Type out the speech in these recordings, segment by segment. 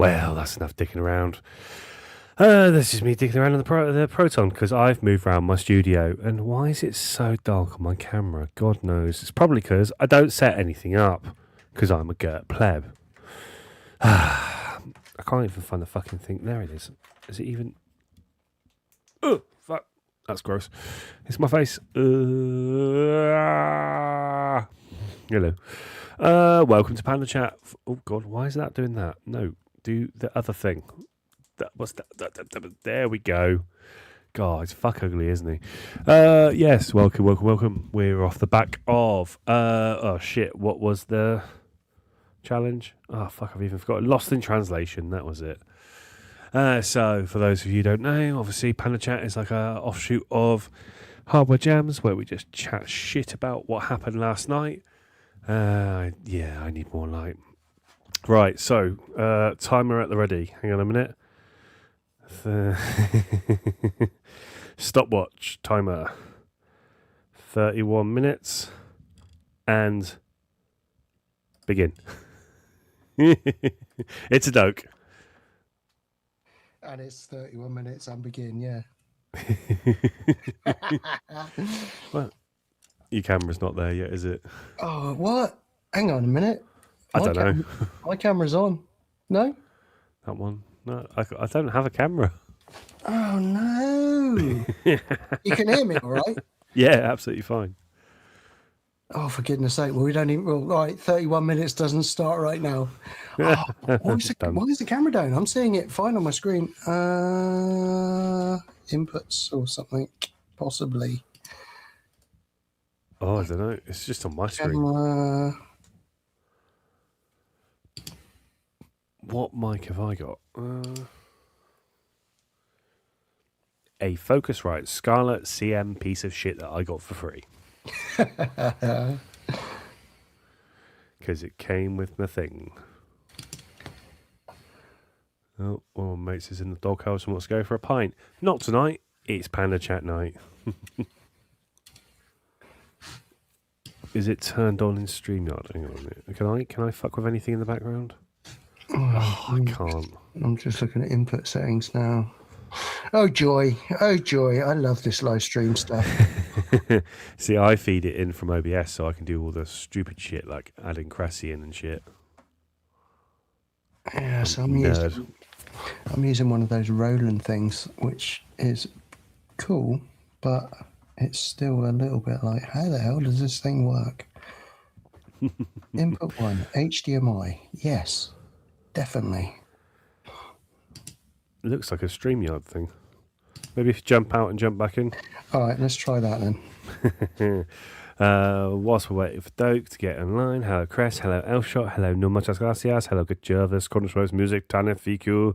Well, that's enough dicking around. This is me dicking around on the Proton because I've moved around my studio. And why is it so dark on my camera? God knows. It's probably because I don't set anything up because I'm a Gert pleb. I can't even find the fucking thing. There it is. Is it even... Oh, fuck. That's gross. It's my face. Hello. Welcome to PandaChat. Oh, God, why is that doing that? No, do the other thing. What's that? There we go. God, it's fuck ugly, isn't he? Yes, welcome. We're off the back of... oh, shit, what was the challenge? Oh, fuck, I've even forgotten. Lost in Translation, that was it. So, for those of you who don't know, obviously PandaChat is like a offshoot of Hardware Jams, where we just chat shit about what happened last night. Yeah, I need more light. Right, so, timer at the ready. Hang on a minute. Stopwatch timer. 31 minutes. And begin. It's a joke. And it's 31 minutes and begin, yeah. Well, your camera's not there yet, is it? Oh, what? Hang on a minute. I don't know. My camera's on. No? That one? No, I don't have a camera. Oh, no. You can hear me all right? Yeah, absolutely fine. Oh, for goodness sake. Well, we don't even... Well, right, 31 minutes doesn't start right now. Oh, why is the camera down? I'm seeing it fine on my screen. Inputs or something, possibly. Oh, I don't know. It's just on my screen. What mic have I got? A Focusrite Scarlett CM piece of shit that I got for free. Because it came with my thing. Oh, one of my mates is in the doghouse and wants to go for a pint. Not tonight. It's PandaChat night. Is it turned on in StreamYard? Hang on a minute. Can I fuck with anything in the background? Oh, I can't. I'm just looking at input settings now. Oh joy. I love this live stream stuff. See, I feed it in from OBS so I can do all the stupid shit like adding Cressy in and shit. Yeah, so I'm using one of those Roland things, which is cool, but it's still a little bit like, how the hell does this thing work? Input 1, HDMI. Yes, definitely. It looks like a StreamYard thing. Maybe if you jump out and jump back in. All right, let's try that then. Whilst we're waiting for Doke to get online, hello Cress, hello Elshot, hello No Muchas Gracias, hello Good Jervis, Cornish Music, Tanner, Fiku,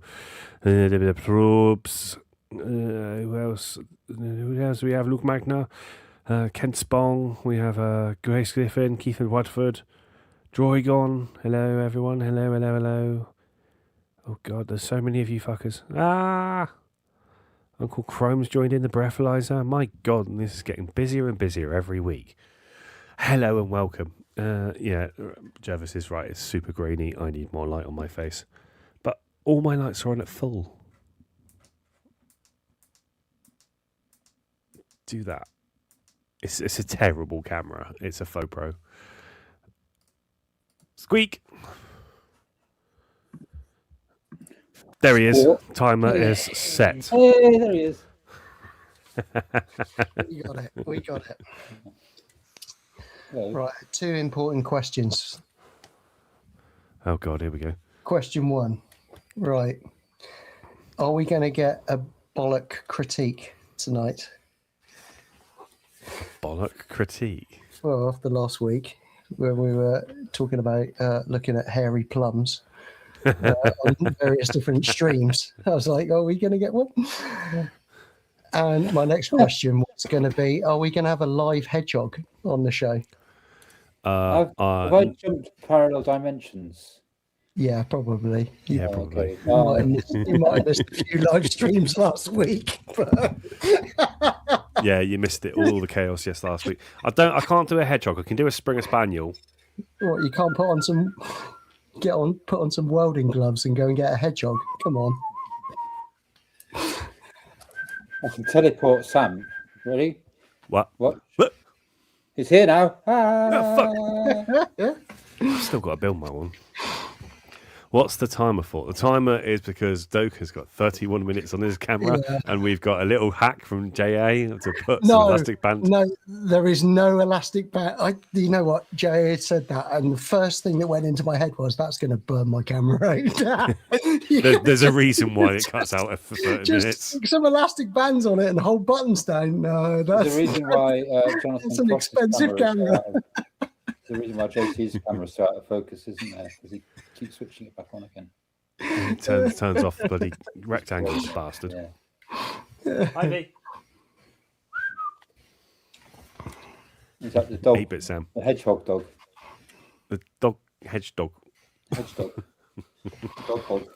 Probes, who else we have? Luke Magna, Kent Spong, we have Grace Griffin, Keith and Watford, Droigon, hello everyone, hello. Oh god, there's so many of you fuckers. Uncle Chrome's joined in the breathalyzer. My god, and this is getting busier and busier every week. Hello and welcome. Yeah, Jervis is right. It's super grainy. I need more light on my face. But all my lights are on at full. Do that. It's a terrible camera. It's a faux pro. Squeak. There he is. Timer is set. Hey, there he is. We got it. Hello. Right, 2 important questions. Oh god, here we go. Question 1. Right. Are we going to get a bollock critique tonight? Bollock critique? Well, after last week, when we were talking about looking at hairy plums on various different streams, I was like, are we going to get one? And my next question was going to be, are we going to have a live hedgehog on the show? Have I jumped parallel dimensions? Yeah, probably. Yeah, probably. Okay. You might have missed a few live streams last week. But... Yeah, you missed it. All the chaos, yes, last week. I can't do a hedgehog. I can do a Springer Spaniel. What, you can't put on some put on some welding gloves and go and get a hedgehog. Come on. I can teleport Sam. Ready? What? What? What? He's here now. Oh, fuck. I've still got to build my one. What's the timer for? The timer is because Doke has got 31 minutes on his camera, and we've got a little hack from JA to put some elastic band. No, there is no elastic band. You know what? JA had said that, and the first thing that went into my head was, that's going to burn my camera out. There's a reason why it cuts out for 30 minutes. Stick some elastic bands on it and hold buttons down. No, that's the reason why Jonathan it's an expensive camera. The reason why JT's camera's so out of focus, isn't there? Because he keeps switching it back on again. It turns off the bloody rectangle, bastard. Yeah. Ivy. Is that the dog? 8-bit Sam. The hedgehog dog. The dog, hedge dog. Hedge dog. Dog hog.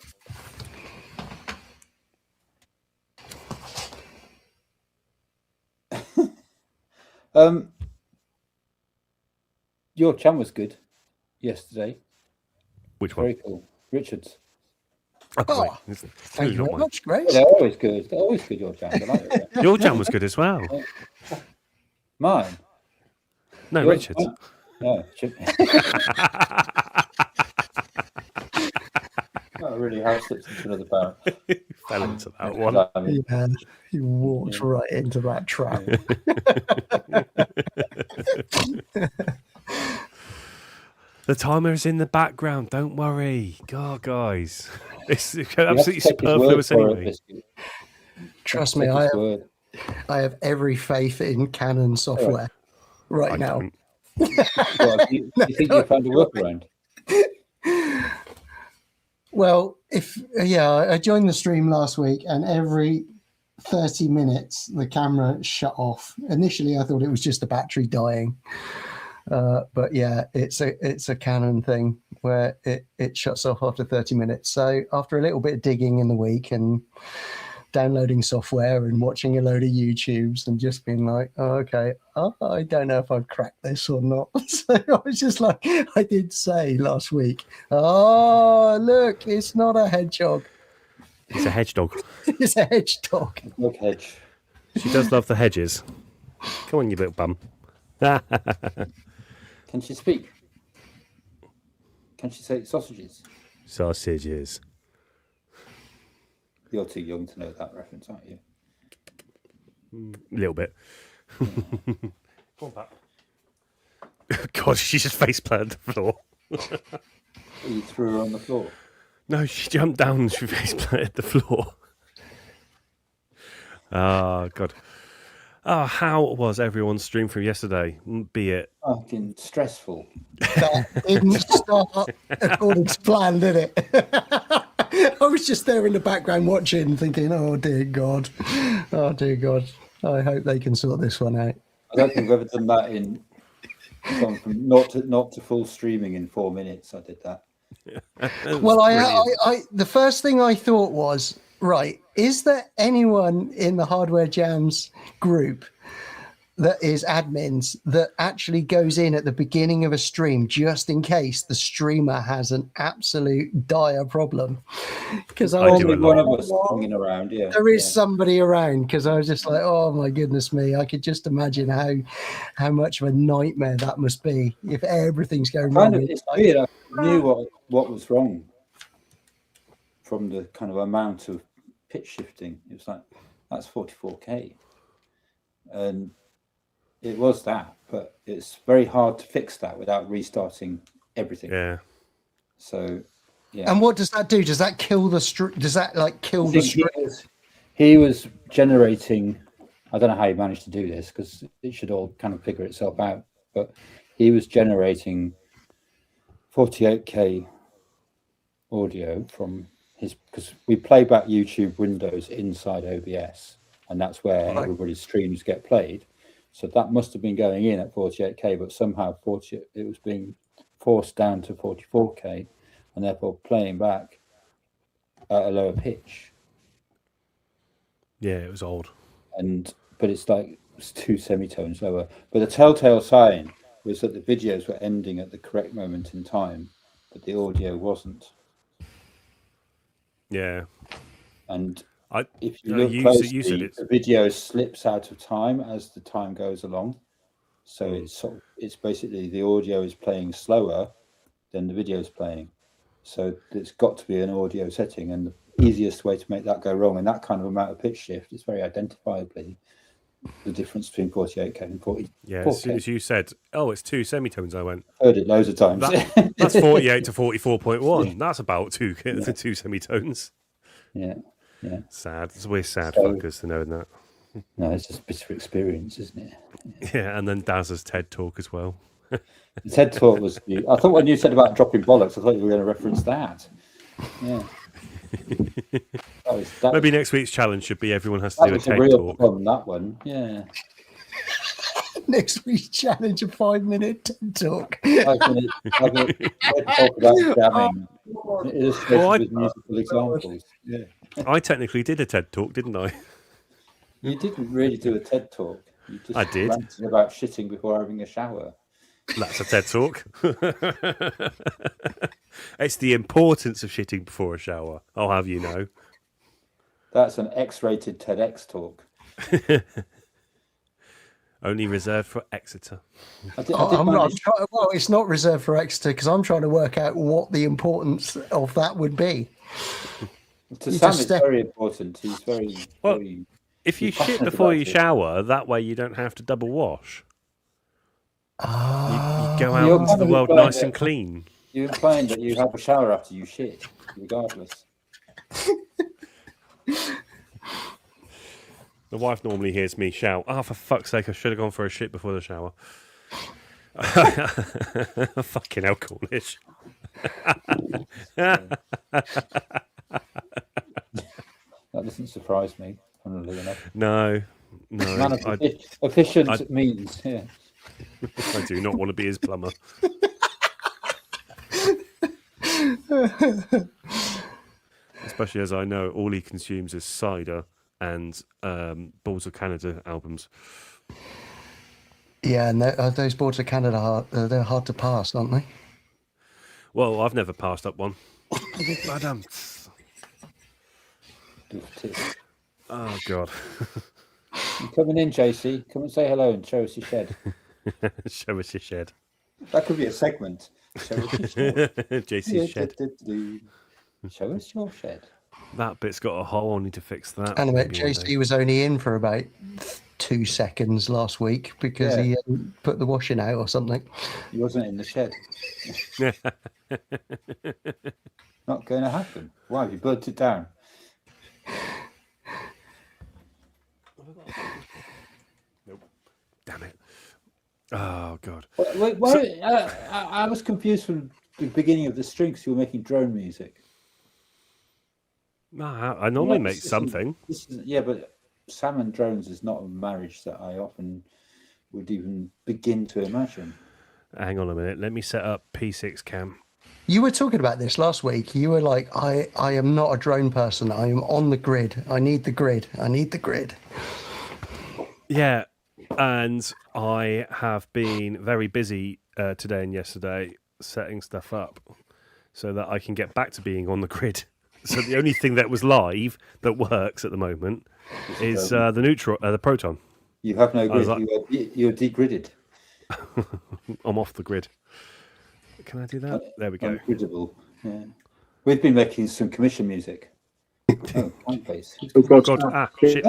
Your chum was good yesterday. Which one? Very cool. Richards. Oh, thank you very much, Grace. They're always good. They're always good, your jams. I like it. Your jam was good as well. Mine? No, Yours- Richard's. No, I really have slipped into another barrel. Fell into that one. Yeah, he walked right into that trap. The timer is in the background. Don't worry. God, guys. It's absolutely superfluous anyway. Trust me, I have every faith in Canon software right now. Don't. Well, you think you found a workaround? Well, I joined the stream last week, and every 30 minutes the camera shut off. Initially, I thought it was just the battery dying, but yeah, it's a Canon thing where it shuts off after 30 minutes. So after a little bit of digging in the week and downloading software and watching a load of YouTubes and just being like, I don't know if I've cracked this or not. So I was just like, I did say last week, look, it's not a hedgehog. It's a hedge dog. It's a hedgehog. Look, hedge. She does love the hedges. Come on, you little bum. Can she speak? Can she say sausages? Sausages. You're too young to know that reference, aren't you? A little bit. Come on, Pat. God, she just face planted the floor. You threw her on the floor. No, she jumped down and she face planted the floor. Oh, God. Oh, how was everyone's stream from yesterday? Be it Fucking stressful. That didn't start according to plan, did it? I was just there in the background watching, thinking, oh dear God. Oh dear God. I hope they can sort this one out. I don't think we've ever done that in gone from not to full streaming in 4 minutes. I did that. Well, I the first thing I thought was, right, is there anyone in the Hardware Jams group that is admins that actually goes in at the beginning of a stream just in case the streamer has an absolute dire problem? Because only one of us hanging around. Yeah, there is somebody around. Because I was just like, oh my goodness me, I could just imagine how much of a nightmare that must be if everything's going wrong. It's weird. I knew what was wrong from the kind of amount of pitch shifting. It was like, that's 44k, and it was that, but it's very hard to fix that without restarting everything. Yeah. So, yeah. And what does that do? Does that kill the stream? Does that kill the stream? He was generating. I don't know how he managed to do this because it should all kind of figure itself out. But he was generating 48k audio from his, because we play back YouTube windows inside OBS, and that's where everybody's streams get played. So that must have been going in at 48k, but somehow it was being forced down to 44k, and therefore playing back at a lower pitch. Yeah, it was old. But it's like it's 2 semitones lower. But the telltale sign was that the videos were ending at the correct moment in time, but the audio wasn't. Yeah. And I if you no, look you closely, said- you said it's the video slips out of time as the time goes along. So Mm. it's basically the audio is playing slower than the video is playing. So it's got to be an audio setting, and the easiest way to make that go wrong in that kind of amount of pitch shift is very identifiably the difference between 48K and 40. Yeah, as soon 4K. as you said, "Oh, it's 2 semitones," I went, Heard it loads of times. That's 48 to 44.1. That's about two Yeah. two semitones." Yeah, yeah. Sad. We're sad So- fuckers to knowing that. No, it's just bitter experience, isn't it? Yeah, and then Daz's TED talk as well. The TED talk was. I thought when you said about dropping bollocks, I thought you were going to reference that. Yeah. That Maybe was, next week's challenge should be everyone has to that do a was a TED real talk. fun, that one. Yeah. Next week's challenge, a 5-minute TED talk. 5 minute TED talk about jamming. Illustrated Well, with musical examples. Yeah. I technically did a TED talk, didn't I? You didn't really do a TED talk. You just I did. ranted about shitting before having a shower. That's a TED talk. It's the importance of shitting before a shower. I'll have you know. That's an X-rated TEDx talk. Only reserved for Exeter. I did I'm not. manage- Well, it's not reserved for Exeter because I'm trying to work out what the importance of that would be. To you Sam, just it's step- very important. He's very, Well, very. If you You're shit passionate before about you it. shower, that way you don't have to double wash. You go You're out into kind the of world implying nice that- and clean. You're implying that you have a shower after you shit, regardless. The wife normally hears me shout, "Oh, for fuck's sake, I should have gone for a shit before the shower." Fucking hell, Cornish. That doesn't surprise me, funnily enough. No, Man of I efficient means, yeah. do not want to be his plumber. Especially as I know all he consumes is cider and Balls of Canada albums. Yeah, and those boards of Canada they're hard to pass, aren't they? Well, I've never passed up one. But, oh, God. You coming in, JC? Come and say hello and show us your shed. Show us your shed. That could be a segment. Show us your shed. JC's shed. Show us your shed. That bit's got a hole. I need to fix that. And I bet maybe one day. JC was only in for about 2 seconds last week because Yeah. he hadn't put the washing out or something. He wasn't in the shed. Not going to happen. Why have you burnt it down? Nope. Damn it. Oh, God. I was confused from the beginning of the string because you were making drone music. Nah, I normally Well, make this isn't- something. Yeah, but Sam and drones is not a marriage that I often would even begin to imagine. Hang on a minute. Let me set up P6 cam. You were talking about this last week. You were like, I am not a drone person. I am on the grid. I need the grid. I need the grid. Yeah, and I have been very busy today and yesterday setting stuff up so that I can get back to being on the grid. So the only thing that was live that works at the moment is the proton. You have no was grid. You're degridded. I'm off the grid. Can I do that? There we go. Ungriddable. Yeah. We've been making some commission music. Oh, point face. Oh God! Ah, shit!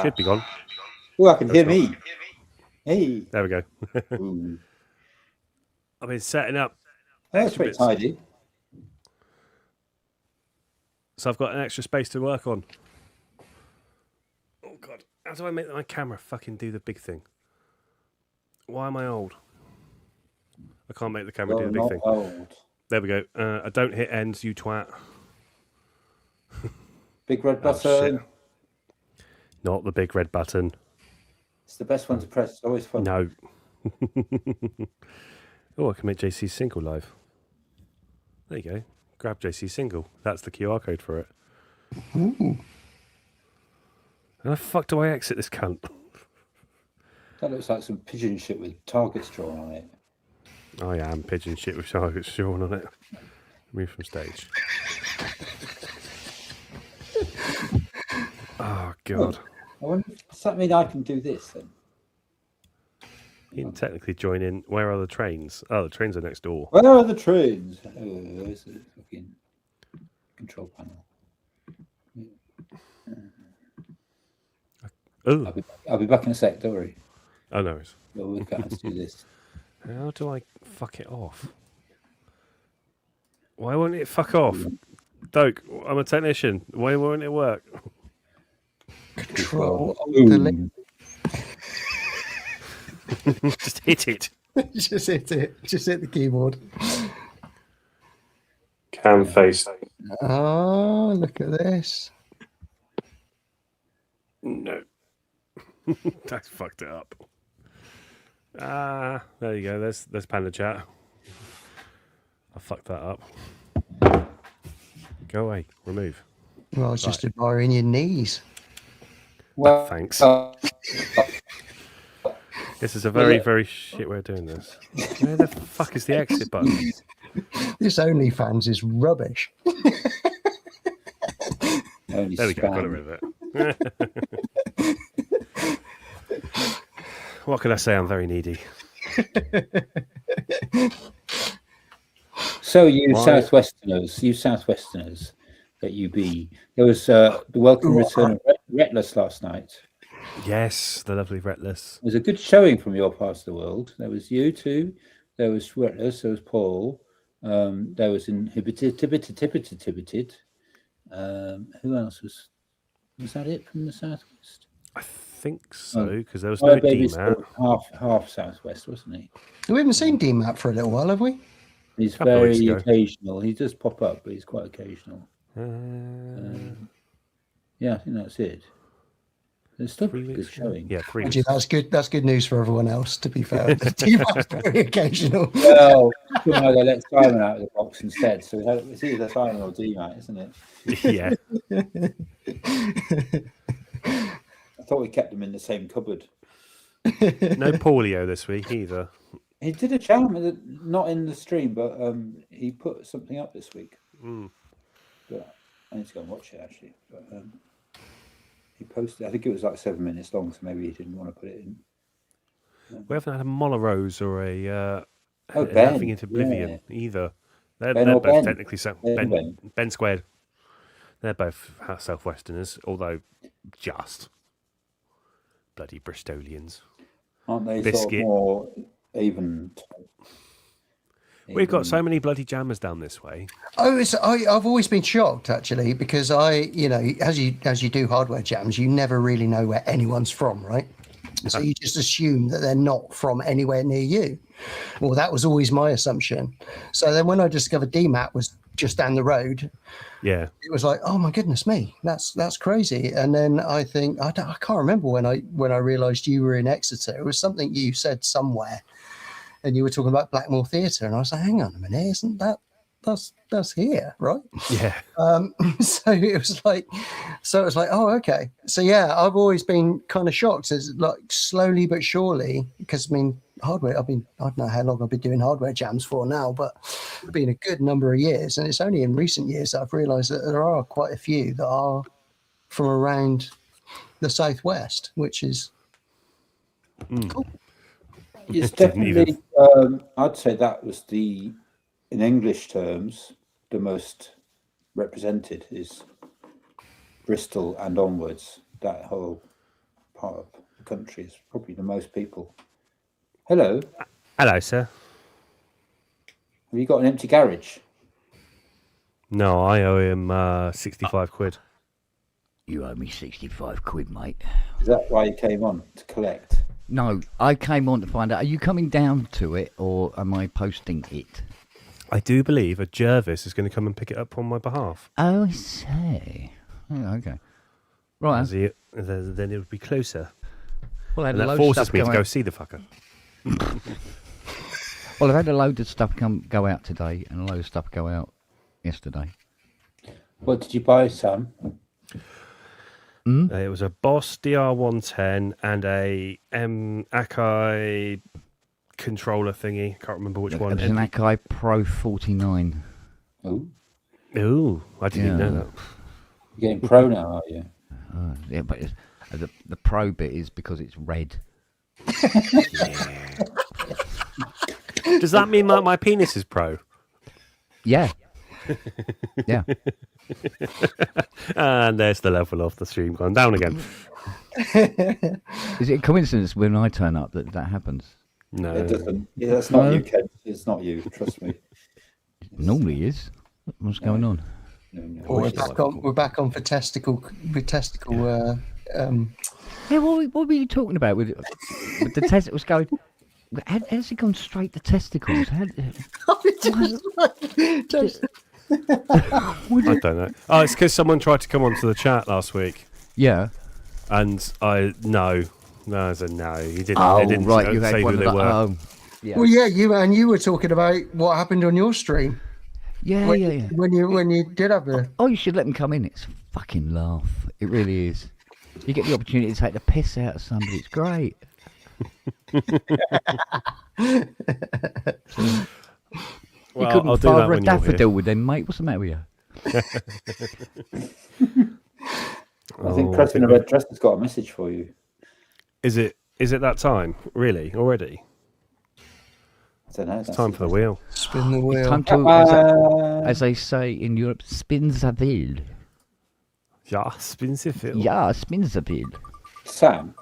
Should be gone. Oh, I can hear not. me. Hey. There we go. Ooh. I've been setting up. That's extra pretty bits. tidy. So I've got an extra space to work on. Oh God! How do I make my camera fucking do the big thing? Why am I old? I can't make the camera do You're the big not thing. old. There we go. I don't hit ends, you twat. Big red Oh, button. shit. Not the big red button. It's the best one to press. It's always fun. No. Oh, I can make JC's single live. There you go. Grab JC's single. That's the QR code for it. Ooh. How the fuck do I exit this cunt? That looks like some pigeon shit with targets drawn on it. I am pigeon shit with Sean on it. Move from stage. Oh God! I wonder, does that mean I can do this then? You can technically join in. Where are the trains? Oh, the trains are next door. Where are the trains? Oh, there's the fucking control panel. Oh, I'll be back in a sec, don't worry. oh no! We'll work out how to do this. How do I fuck it off? Why won't it fuck off? Doke, I'm a technician. Why won't it work? Control Alt Just hit it. Just hit it. Just hit the keyboard. Cam face. Oh, look at this. No. That's fucked it up. There you go. There's PandaChat. I fucked that up. Go away. Remove. Well, I was just admiring your knees. Well, Thanks. This is a very, very shit way of doing this. Where the fuck is the exit button? This OnlyFans is rubbish. only There we go. Got spam. rid of it. What can I say? I'm very needy. So you Why? Southwesterners, that you be. There was the welcome return of Retless last night. Yes, the lovely Retless. It was a good showing from your part of the world. There was you two. There was Retless. There was Paul. There was Inhibited. Who else was? Was that it from the Southwest? I think so, because there was no Baby's DMAT. half Southwest, wasn't he? We haven't seen DMAP for a little while, have we? He's Couple of weeks very ago. occasional. He does pop up, but he's quite occasional. Yeah, I think that's it. There's still 3 good weeks. showing. Yeah, 3 Actually, weeks. that's good. That's good news for everyone else. To be fair, the DMAP's very occasional. Well, somehow they let Simon out of the box instead. So it's either Simon or DMAT, isn't it? Yeah. I thought we kept them in the same cupboard. No polio this week either. He did a jam, not in the stream, but he put something up this week. But I need to go and watch it actually. But he posted. I think it was like 7 minutes long, so maybe he didn't want to put it in. We haven't had a Monorose or a Ben, Laughing into Oblivion either. They're or both Ben. technically Ben squared. They're both Southwesterners, although just bloody Bristolians. Aren't they Biscuit. sort of more even? We've got so many bloody jammers down this way. Oh, I've always been shocked actually because as you do hardware jams, you never really know where anyone's from, right? So you just assume that they're not from anywhere near you. Well, that was always my assumption. So then when I discovered DMAT was just down the road, Yeah. it was like, oh my goodness me, that's crazy. And then I think I can't remember when I realised you were in Exeter. It was something you said somewhere, and you were talking about Blackmore Theatre, and I was like, hang on a minute, isn't that's here, right? Yeah. So it was like, oh, okay. So yeah, I've always been kind of shocked as like slowly but surely, because I mean, hardware, I don't know how long I've been doing hardware jams for now, but it's been a good number of years. And it's only in recent years that I've realized that there are quite a few that are from around the Southwest, which is cool. It's Didn't definitely. I'd say that was in English terms, the most represented is Bristol and onwards. That whole part of the country is probably the most people. Hello, Hello, sir. have you got an empty garage? No, I owe him 65 quid. You owe me 65 quid, mate. Is that why you came on to collect? No, I came on to find out, are you coming down to it or am I posting it? I do believe a Jervis is going to come and pick it up on my behalf. Oh, I see. Oh, okay. Right. Then it would be closer. Well, I had And a that load of forces stuff me to go go out. see the fucker. Well, I've had a load of stuff go out today and a load of stuff go out yesterday. What did you buy, Sam? It was a Boss DR110 and a Akai controller thingy. Can't remember which one. It was an Akai Pro 49. Oh, Ooh, I didn't even know that. you're getting pro now, are you? Yeah, but the Pro bit is because it's red. Does that mean my penis is pro? Yeah. Yeah. And there's the level of the stream gone down again. Is it a coincidence when I turn up that happens? No. It doesn't. Yeah, that's not you, Ken. It's not you. Trust me. Normally is. What's going on? No. We're back on for testicle. Yeah, what were you talking about with the testicles going? How's it gone straight to testicles? I don't know. Oh, it's because someone tried to come onto the chat last week. Yeah. And I said no. He didn't. Oh, they didn't right. You say had who one they of the, were. oh, yeah. Well, yeah, you were talking about what happened on your stream. Yeah. When you did have the. Oh, you should let them come in. It's a fucking laugh. It really is. You get the opportunity to take the piss out of somebody. It's great. Well, you couldn't I'll do that father a when you're here. daffodil with them, mate. What's the matter with you? I think Chris in a red dress has got a message for you. Is it that time? Really? Already? I don't know. It's time for the wheel. Spin the It's wheel. time to, as they say in Europe, spin the wheel. Ja, spin the wheel. Yeah, spin the wheel. Sam,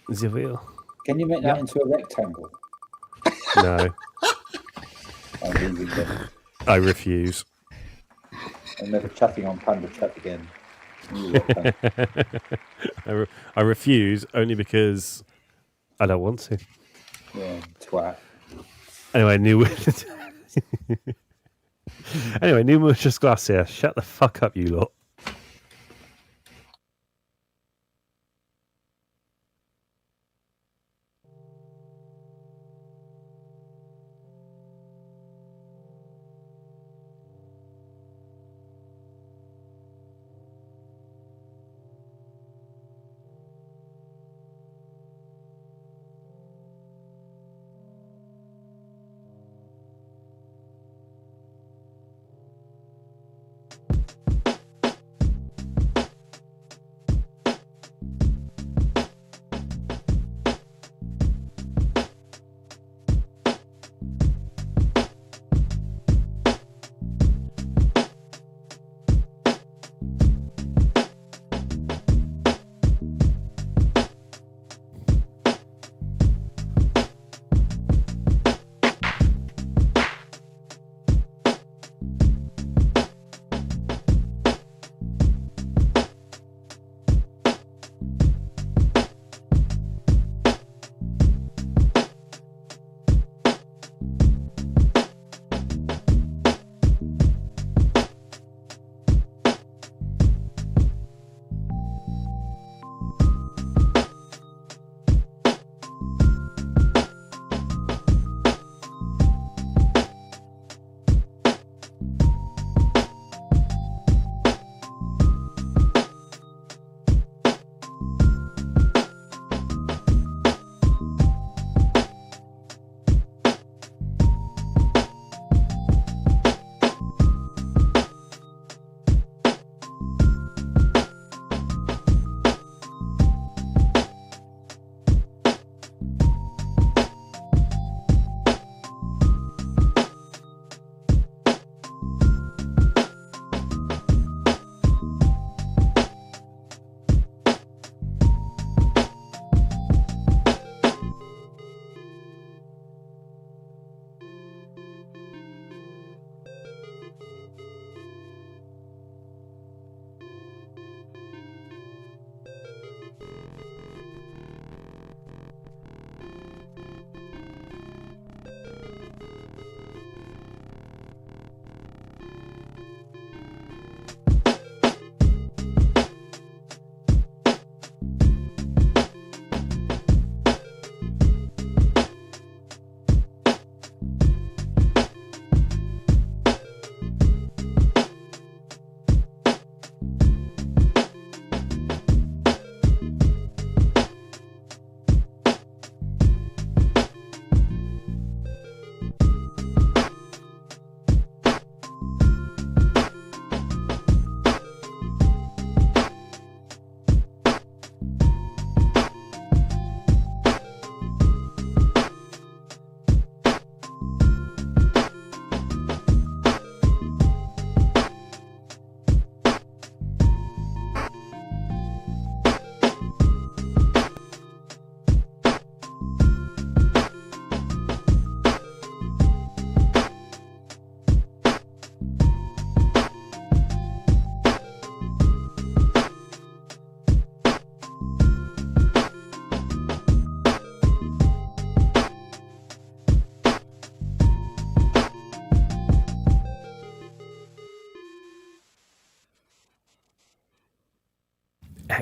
The wheel. can you make that into a rectangle? No, I'm leaving it. I refuse. I'm never chatting on PandaChat again. I refuse only because I don't want to. Yeah, twat. Anyway, new muchas gracias. Shut the fuck up, you lot.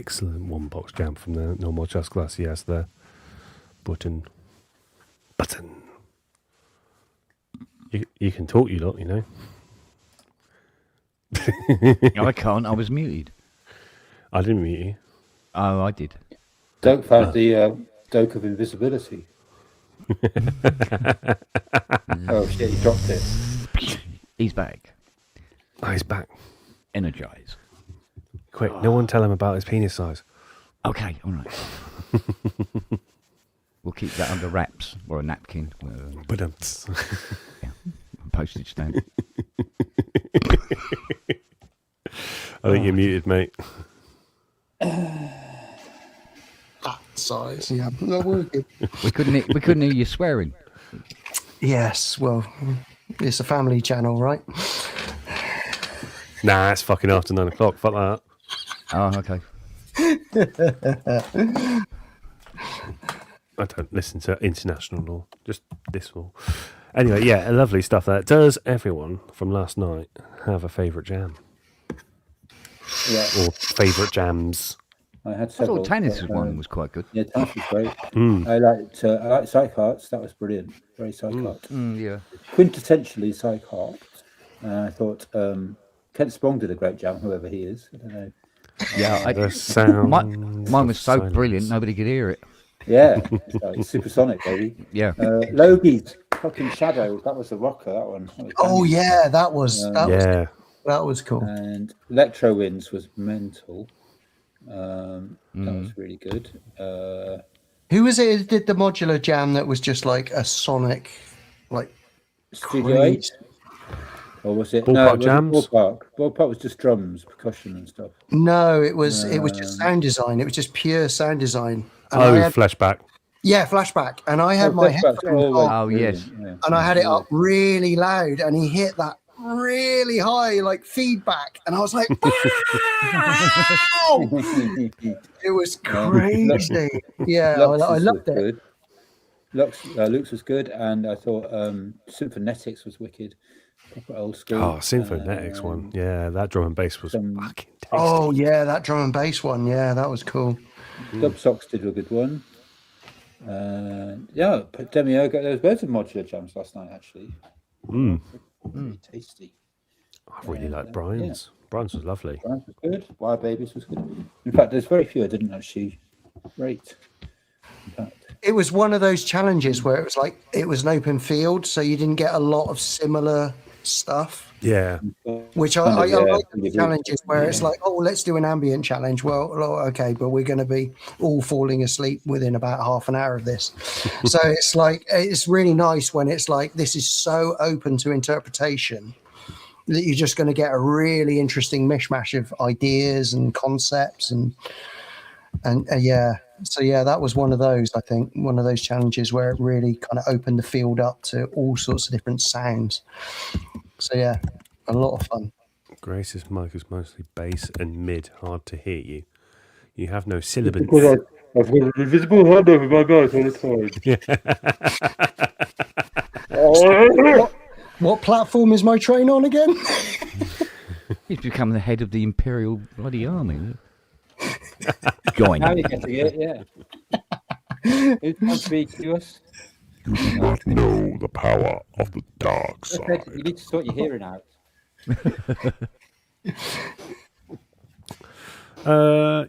excellent one box jam from the normal just glass he has there. Button. You can talk, you lot, you know. I can't. I was muted. I didn't mute you. Oh, I did. Doak found the Doak of invisibility. Oh shit, he dropped it. He's back. Oh, he's back. Energize. Quick, no one tell him about his penis size. Okay, all right. We'll keep that under wraps or a napkin. But Postage stamp. I think you're muted, mate. That size. Yeah. No, we're good. We couldn't hear you swearing. Yes. Well, it's a family channel, right? Nah, it's fucking after 9 o'clock. Fuck that. Oh, okay. I don't listen to international law, just this law. Anyway, yeah, lovely stuff there. Does everyone from last night have a favourite jam? Yeah, Or favourite jams? I had I several. thought Tannis' but, one was quite good. Yeah, Tannis was great. Mm. I liked Psych Arts. That was brilliant. Very Psych Art. Yeah. Quintessentially Psych Art. I thought Kent Spong did a great jam, whoever he is. I don't know. Yeah, The sound mine was so of silence. brilliant, nobody could hear it. Yeah, it's like supersonic, baby. Yeah. Logie's fucking Shadow. That was the rocker. That one. That was Oh banging. yeah, that was Yeah. that was cool. And Electro Winds was mental. That was really good. Who was it who did the modular jam that was just like a sonic, like Studio 8? Or was it? Ballpark it wasn't jams? Ballpark. Ballpark was just drums, percussion, and stuff. No, it was just sound design. It was just pure sound design. And Oh, I had, flashback. yeah, flashback. And I had my Flashback's headphones always on, Oh, yes. brilliant, and I had it up really loud, and he hit that really high, like feedback, and I was like, "Wow!" It was crazy. Yeah, I loved it. Luke's was good, and I thought Symphonetics was wicked. Proper old school. Oh, Symphonetics one. Yeah, that drum and bass was some- fucking tasty. Oh yeah, that drum and bass one. Yeah, that was cool. Dub Socks did a good one. Yeah, Demio got those loads of modular jams last night, actually. Really tasty. I really like Brian's. Brian's was lovely. Brian's was good. Wild Babies was good. In fact, there's very few I didn't actually rate. In fact, It was one of those challenges where it was like it was an open field, so you didn't get a lot of similar stuff. Yeah. Which I like the challenges where it's like, oh, let's do an ambient challenge. Well, okay, but we're going to be all falling asleep within about half an hour of this. So it's like, it's really nice when it's like, this is so open to interpretation that you're just going to get a really interesting mishmash of ideas and concepts and yeah. So yeah, that was one of those, I think, one of those challenges where it really kind of opened the field up to all sorts of different sounds. So yeah, a lot of fun. Grace's mic is mostly bass and mid, hard to hear you. You have no sibilance. because I've got an invisible hand over my mouth all the time. What platform is my train on again? He's become the head of the Imperial bloody army. Join. How are you getting it? Yeah. Who's going to speak to us? You do not know the power of the dark Okay, side. you need to sort your hearing out.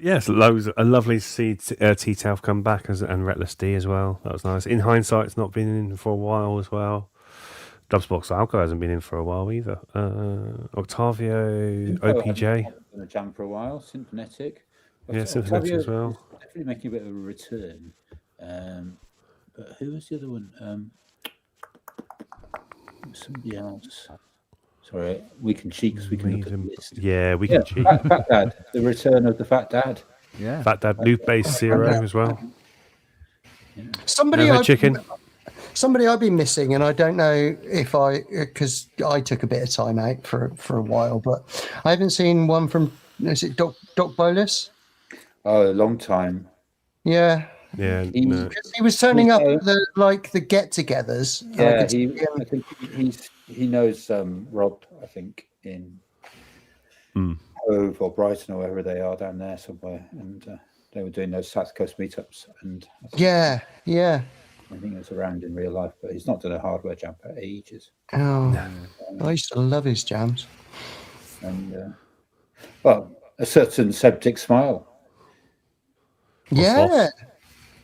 Yes, loads. A lovely to see T-Tauf come back and Reckless D as well. That was nice. In hindsight, it's not been in for a while as well. Dubsbox Alco hasn't been in for a while either. Octavio, OPJ. Been a jam for a while. Symphonetic. Yeah, Symphonetic as well. is definitely making a bit of a return. But who was the other one? Somebody else. Sorry, we can cheat because we can look at the list. Yeah, we can cheat. Fat Dad. The return of the Fat Dad. Yeah. Fat Dad Loop Bass Zero as well. Somebody Never I've chicken. been missing, and I don't know if because I took a bit of time out for a while, but I haven't seen one from. Is it Doc Bolus? Oh, a long time. Yeah, Yeah, He- no. he was turning up So- at the get-togethers. and I Yeah, could see him- I think he knows Rob. I think in Hove or Brighton or wherever they are down there somewhere, and they were doing those South Coast meetups. And Yeah. I think it's around in real life, but he's not done a hardware jam for ages. Oh, I used to love his jams. And well, a certain Septic Smile Yeah.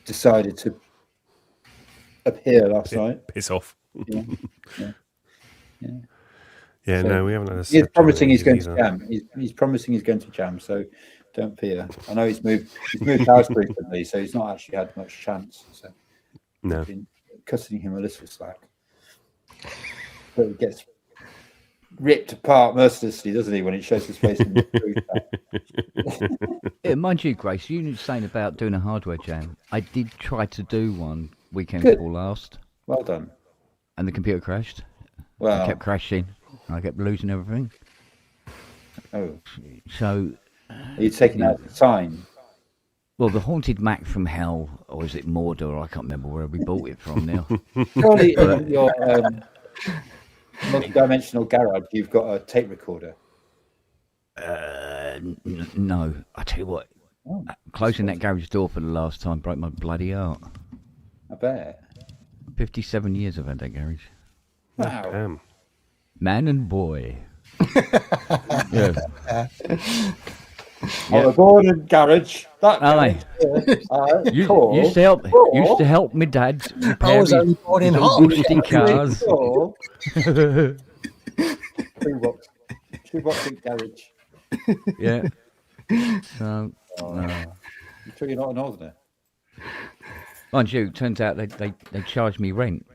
decided to appear last night. Piss off. Yeah. Yeah, So no, we haven't had a He's set promising he's going either. to jam. He's promising he's going to jam. So don't fear. I know he's moved house recently, so he's not actually had much chance. So No. I've been cutting him a little slack. But he gets ripped apart mercilessly, doesn't he, when he shows his face in the food. Yeah, mind you, Grace, you were saying about doing a hardware jam. I did try to do one weekend Good. before last, Well done. and the computer crashed. It Well, kept crashing. I kept losing everything. oh, So, are you taking out the time? well, the Haunted Mac from Hell, or is it Mordor? I can't remember where we bought it from now. Surely in your multi-dimensional garage, you've got a tape recorder. No, I tell you what, Oh, closing that garage door for the last time broke my bloody heart. I bet. 57 years I've had that garage. Wow. Man and boy. Yeah. On the board and garage. That Aye. cool. Used to help my dad I repair was only born in his Hull. rusty cars. Cool. Two box garage. Yeah. So, You sure you're not a northerner? mind you, turns out they charged me rent.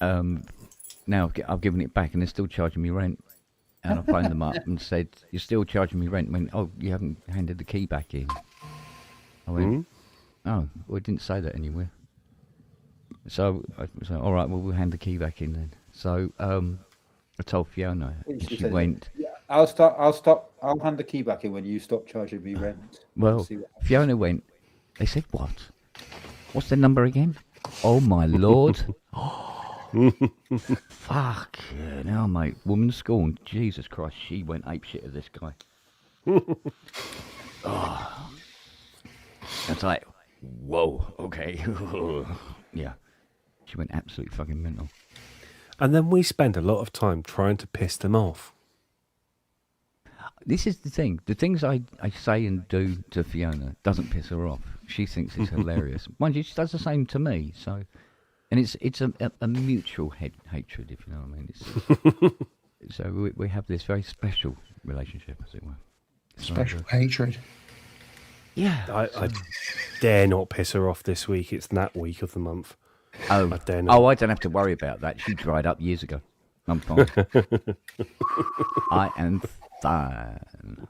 Now I've given it back and they're still charging me rent. And I phoned them up and said, "You're still charging me rent." I went, "Oh, you haven't handed the key back in." I went, "Oh, well, it didn't say that anywhere." So I was like, "All right, well, we'll hand the key back in then." So I told Fiona, and she went, Yeah, I'll hand the key back in when you stop charging me rent. well, See what- Fiona went, they said, "What? What's the number again?" Oh, my Lord. Fuck yeah, now, mate. Woman scorned. Jesus Christ, she went ape shit at this guy. Oh. It's like, whoa, okay. Yeah. She went absolutely fucking mental. And then we spend a lot of time trying to piss them off. This is the thing. The things I say and do to Fiona doesn't piss her off. She thinks it's hilarious. Mind you, she does the same to me. So, and it's a mutual hatred, if you know what I mean. It's, so we have this very special relationship, as it were. So, Special hatred. yeah. I dare not piss her off this week. It's that week of the month. Oh, I dare not. I don't have to worry about that. She dried up years ago. I'm fine. I am fine.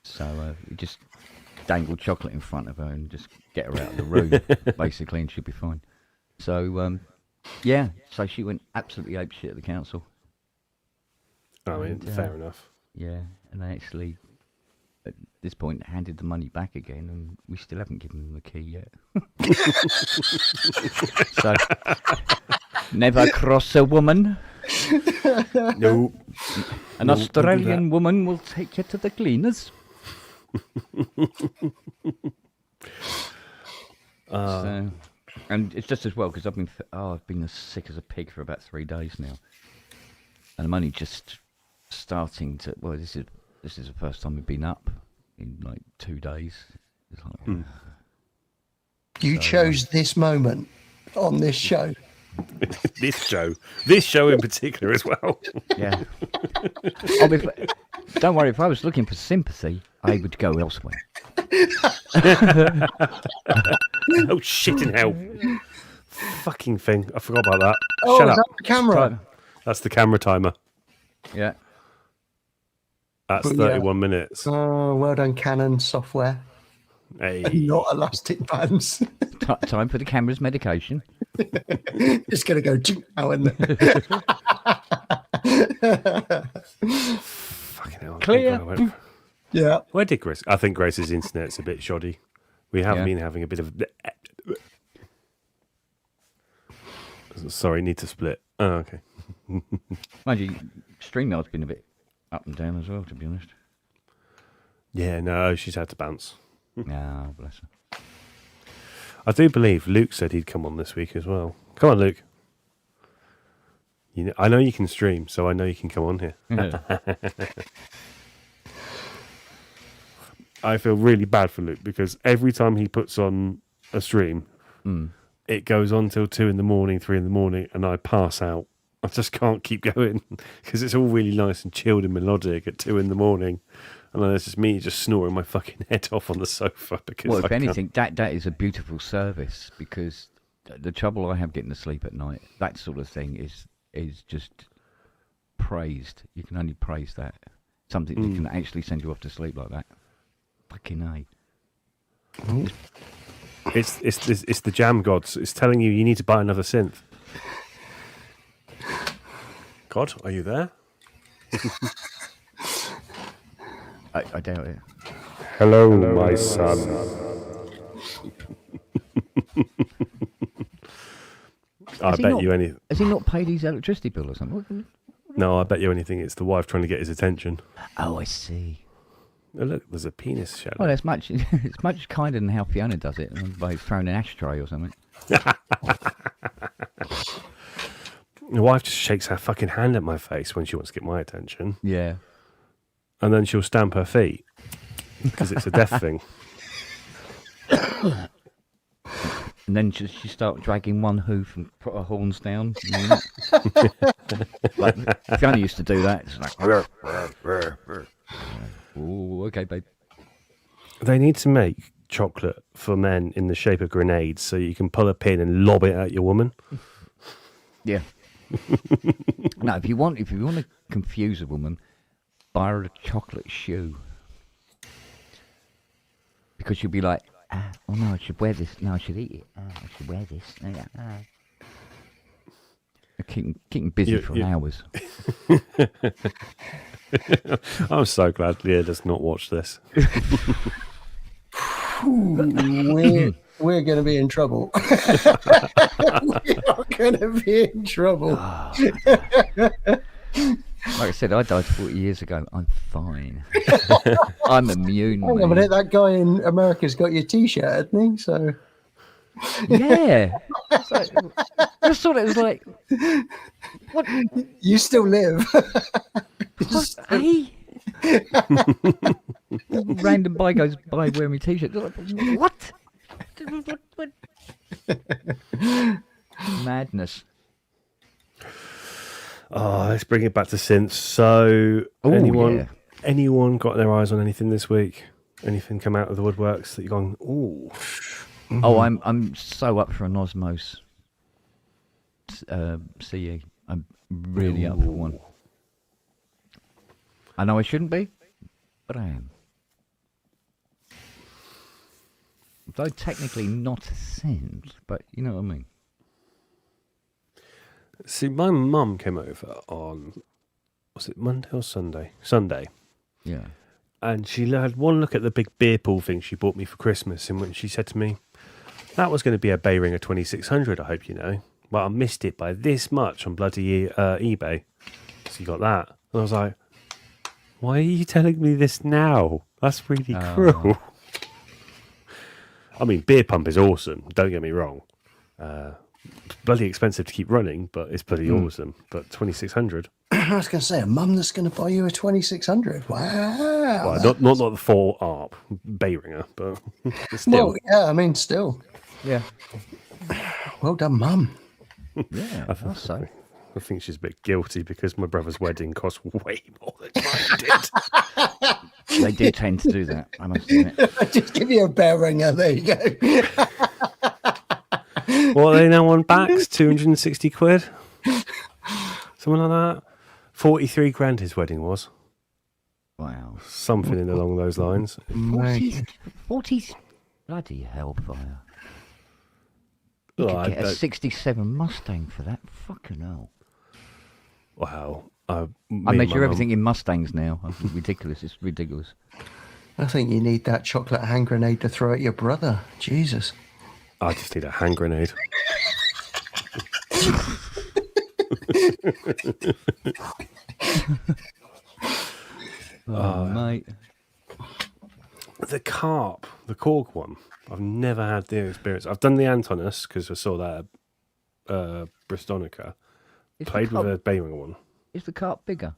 So you just dangle chocolate in front of her and just get her out of the room, basically, and she'll be fine. So, yeah, so she went absolutely apeshit at the council. I mean, fair enough. Yeah, and they actually, at this point, handed the money back again, and we still haven't given them the key yet. So, never cross a woman. No. An No, don't do Australian woman will take you to the cleaners. So, and it's just as well because I've been as sick as a pig for about 3 days now, and I'm only just starting to. Well, this is the first time we've been up in like 2 days. It's like, You chose this moment on this show. This show in particular as well. yeah. Don't worry, if I was looking for sympathy, I would go elsewhere. Oh, shit in hell. Fucking thing. I forgot about that. Oh, Shut is up. that the camera? That's the camera timer. Yeah. That's Well, yeah. 31 minutes. Oh, well done, Canon software. Hey. Not elastic bands. Time for the camera's medication. It's going to go out in there. Fucking hell. Clear. God, I went- Yeah. Where did Grace? I think Grace's internet's a bit shoddy. We have Yeah. been having a bit of. Sorry, need to split. Oh, okay. Mind you, StreamYard's been a bit up and down as well, to be honest. Yeah, no, she's had to bounce. Oh, bless her. I do believe Luke said he'd come on this week as well. Come on, Luke. I know you can stream, so I know you can come on here. Yeah. I feel really bad for Luke because every time he puts on a stream, it goes on till 2 a.m, 3 a.m, and I pass out. I just can't keep going because it's all really nice and chilled and melodic at 2 a.m. And then it's just me just snoring my fucking head off on the sofa. Because Well, if anything, that is a beautiful service because the trouble I have getting to sleep at night, that sort of thing is just praised. You can only praise that. Something that can actually send you off to sleep like that. Fucking A. It's the jam gods. It's telling you need to buy another synth. God, are you there? I doubt it. Hello, my son. I bet you anything. Has he not paid his electricity bill or something? No, I bet you anything. It's the wife trying to get his attention. Oh, I see. Oh, look, there's a penis shadow. Well, it's much kinder than how Fiona does it, by throwing an ashtray or something. The wife just shakes her fucking hand at my face when she wants to get my attention. Yeah. And then she'll stamp her feet because it's a deaf thing. And then she start dragging one hoof and put her horns down. Like Fiona used to do that. It's like, oh, okay, babe. They need to make chocolate for men in the shape of grenades so you can pull a pin and lob it at your woman. Yeah. No, if you want to confuse a woman, buy her a chocolate shoe. Because she'll be like, oh no, I should wear this. No, I should eat it. I should wear this. Keep busy for hours. I'm so glad Leah does not watch this. We're going to be in trouble. We are going to be in trouble. Like I said, I died 40 years ago. I'm fine. I'm immune. Hang on a minute, that guy in America's got your T-shirt, hasn't he? So yeah. I thought it was like, what? you still live. Hey? Random guy goes by wearing my T-shirt. Like, what? Madness. Oh, let's bring it back to synths. So, anyone got their eyes on anything this week? Anything come out of the woodworks that you're going, ooh? Mm-hmm. Oh, I'm so up for an Osmos CE. I'm really up for one. I know I shouldn't be, but I am. Though technically not a synth, but you know what I mean. See, my mum came over on, was it Monday or Sunday? Sunday. Yeah. And she had one look at the big beer pool thing she bought me for Christmas, and when she said to me, that was going to be a Behringer 2600, I hope you know. Well, I missed it by this much on bloody eBay. So you got that. And I was like, why are you telling me this now? That's really cruel. I mean, beer pump is awesome, don't get me wrong. Bloody expensive to keep running, but it's bloody awesome. But 2600. I was going to say, a mum that's going to buy you a 2600. Wow. Well, not the full ARP Behringer, but still. Well, yeah, I mean, still. Yeah. Well done, mum. Yeah, that's so. I think she's a bit guilty because my brother's wedding cost way more than mine did. They do tend to do that, I must admit. Just give you a Behringer. There you go. What are they now on backs? 260 quid? Something like that? 43 grand his wedding was. Wow. Something along those lines. 40's bloody hellfire. You could get a 67 Mustang for that. Fucking hell. Wow. I measure everything in Mustangs now. Ridiculous. It's ridiculous. I think you need that chocolate hand grenade to throw at your brother. Jesus. I just need a hand grenade. mate. The carp, the cork one. I've never had the experience. I've done the Antonus because I saw that at Bristonica. Played with a Beringer one. Is the carp bigger?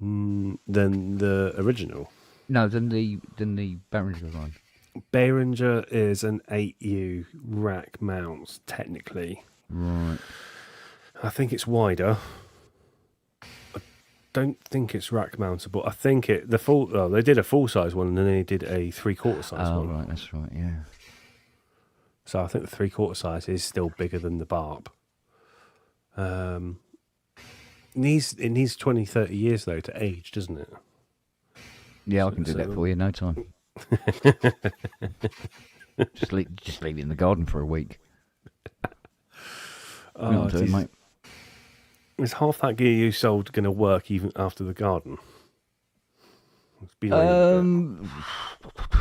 Than the original. No, than the Beringer one. Beringer is an 8U rack mount, technically. Right. I think it's wider. I don't think it's rack mountable. I think they did a full size one and then they did a 3/4 size one. Oh, right, that's right, yeah. So I think the 3/4 size is still bigger than the barb. It needs 20, 30 years though to age, doesn't it? Yeah, I can do that for you, no time. just leave it in the garden for a week. You know what I'm doing, mate. Is half that gear you sold going to work even after the garden? It's been raining a bit.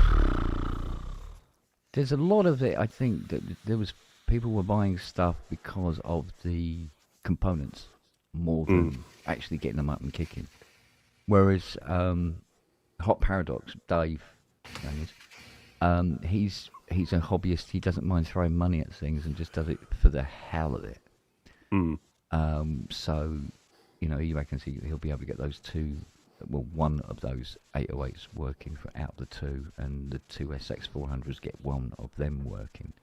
There's a lot of it. I think that there was people were buying stuff because of the components more than actually getting them up and kicking. Whereas Hot Paradox, Dave, he's a hobbyist. He doesn't mind throwing money at things and just does it for the hell of it. So, he reckons he'll be able to get those two. Well, one of those 808s working out of the two, and the two SX400s get one of them working.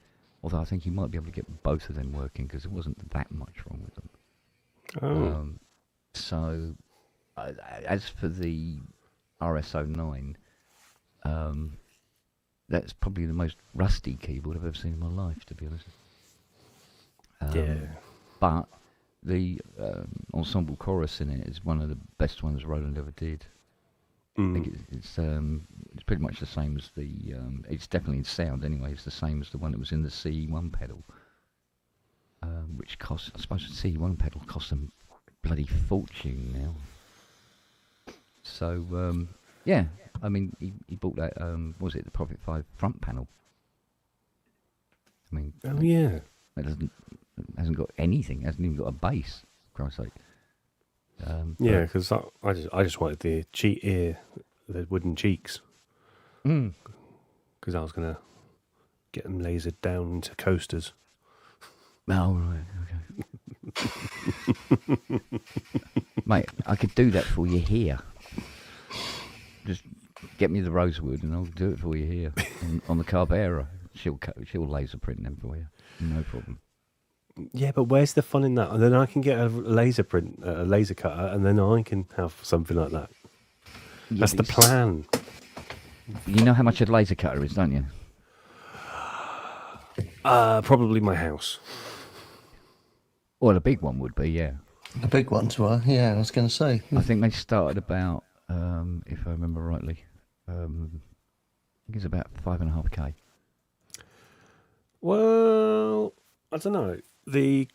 Although I think he might be able to get both of them working because there wasn't that much wrong with them. So, as for the RS09, that's probably the most rusty keyboard I've ever seen in my life, to be honest. But the ensemble chorus in it is one of the best ones Roland ever did. I think it's pretty much the same as the. It's definitely in sound anyway. It's the same as the one that was in the CE1 pedal, which costs. I suppose the CE1 pedal costs a bloody fortune now. So yeah, I mean he bought that. What was it, the Prophet 5 front panel? I mean. Oh yeah. It hasn't got anything. It hasn't even got a bass. For Christ's sake. Yeah, because I just wanted the cheat ear, the wooden cheeks. Because I was gonna get them lasered down into coasters. Oh right, okay. Mate, I could do that for you here. Just get me the rosewood, and I'll do it for you here on the Carbera. She'll laser print them for you. No problem. Yeah, but where's the fun in that? And then I can get a laser print, a laser cutter, and then I can have something like that. Yeah, that's the plan. You know how much a laser cutter is, don't you? Probably my house. Well, a big one would be, yeah. The big ones were, yeah, I was going to say. I think they started about, if I remember rightly, I think it's about 5.5K. Well, I don't know. You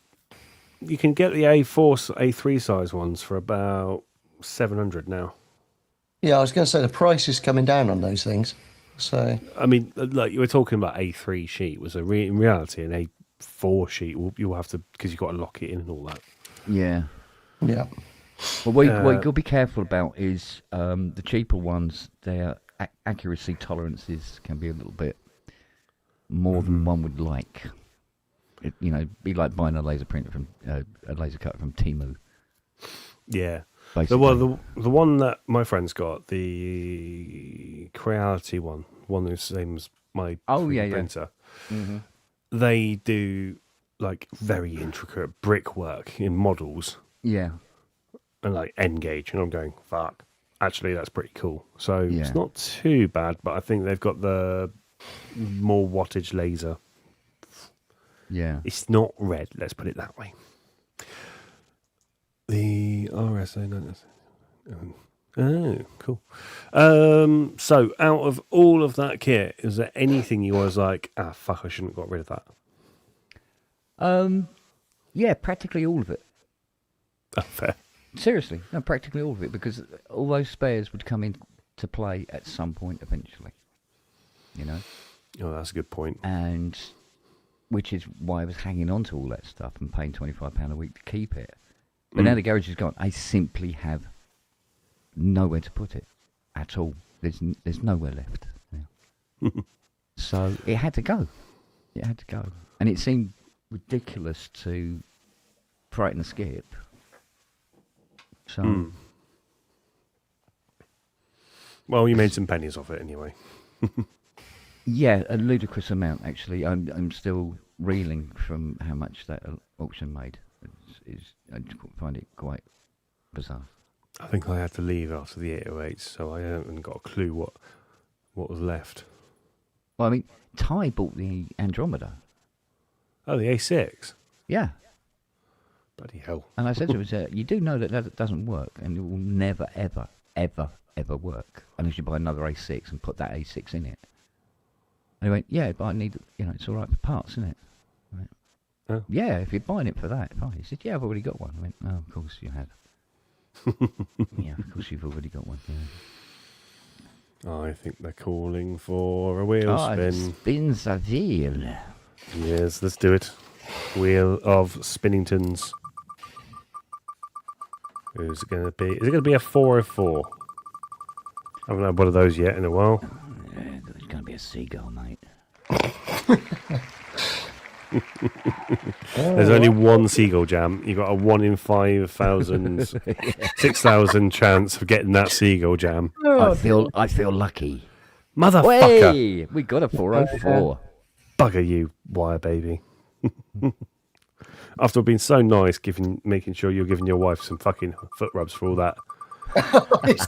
can get the A3 size ones for about 700 now. Yeah, I was going to say the price is coming down on those things. So I mean, like you were talking about, A3 sheet was in reality an A4 sheet. You'll have to, because you've got to lock it in and all that. Yeah. yeah, Well, what you've got to be careful about is the cheaper ones, their accuracy tolerances can be a little bit more than one would like. Be like buying a laser printer from a laser cutter from Temu. Yeah. Basically. Well, the one that my friend's got, the Creality one that's the same as my printer. Mm-hmm. They do like very intricate brickwork in models. Yeah. And like N gauge, and I'm going, fuck. Actually, that's pretty cool. So Yeah. it's not too bad, but I think they've got the more wattage laser. Yeah. It's not red, let's put it that way. The RSA. Oh, cool. So out of all of that kit, is there anything you was like, fuck, I shouldn't have got rid of that? Yeah, practically all of it. Oh, fair. Seriously, no, practically all of it, because all those spares would come into play at some point eventually. Oh, that's a good point. And which is why I was hanging on to all that stuff and paying £25 a week to keep it. But now the garage is gone, I simply have nowhere to put it. at all. There's nowhere left now. So it had to go. It had to go, and it seemed ridiculous to frighten a skip. So. Well, you made some pennies off it anyway. Yeah, a ludicrous amount actually. I'm still reeling from how much that auction made. I find it quite bizarre. I think I had to leave after the 808s, so I haven't got a clue what was left. Well, I mean, Ty bought the Andromeda. Oh, the A6. Yeah, Bloody hell. and I said to him, "You do know that doesn't work, and it will never, ever, ever, ever work unless you buy another A6 and put that A6 in it." And he went, "Yeah, but I need, it's all right for parts, isn't it?" I went, Oh. "Yeah, if you're buying it for that, fine." He said, "Yeah, I've already got one." I went, "Oh, of course you had." Yeah, of course you've already got one. Yeah. I think they're calling for a wheel spin. Spins the wheel. Yes, let's do it. Wheel of Spinningtons. Who's it going to be? Is it going to be a 404? I haven't had one of those yet in a while. It's going to be a seagull, mate. There's only one seagull jam. You've got a 1 in 5,000, 6,000 chance of getting that seagull jam. I feel lucky. Motherfucker! Hey, we got a 404. Bugger you, wire baby. After being so nice, making sure you're giving your wife some fucking foot rubs for all that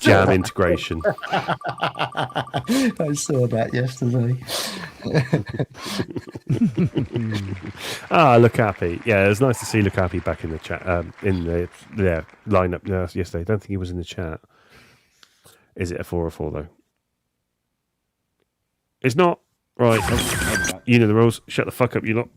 jam integration. I saw that yesterday. Look happy. Yeah, it was nice to see Look Happy back in the chat, in the lineup yesterday. I don't think he was in the chat. Is it a 404 though? It's not. Right. You know the rules. Shut the fuck up, you lot.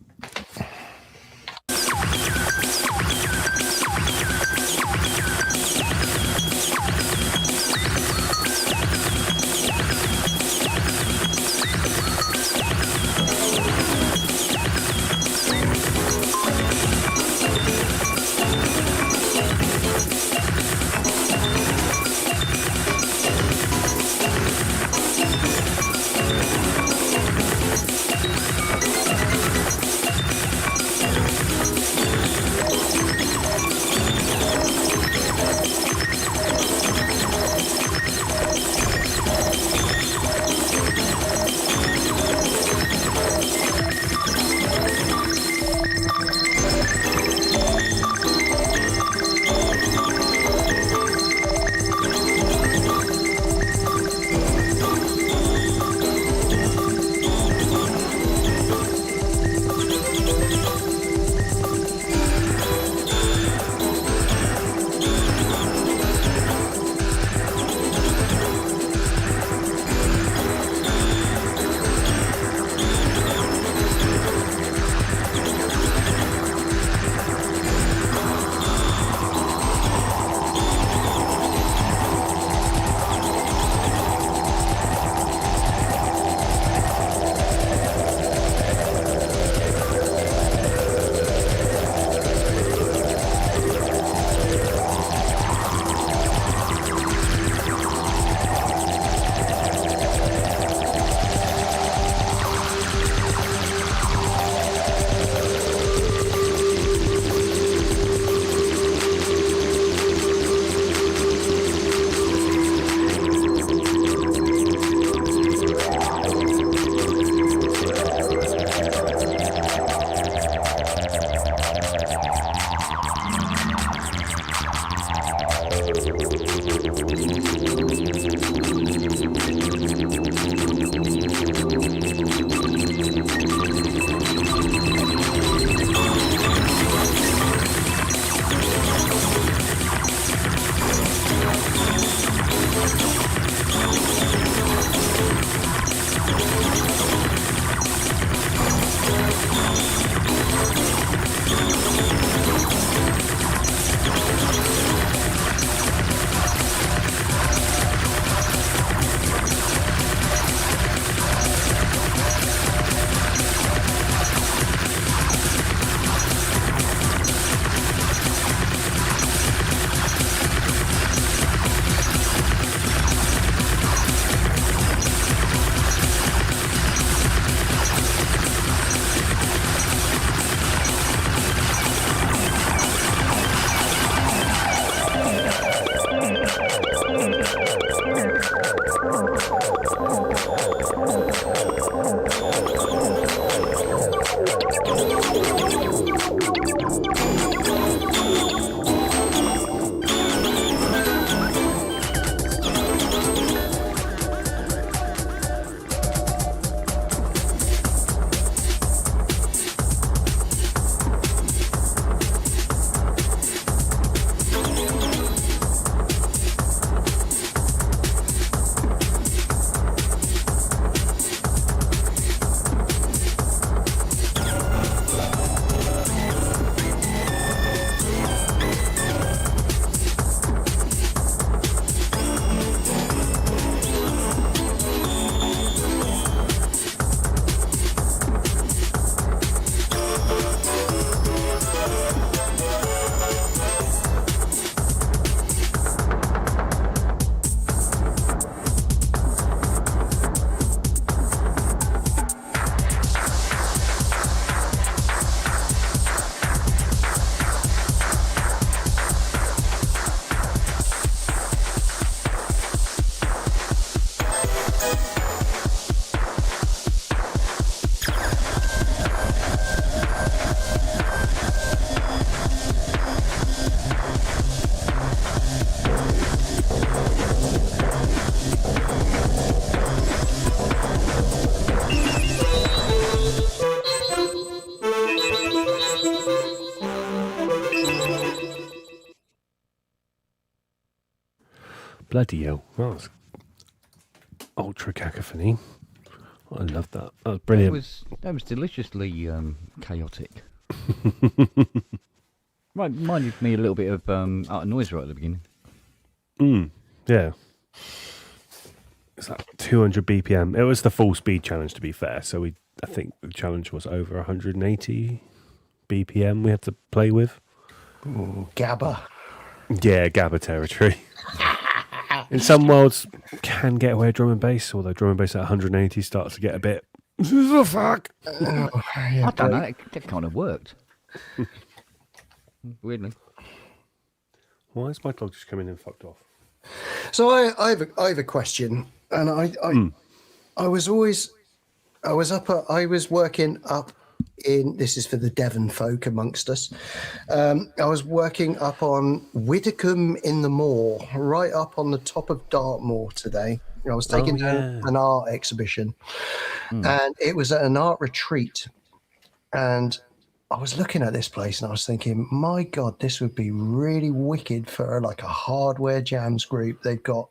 Bloody hell. That was ultra cacophony. I love that. That was brilliant. That was deliciously chaotic. Reminded me a little bit of Art of Noise right at the beginning. Yeah. It's like 200 BPM. It was the full speed challenge, to be fair. So I think the challenge was over 180 BPM we had to play with. Ooh, GABA. Yeah, GABA territory. In some worlds, can get away with drum and bass, although drum and bass at 180 starts to get a bit. The fuck? I don't know. That kind of worked. Weirdly. Why is my dog just coming in and fucked off? So I have a question, and I was working up in, this is for the Devon folk amongst us. I was working up on Widdicombe in the Moor, right up on the top of Dartmoor today. I was taking down an art exhibition, and it was at an art retreat, and I was looking at this place and I was thinking, my God, this would be really wicked for like a hardware jams group. They've got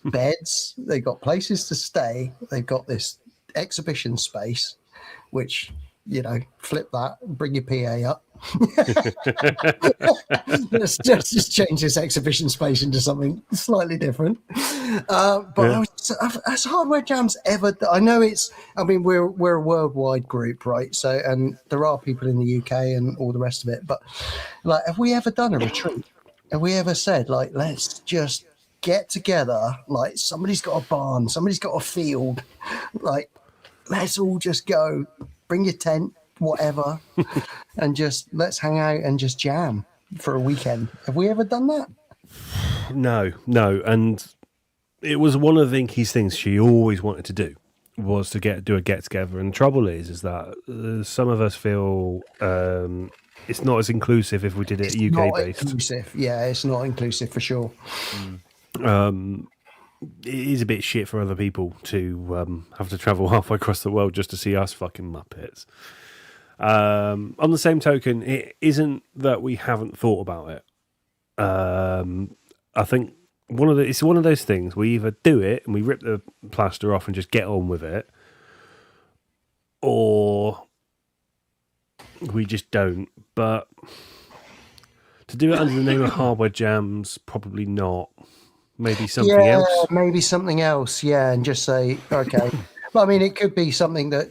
beds, they've got places to stay, they've got this exhibition space, which, you know, flip that, bring your PA up. Let's just change this exhibition space into something slightly different. Has Hardware Jams ever? I know it's. I mean, we're a worldwide group, right? So, and there are people in the UK and all the rest of it. But like, have we ever done a retreat? Have we ever said like, let's just get together? Like, somebody's got a barn, somebody's got a field. Like, let's all just go. Bring your tent, whatever, and just let's hang out and just jam for a weekend. Have we ever done that? No. And it was one of Inky's things she always wanted to do, was to do a get together. And the trouble is that some of us feel it's not as inclusive if we did it UK based. Inclusive. Yeah, it's not inclusive for sure. It is a bit shit for other people to have to travel halfway across the world just to see us fucking muppets. On the same token, it isn't that we haven't thought about it. I think it's one of those things we either do it and we rip the plaster off and just get on with it, or we just don't. But to do it under the name of Hardware Jams, probably not. Maybe something else. Maybe something else. Yeah, and just say okay. But I mean, it could be something that,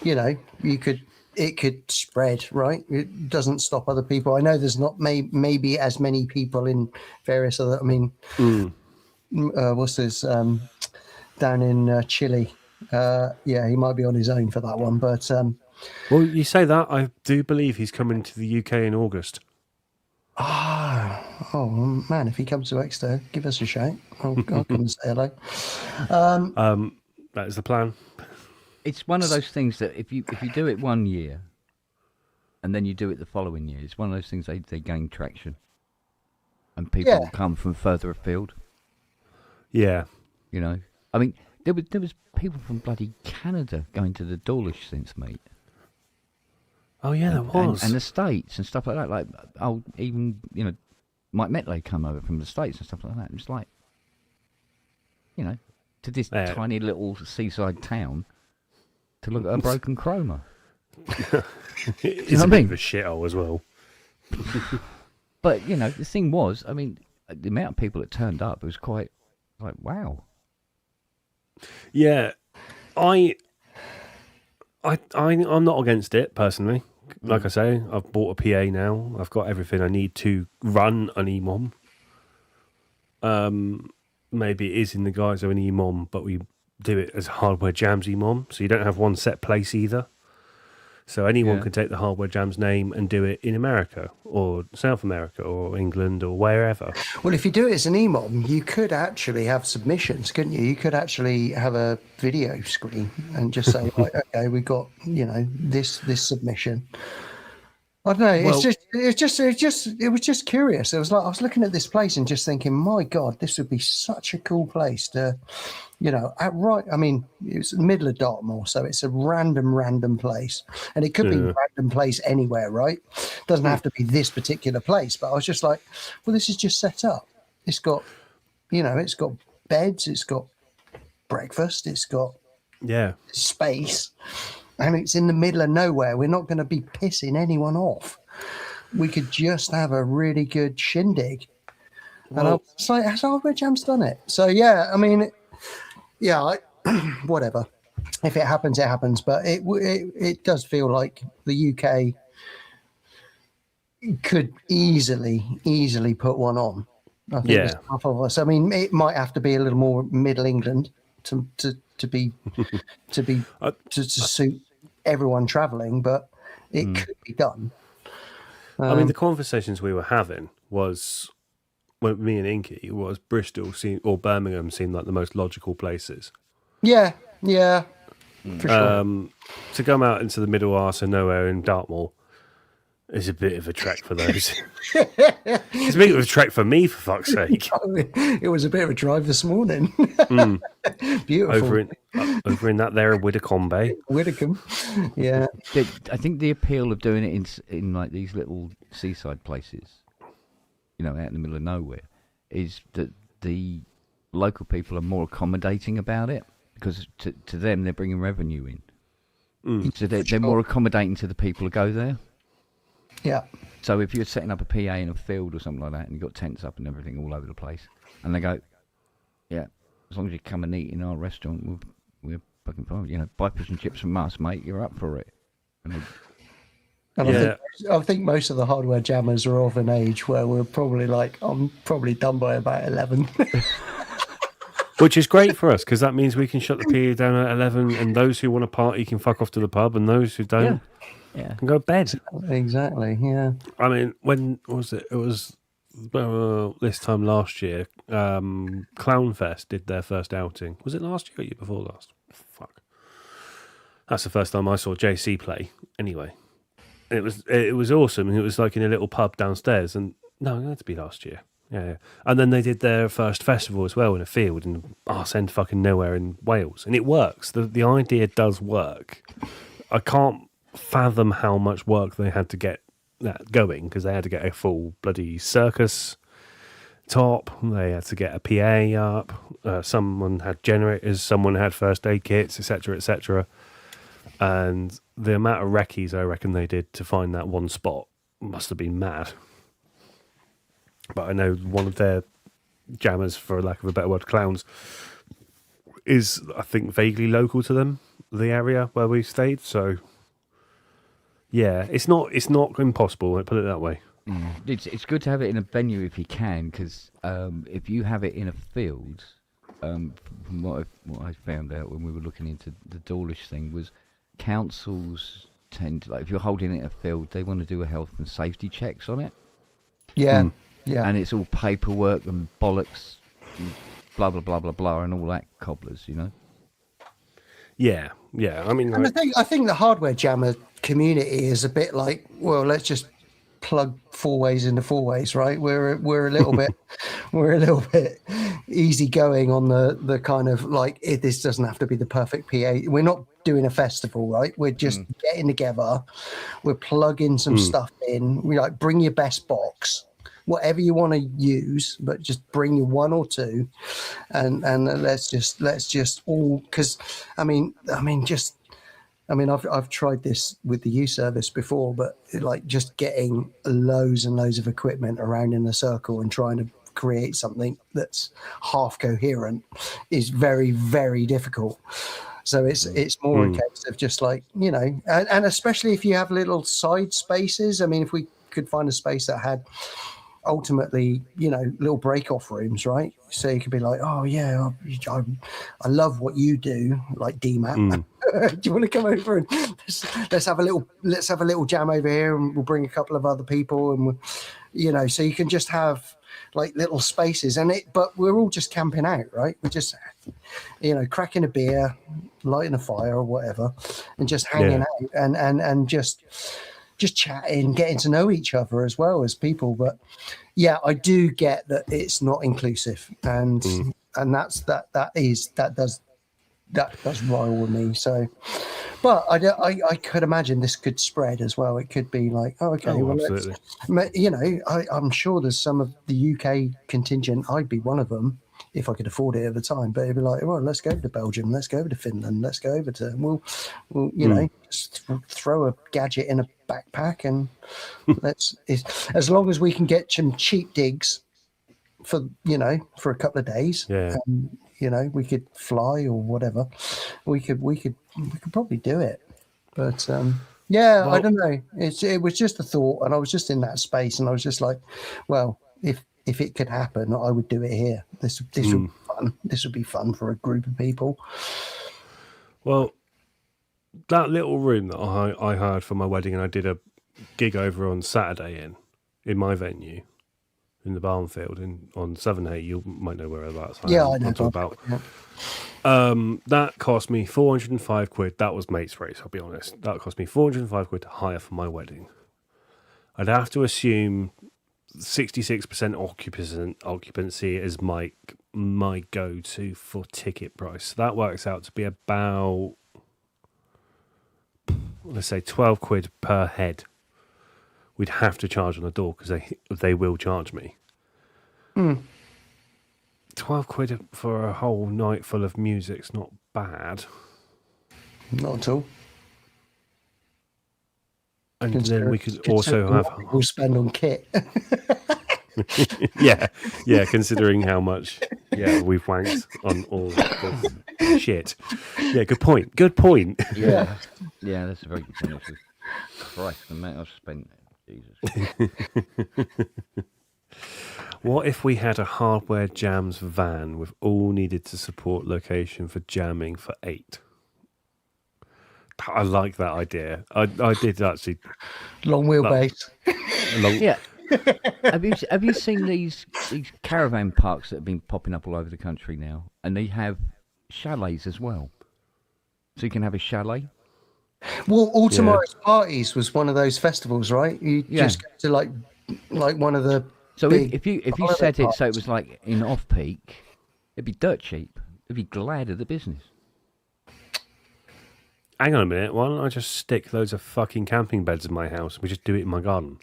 you know, it could spread, right? It doesn't stop other people. I know there's not maybe as many people in various other. I mean, what's this down in Chile? Yeah, he might be on his own for that one. But well, you say that. I do believe he's coming to the UK in August. Oh man! If he comes to Exeter, give us a shout. I'll come and say hello. That is the plan. It's one of those things that if you do it one year, and then you do it the following year, it's one of those things they gain traction, and people will come from further afield. Yeah, you know. I mean, there was people from bloody Canada going to the Dawlish Synth meet. Oh yeah, there was, and the States and stuff like that. Like, even you know, Mike Metley come over from the States and stuff like that. It's like, you know, to this tiny little seaside town to look at a broken chroma. It's a bit of a shithole as well. But you know, the thing was, I mean, the amount of people that turned up, it was quite like, wow. Yeah, I'm not against it personally. Like I say, I've bought a PA now. I've got everything I need to run an EMOM. Maybe it is in the guise of an EMOM, but we do it as Hardware Jams EMOM, so you don't have one set place either. So anyone can take the Hardware Jams name and do it in America or South America or England or wherever. Well, if you do it as an EMOM, you could actually have submissions, couldn't you? You could actually have a video screen and just say, right, okay, we got, you know, this submission. I don't know. Well, it was just curious. It was like I was looking at this place and just thinking, my God, this would be such a cool place to, you know, I mean, it's the middle of Dartmoor, so it's a random place, and it could be a random place anywhere, right? Doesn't have to be this particular place. But I was just like, well, this is just set up. It's got it's got beds, it's got breakfast, it's got Yeah. space, and it's in the middle of nowhere. We're not going to be pissing anyone off. We could just have a really good shindig. And I was like, has Hardware Jam's done it? So yeah, I mean, whatever. If it happens, it happens. But it does feel like the UK could easily put one on. I think there's half of us. I mean, it might have to be a little more Middle England to suit everyone travelling, but it could be done. I mean, the conversations we were having was, when me and Inky, was Bristol or Birmingham seemed like the most logical places. Yeah, for sure. To come out into the middle arse of nowhere in Dartmoor is a bit of a trek for those. It's a bit of a trek for me, for fuck's sake. It was a bit of a drive this morning. Beautiful. Over in that there Widdicombe. Widdicombe. Yeah. I think the appeal of doing it in like these little seaside places, out in the middle of nowhere, is that the local people are more accommodating about it, because to them they're bringing revenue in. So they're more accommodating to the people who go there. Yeah. So if you're setting up a PA in a field or something like that, and you've got tents up and everything all over the place, and they go, yeah, as long as you come and eat in our restaurant, we're fucking fine. Buy fish and chips from us, mate. You're up for it. And I think most of the hardware jammers are of an age where we're probably like, I'm probably done by about 11. Which is great for us, because that means we can shut the PA down at 11, and those who want to party can fuck off to the pub, and those who don't can go to bed. Exactly, yeah. I mean, when was it? It was this time last year. Clownfest did their first outing. Was it last year or year before last? Fuck. That's the first time I saw JC play. Anyway, it was awesome, and it was like in a little pub downstairs. And no, it had to be last year. Yeah. And then they did their first festival as well in a field in arse end fucking nowhere in Wales, and it works. The idea does work. I can't fathom how much work they had to get that going, because they had to get a full bloody circus top, they had to get a PA up, someone had generators, someone had first aid kits, etc., and the amount of recce's I reckon they did to find that one spot must have been mad. But I know one of their jammers, for lack of a better word, clowns, is, I think, vaguely local to them, the area where we stayed. So, yeah, it's not impossible. I'll put it that way. It's good to have it in a venue if you can, because if you have it in a field, from what I found out when we were looking into the Dawlish thing, was councils tend to, like, if you're holding it in a field, they want to do a health and safety checks on it. Yeah. Yeah. And it's all paperwork and bollocks, and blah blah blah blah blah, and all that cobblers, Yeah. I mean, and I think the hardware jammer community is a bit like, well, let's just plug four ways into four ways, right? We're a little bit easygoing on the kind of like, this doesn't have to be the perfect PA. We're not doing a festival, right? We're just getting together. We're plugging some stuff in. We like, bring your best box, whatever you want to use, but just bring your one or two, and let's just all, because I've tried this with the U service before, but like just getting loads and loads of equipment around in a circle and trying to create something that's half coherent is very, very difficult. So it's more a case of just like, and especially if you have little side spaces. I mean, if we could find a space that had ultimately, little break-off rooms, right? So you could be like, oh yeah, I love what you do, like DMAP. Do you want to come over and let's have a little jam over here, and we'll bring a couple of other people, and so you can just have like little spaces, but we're all just camping out, right? We're just cracking a beer, lighting a fire or whatever, and just hanging out and just chatting, getting to know each other as well as people. But yeah, I do get that it's not inclusive, and that does rile with me. So, but I could imagine this could spread as well. It could be like, absolutely. I'm sure there's some of the UK contingent. I'd be one of them if I could afford it at the time. But it'd be like, well, let's go to Belgium, let's go over to Finland, let's go over to we'll you know, just throw a gadget in a backpack and as long as we can get some cheap digs for for a couple of days. Yeah. We could fly or whatever. We could probably do it. But Well, I don't know. It was just a thought, and I was just in that space, and I was just like, well, if it could happen, I would do it here. This would be fun. This would be fun for a group of people. Well, that little room that I hired for my wedding, and I did a gig over on Saturday in my venue in the Barnfield on Southern Hay. You might know whereabouts. I know. I'm talking about. Yeah. That cost me £405. That was mates' race, I'll be honest. That cost me £405 to hire for my wedding. I'd have to assume 66% occupancy is my go-to for ticket price. That works out to be about, let's say, £12 per head. We'd have to charge on the door because they will charge me. £12 for a whole night full of music's not bad. Not at all. And then we could also have we'll spend on kit. yeah, considering how much we've wanked on all the shit. Yeah, good point. Yeah, that's a very good point. Actually. Christ, the amount I've spent. Jesus. What if we had a hardware jams van with all needed to support location for jamming for 8? I like that idea. I did actually. Long wheelbase. Yeah. Have you seen these caravan parks that have been popping up all over the country now? And they have chalets as well. So you can have a chalet. Well, Autumn's Parties was one of those festivals, right? You just go to like one of the. So if you set it so it was like in off peak, it'd be dirt cheap. It'd be glad of the business. Hang on a minute. Why don't I just stick loads of fucking camping beds in my house and we just do it in my garden?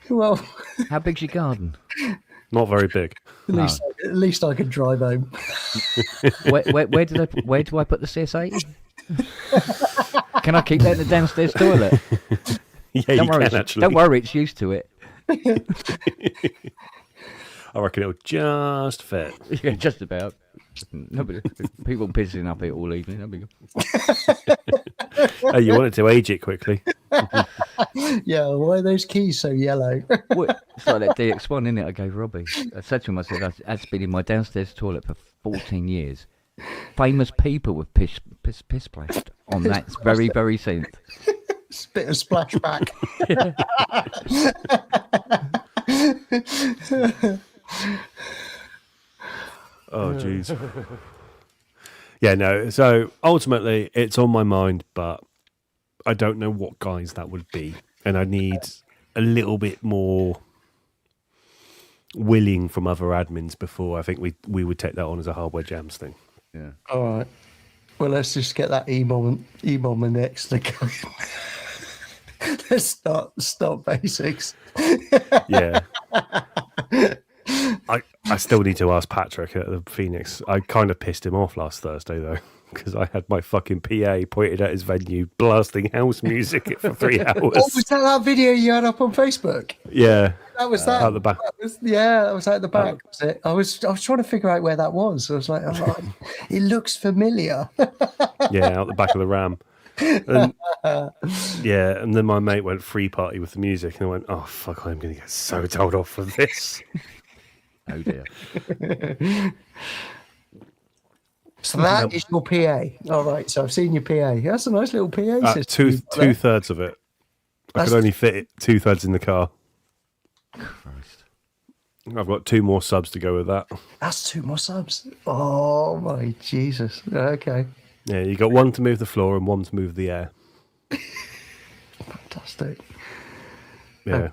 Well, how big's your garden? Not very big. At least I could drive home. Where do I put the CSA? Can I keep that in the downstairs toilet? Yeah, you can actually. Don't worry, it's used to it. I reckon it'll just fit. Yeah, just about. Nobody, people pissing up it all evening. That'd be good. Hey, you wanted to age it quickly. Yeah, why are those keys so yellow? It's like that DX1, isn't it? I gave Robbie. I said to him, I said, that's been in my downstairs toilet for 14 years. Famous people with piss splashed on that very, very synth. Bit of splashback. Oh, jeez. Yeah, no. So ultimately, it's on my mind, but I don't know what guys that would be, and I need a little bit more willing from other admins before I think we would take that on as a hardware jams thing. Yeah. All right. Well, let's just get that e-mom and extra going. Let's start basics. Yeah. I still need to ask Patrick at the Phoenix. I kind of pissed him off last Thursday, though, because I had my fucking PA pointed at his venue blasting house music for 3 hours. Oh, was that video you had up on Facebook? Yeah. That was that. Out the back. That was out the back. Was it? I was trying to figure out where that was. I was like, oh, it looks familiar. Yeah, out the back of the Ram. And, yeah, and then my mate went free party with the music, and I went, oh, fuck, I'm going to get so told off for this. Oh, dear. So that is your PA. All right, so I've seen your PA. That's a nice little PA system. Two-thirds of it. I could only fit it 2/3 in the car. Christ. I've got 2 more subs to go with that. That's 2 more subs. Oh, my Jesus. Okay. Yeah, you got 1 to move the floor and 1 to move the air. Fantastic. Yeah.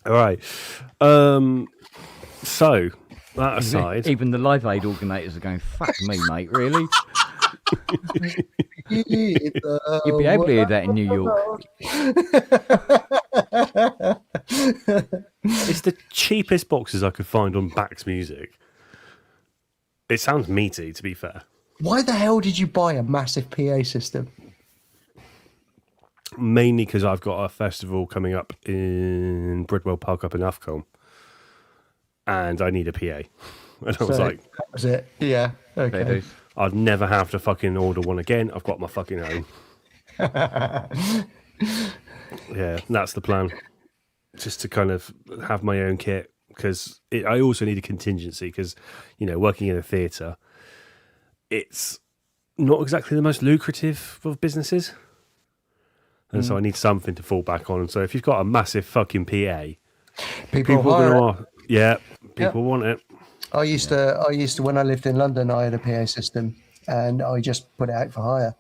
All right. So, that aside... Even the Live Aid organisers are going, fuck me, mate, really? You'd be able to hear that in New York. It's the cheapest boxes I could find on Bax Music. It sounds meaty, to be fair. Why the hell did you buy a massive PA system? Mainly because I've got a festival coming up in Bridwell Park up in Uffculme, and I need a PA. And I was like, that was it. Yeah. Okay. I'd never have to fucking order one again. I've got my fucking own. Yeah, that's the plan. Just to kind of have my own kit, because I also need a contingency, because, you know, working in a theatre, it's not exactly the most lucrative of businesses. And so I need something to fall back on. So if you've got a massive fucking PA, people want it. I used to when I lived in London, I had a PA system, and I just put it out for hire.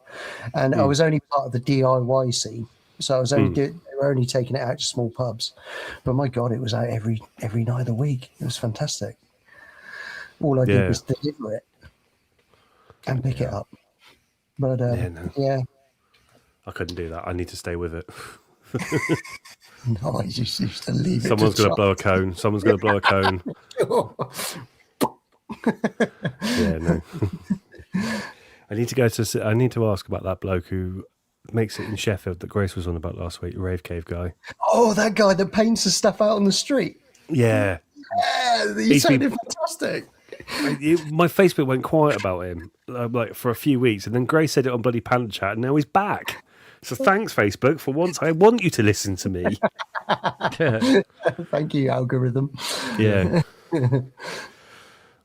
And I was only part of the DIY scene, so I was only they were only taking it out to small pubs. But my God, it was out every night of the week. It was fantastic. All I did was deliver it and pick it up. But I couldn't do that. I need to stay with it. No, I just used to leave it. Someone's going to blow a cone. Someone's going to blow a cone. Yeah, no. I need to ask about that bloke who makes it in Sheffield that Grace was on about last week, the Rave Cave guy. Oh, that guy that paints the stuff out on the street. Yeah. Yeah, he sounded fantastic. My Facebook went quiet about him like for a few weeks, and then Grace said it on bloody PandaChat, and now he's back. So thanks, Facebook. For once, I want you to listen to me. Thank you, algorithm. Yeah.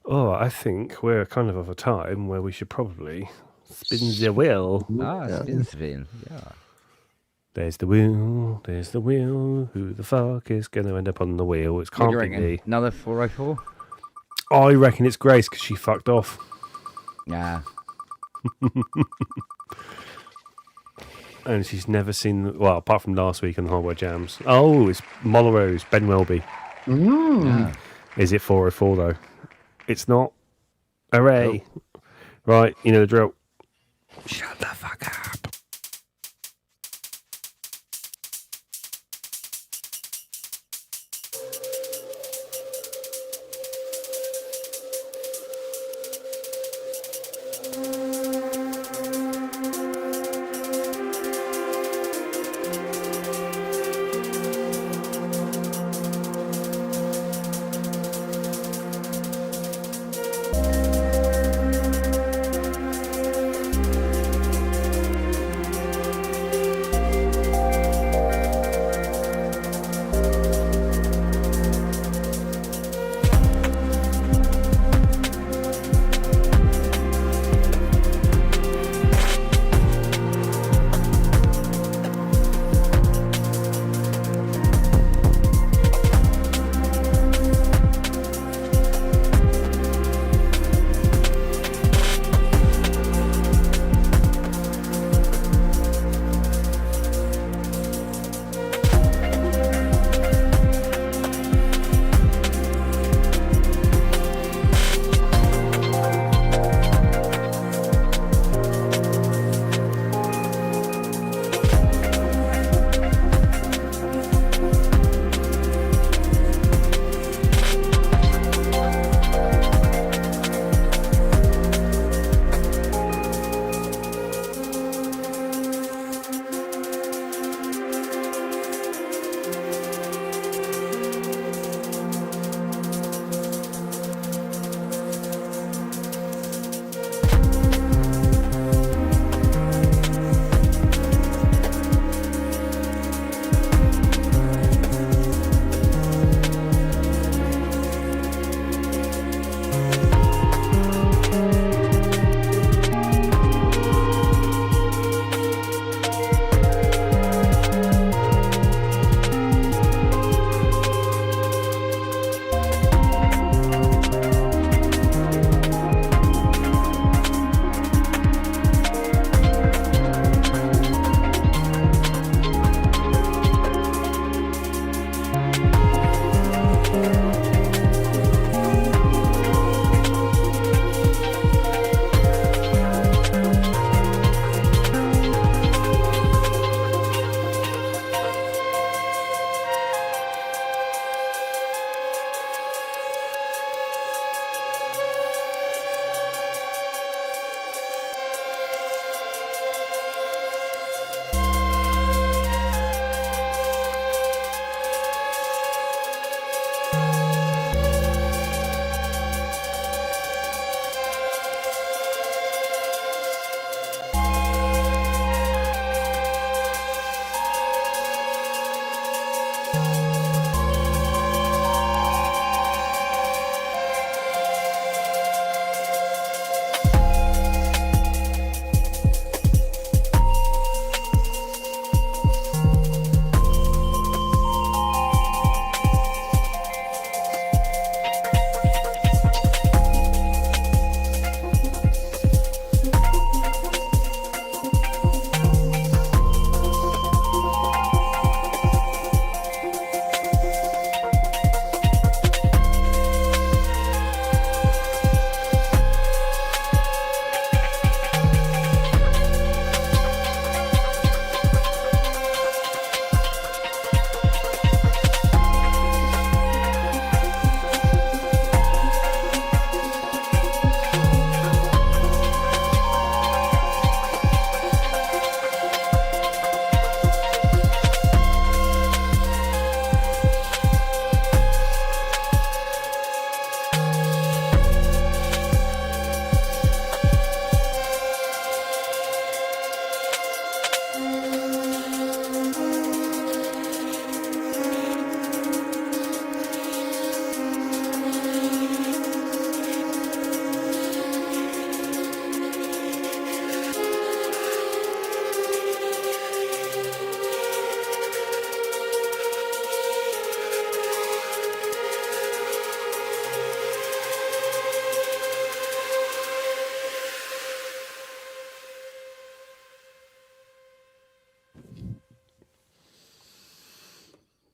Oh, I think we're kind of a time where we should probably spin the wheel. Spin the wheel. Yeah. There's the wheel. There's the wheel. Who the fuck is going to end up on the wheel? It can't be me. Another 404? I reckon it's Grace because she fucked off. Yeah. And she's never seen, well, apart from last week on Hardware Jams. Oh, it's Mollerose, Ben Welby. Yeah. Is it 404 though? It's not. Hooray. Nope. Right, you know the drill. Shut the fuck up.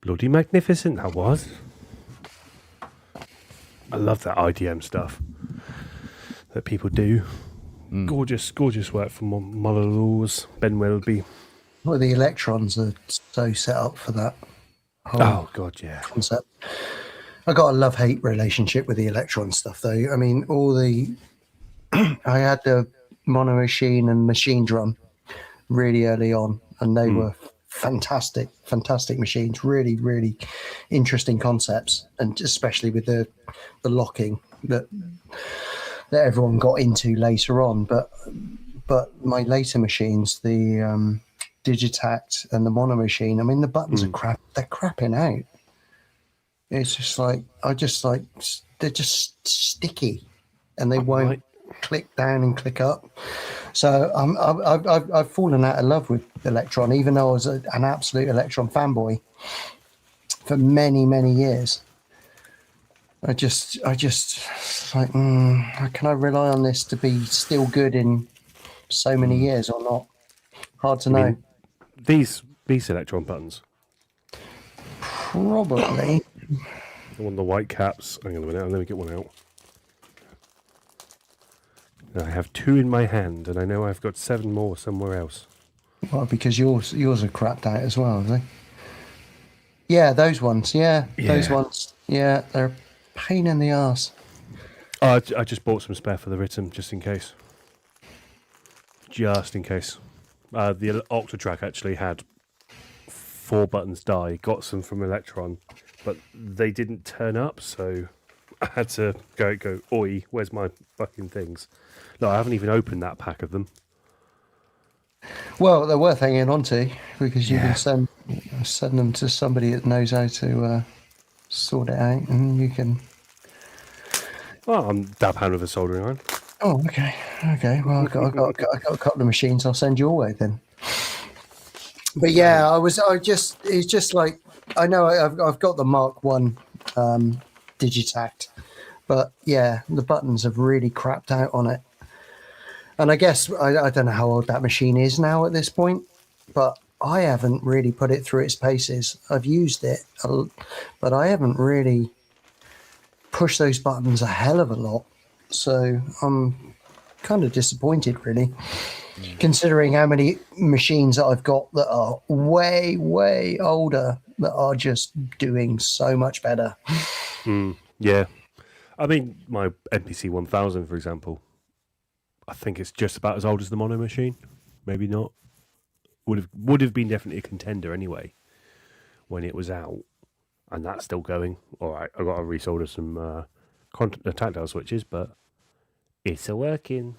Bloody magnificent that was. I love that IDM stuff that people do. Gorgeous work from Molyneux, Ben Wilby. Well, the electrons are so set up for that whole Oh god, yeah. concept. I got a love-hate relationship with the electron stuff, though. I mean, I had the mono machine and machine drum really early on, and they were fantastic machines. Really, really interesting concepts, and especially with the locking that everyone got into later on. But my later machines, the Digitact and the mono machine, I mean, the buttons are crap. They're crapping out. It's just like they're just sticky, and they won't click down and click up. So I've fallen out of love with Electron, even though I was an absolute Electron fanboy for many, many years. I just like, can I rely on this to be still good in so many years or not? Hard to know. These Electron buttons. Probably. I want the white caps. Hang on a minute, let me get one out. I have 2 in my hand, and I know I've got 7 more somewhere else. Well, because yours are crapped out as well, are they? Yeah, those ones. Yeah, those ones. Yeah, they're a pain in the arse. I just bought some spare for the Rhythm, just in case. Just in case. The Octatrack actually had 4 buttons die. Got some from Electron, but they didn't turn up, so I had to go. Oi, where's my fucking things? No, I haven't even opened that pack of them. Well, they're worth hanging on to because you can send them to somebody that knows how to sort it out, and you can. Well, I'm dab hand with a soldering iron. Oh, okay. Well, I've got a couple of machines. I'll send your way then. But yeah, it's just like, I know I've got the Mark 1 Digitact, but yeah, the buttons have really crapped out on it. And I guess, I don't know how old that machine is now at this point, but I haven't really put it through its paces. I've used it, but I haven't really pushed those buttons a hell of a lot. So I'm kind of disappointed, really, considering how many machines that I've got that are way, way older that are just doing so much better. Yeah. I mean, my NPC 1000, for example, I think it's just about as old as the mono machine. Maybe not. Would have been definitely a contender anyway when it was out, and that's still going. All right, I got to resolder some tactile switches, but it's a working.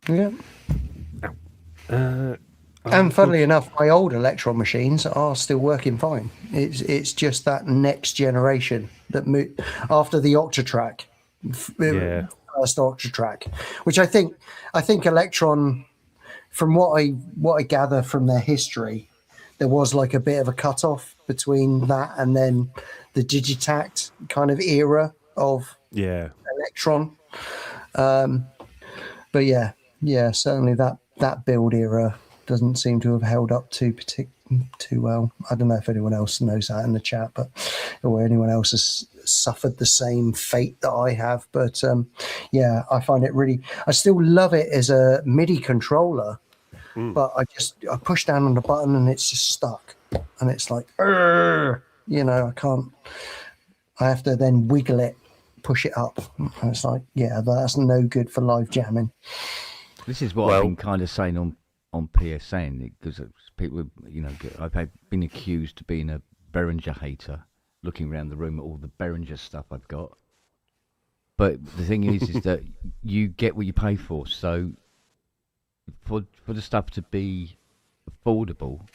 Yeah. And funnily enough, my old Electron machines are still working fine. It's just that next generation that moved after the Octatrack. First Octatrack, which I think Electron, from what I gather from their history, there was like a bit of a cutoff between that and then the Digitact kind of era of Electron. But yeah, certainly that build era doesn't seem to have held up too well. I don't know if anyone else knows that in the chat, or anyone else has suffered the same fate that I have. But yeah, I find it really. I still love it as a MIDI controller, but I push down on the button and it's just stuck, and it's like, I can't. I have to then wiggle it, push it up, and it's like, yeah, that's no good for live jamming. This is what I've been kind of saying on PSN, because people, I've been accused of being a Behringer hater, looking around the room at all the Behringer stuff I've got. But the thing is that you get what you pay for. So for the stuff to be affordable,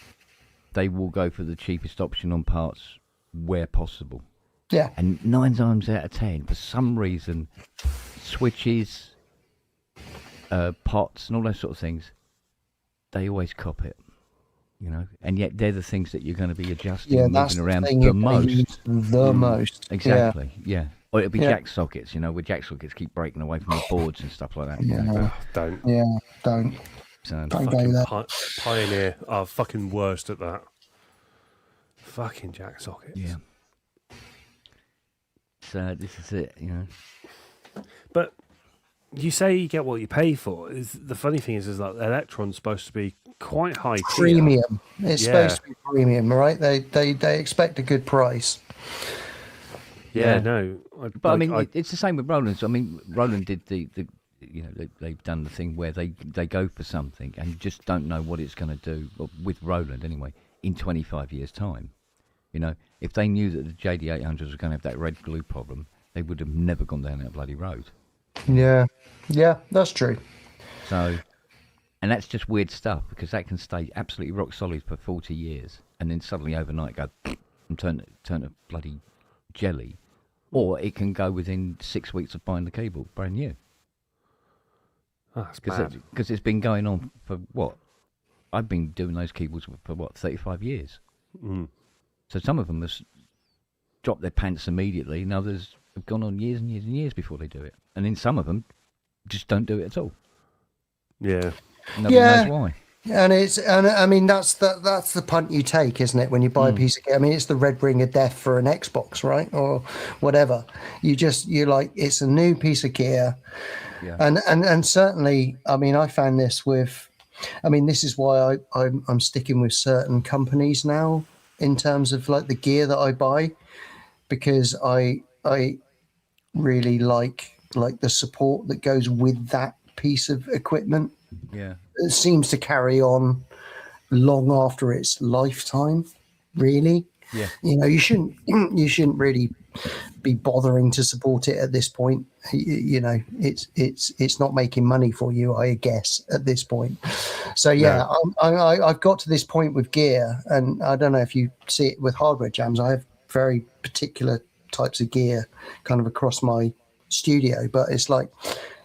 they will go for the cheapest option on parts where possible. Yeah. And 9 times out of 10, for some reason, switches, pots, and all those sort of things, they always cop it, and yet they're the things that you're going to be adjusting and moving around the most. The most. Exactly, yeah. Or it'll be jack sockets, where jack sockets keep breaking away from the boards and stuff like that. Yeah, Don't. Yeah, don't. So, Don't go there. Pioneer are fucking worst at that. fucking jack sockets. Yeah. So this is it, you know. But you say you get what you pay for. The funny thing is like Electron's supposed to be quite high tier. Premium. It's Yeah. supposed to be premium, right? They expect a good price. Yeah, Yeah. no. But I mean, it's the same with Roland. I mean, Roland did the you know, they've done the thing where they go for something and just don't know what it's going to do. Well, with Roland, anyway, in 25 years' time, you know, if they knew that the JD800s was going to have that red glue problem, they would have never gone down that bloody road. Yeah, that's true. So, and that's just weird stuff because that can stay absolutely rock solid for 40 years and then suddenly overnight go and turn to bloody jelly, or it can go within 6 weeks of buying the cable brand new. That's bad. Because it's been going on for what? I've been doing those keyboards for what, 35 years. Mm. So some of them have dropped their pants immediately, and others have gone on years and years and years before they do it. And then some of them just don't do it at all. Yeah. Nobody knows why. And I mean that's the punt you take, isn't it? When you buy a piece of gear, I mean it's the red ring of death for an Xbox, right, or whatever. You're like, it's a new piece of gear, Yeah. and certainly, I mean, I found this with, I mean, this is why I'm sticking with certain companies now in terms of like the gear that I buy, because I really like the support that goes with that piece of equipment. Yeah. It seems to carry on long after its lifetime, really. Yeah. You know, you shouldn't really be bothering to support it at this point. You know, it's not making money for you, I guess, at this point. So yeah, I've got to this point with gear, and I don't know if you see it with hardware jams. I have very particular types of gear kind of across my studio, but it's like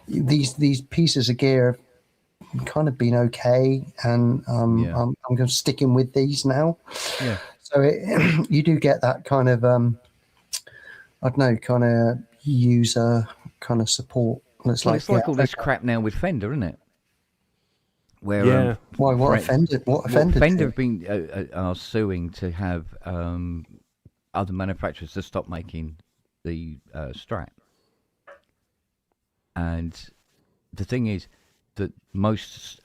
these pieces of gear have kind of been okay, and I'm going to sticking with these now. Yeah. So you do get that kind of I don't know, kind of user kind of support. It's like all this crap now with Fender, isn't it? Where Yeah. Why? What offended? What offended? Fender have been are suing to have other manufacturers to stop making the Strat. And the thing is that most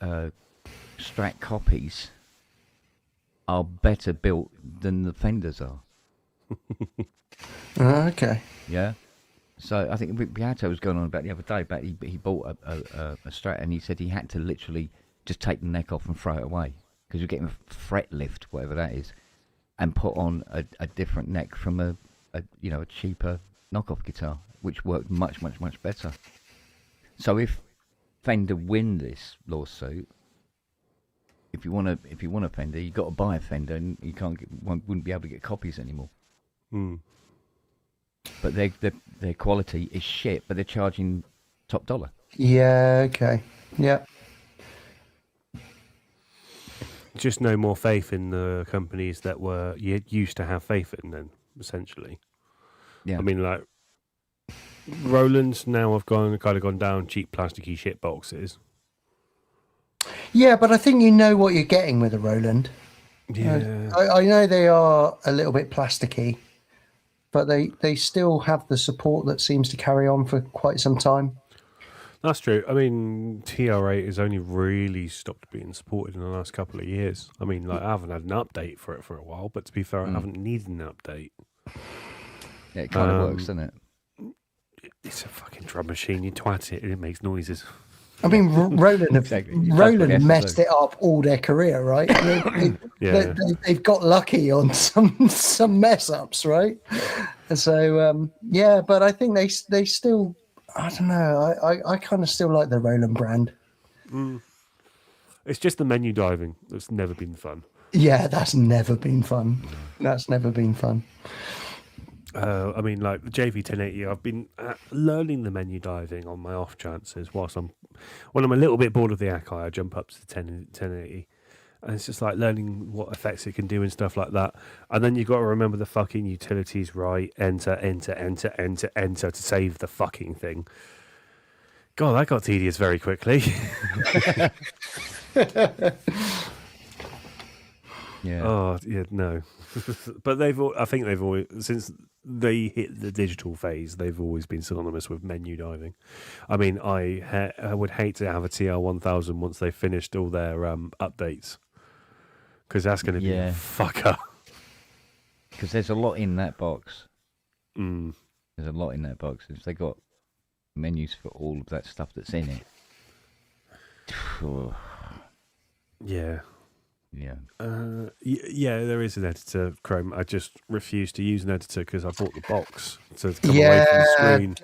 Strat copies are better built than the Fenders are. Okay. Yeah. So I think Beato was going on about the other day, but he bought a Strat and he said he had to literally just take the neck off and throw it away because you're getting a fret lift, whatever that is, and put on a different neck from a cheaper knockoff guitar, which worked much better. So if Fender win this lawsuit, if you want a Fender, you got to buy a Fender, and you wouldn't be able to get copies anymore. Mm. But their quality is shit, but they're charging top dollar. Yeah. Okay. Yeah. Just no more faith in the companies that were you used to have faith in. Then essentially, Yeah. I mean, like Roland's now have kind of gone down cheap plasticky shit boxes. Yeah, but I think you know what you're getting with a Roland. Yeah. I know they are a little bit plasticky, but they still have the support that seems to carry on for quite some time. That's true. I mean, TR8 has only really stopped being supported in the last couple of years. I mean, like I haven't had an update for it for a while, but to be fair, I haven't needed an update. Yeah, it kind of works, doesn't it? It's a fucking drum machine. You twat it, and it makes noises. I mean, Roland Exactly. messed it up all their career, right? They've got lucky on some mess ups, right? And so, but I think they still, I don't know, I kind of still like the Roland brand. It's just the menu diving that's never been fun. Yeah, that's never been fun. That's never been fun. I mean, like the JV1080, I've been learning the menu diving on my off chances when I'm a little bit bored of the Akai, I jump up to the 1080. And it's just like learning what effects it can do and stuff like that. And then you've got to remember the fucking utilities, right? Enter to save the fucking thing. God, that got tedious very quickly. Yeah. Oh, yeah, no. But I think they've always, since they hit the digital phase, they've always been synonymous with menu diving. I mean, I would hate to have a TR1000 once they finished all their updates, because that's going to be a Yeah. fucker. Because there's a lot in that box. Mm. There's a lot in that box. If they got menus for all of that stuff that's in it. Yeah. Yeah. Yeah, there is an editor, Chrome. I just refuse to use an editor because I bought the box to come away from the screen.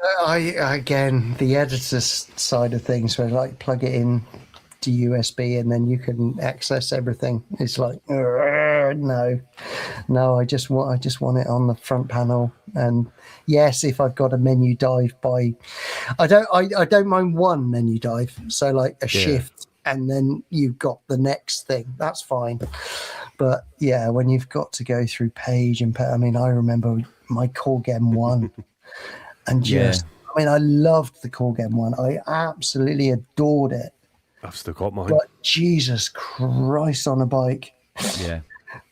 Again, the editor side of things, where like plug it in to USB and then you can access everything. It's like no, I just want it on the front panel. And yes, if I've got a menu dive I don't mind one menu dive. So like a shift. And then you've got the next thing. That's fine. But yeah, when you've got to go through page and I mean, I remember my Korg M1 and I loved the Korg M1. I absolutely adored it. I've still got mine. But Jesus Christ on a bike. Yeah.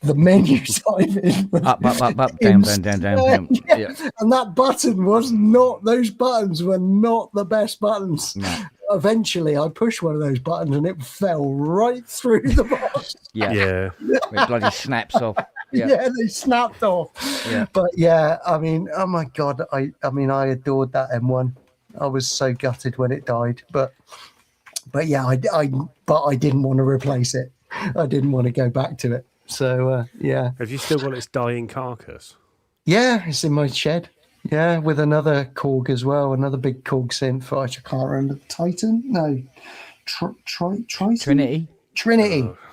The menu diving. Up, down. Yeah. And that button those buttons were not the best buttons. No. Eventually, I pushed one of those buttons and it fell right through the box. Yeah. It bloody snaps off. Yeah, they snapped off. Yeah. But yeah, I mean, oh my God. I adored that M1. I was so gutted when it died. But yeah, I didn't want to replace it. I didn't want to go back to it. So, yeah. Have you still got its dying carcass? Yeah, it's in my shed. Yeah, with another Korg as well, another big Korg synth. I can't remember. Titan? No. Triton? Trinity.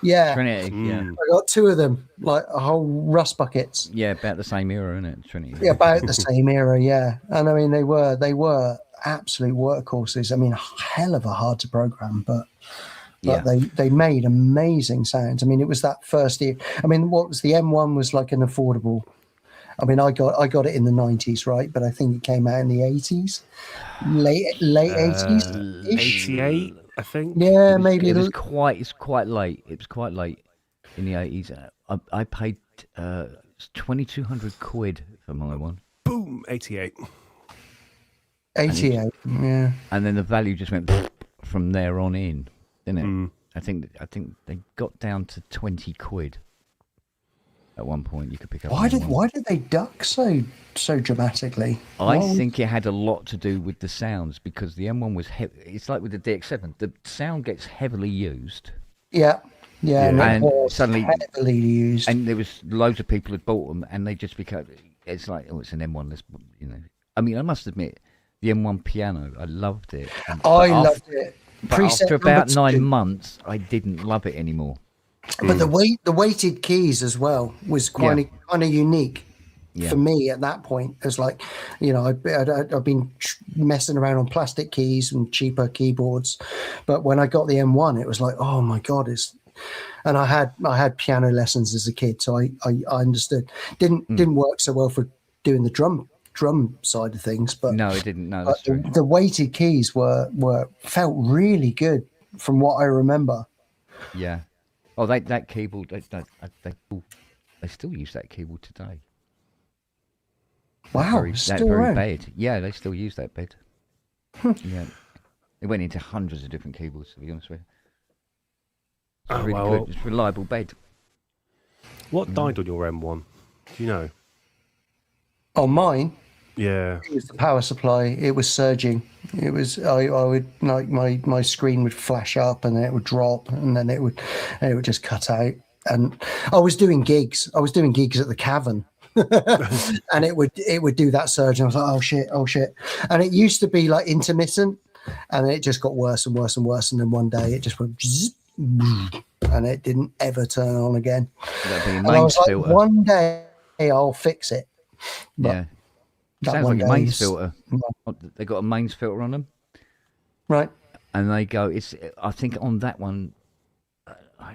Yeah. Trinity, yeah. I got two of them, like a whole rust buckets. Yeah, about the same era, isn't it? Trinity. Yeah, about the same era, yeah. And I mean, they were absolute workhorses. I mean, hell of a hard to program, but they made amazing sounds. I mean, it was that first year. I mean, what was the M1 was like an affordable. I mean, I got it in the 90s, right? But I think it came out in the 80s, late 80s. 88, I think. Yeah, maybe. It's quite late. It was quite late in the 80s. I paid 2,200 quid for my one. Boom, 88. 88, yeah. And then the value just went from there on in, didn't it? Mm. I think they got down to 20 quid. At one point, you could pick up. Why did they duck so dramatically? I think it had a lot to do with the sounds, because the M1 was it's like with the DX7, the sound gets heavily used. Yeah. And suddenly heavily used. And there was loads of people had bought them, and they just became. It's like, oh, it's an M1. Let's, I mean, I must admit, the M1 piano, I loved it. I loved it. But after about 9 months, I didn't love it anymore. But the weighted keys as well was kind of unique for me at that point. It's like, I've been messing around on plastic keys and cheaper keyboards, but when I got the M1, it was like, oh my God, and I had piano lessons as a kid, so I understood. Didn't work so well for doing the drum side of things, but no, it didn't. No, that's true. The weighted keys felt really good from what I remember. Yeah. Oh, that keyboard, they still use that keyboard today. Wow, that very bed. Yeah, they still use that bed. Yeah, it went into hundreds of different keyboards, to be honest with you. It's really good. It's a reliable bed. What died on your M1? Do you know? On mine? Yeah. It was the power supply. It was surging. It was I would like my screen would flash up and then it would drop and then it would just cut out. And I was doing gigs. at the Cavern. And it would do that surge and I was like, oh shit. And it used to be like intermittent and it just got worse and worse and worse, and then one day it just went and it didn't ever turn on again. And I was like, one day I'll fix it. But yeah. Sounds like a mains filter. They got a mains filter on them, right? And they go. I think on that one,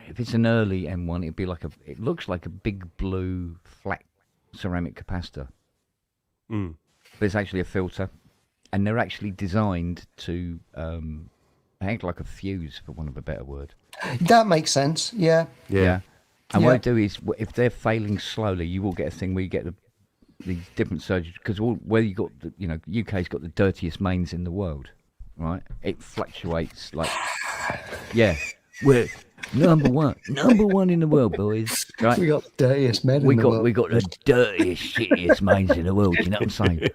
if it's an early M1, it'd be it looks like a big blue flat ceramic capacitor, but it's actually a filter, and they're actually designed to act like a fuse, for want of a better word. That makes sense. Yeah. And what I do is, if they're failing slowly, you will get a thing where you get these different surges, because where you got UK's got the dirtiest mains in the world, right? It fluctuates like, we're number one in the world, boys. Right? We got the dirtiest men in the world. We got the dirtiest, shittiest mains in the world. You know what I'm saying?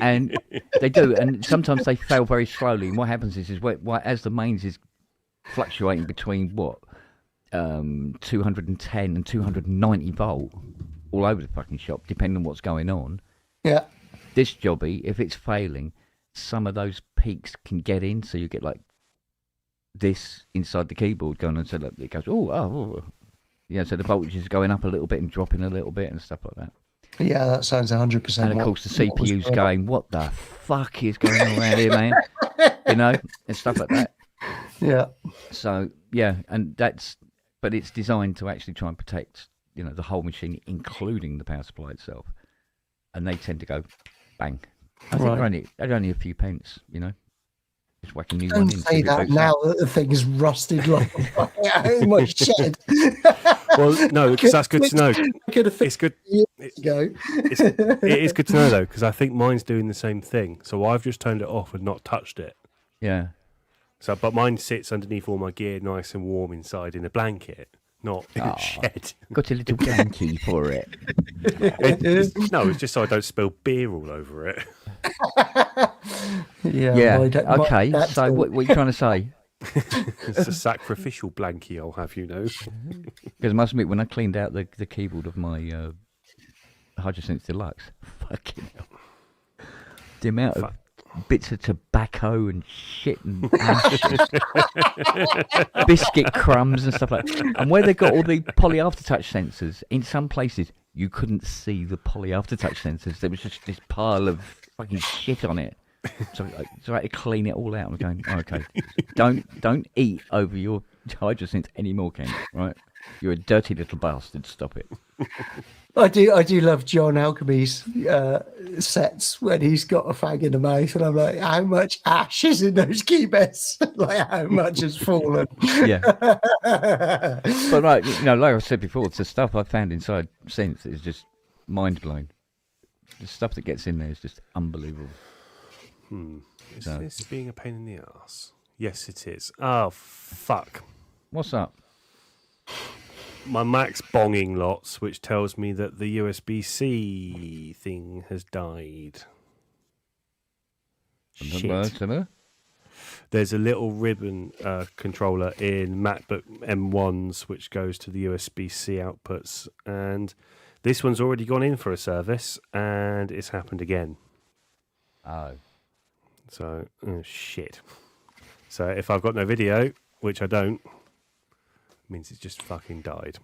And they do, and sometimes they fail very slowly. And what happens is as the mains is fluctuating between 210 and 290 volt all over the fucking shop, depending on what's going on. Yeah. This jobby, if it's failing, some of those peaks can get in, so you get like this inside the keyboard going on, so that it goes, yeah, so the voltage is going up a little bit and dropping a little bit and stuff like that. Yeah, that sounds 100%. And of course the CPU's going, what the fuck is going on around here, man? And stuff like that. Yeah. So, yeah, and but it's designed to actually try and protect, the whole machine, including the power supply itself. And they tend to go bang. I think they're only a few pence, Just whack a new one in. Don't say that now that the thing is rusted like in my shed. Well, no, because that's good to know. It's good. It is good to know, though, because I think mine's doing the same thing. So I've just turned it off and not touched it. Yeah. So, but mine sits underneath all my gear, nice and warm inside in a blanket, not in a shed. Got a little blankie for it. It's just so I don't spill beer all over it. Yeah. Okay. So what are you trying to say? It's a sacrificial blankie, I'll have you know. Because I must admit, when I cleaned out the keyboard of my Hydrosense Deluxe, fucking hell, the amount of bits of tobacco and shit and biscuit crumbs and stuff like that. And where they got all the poly aftertouch sensors, in some places you couldn't see the poly aftertouch sensors. There was just this pile of fucking shit on it. So I had to clean it all out. I'm going, okay, don't eat over your Hydrosense anymore, Ken. Right? You're a dirty little bastard. Stop it. I do love John Alchemy's sets when he's got a fag in the mouth, and I'm like, how much ash is in those keybeds? Like, how much has fallen? Yeah. But right, like I said before, the stuff I found inside Sense is just mind blowing. The stuff that gets in there is just unbelievable. Is this being a pain in the ass? Yes, it is. Oh, fuck. What's up? My Mac's bonging lots, which tells me that the USB-C thing has died. Shit. There's a little ribbon controller in MacBook M1s which goes to the USB-C outputs, and this one's already gone in for a service, and it's happened again. Oh. So, shit. So if I've got no video, which I don't, means it's just fucking died.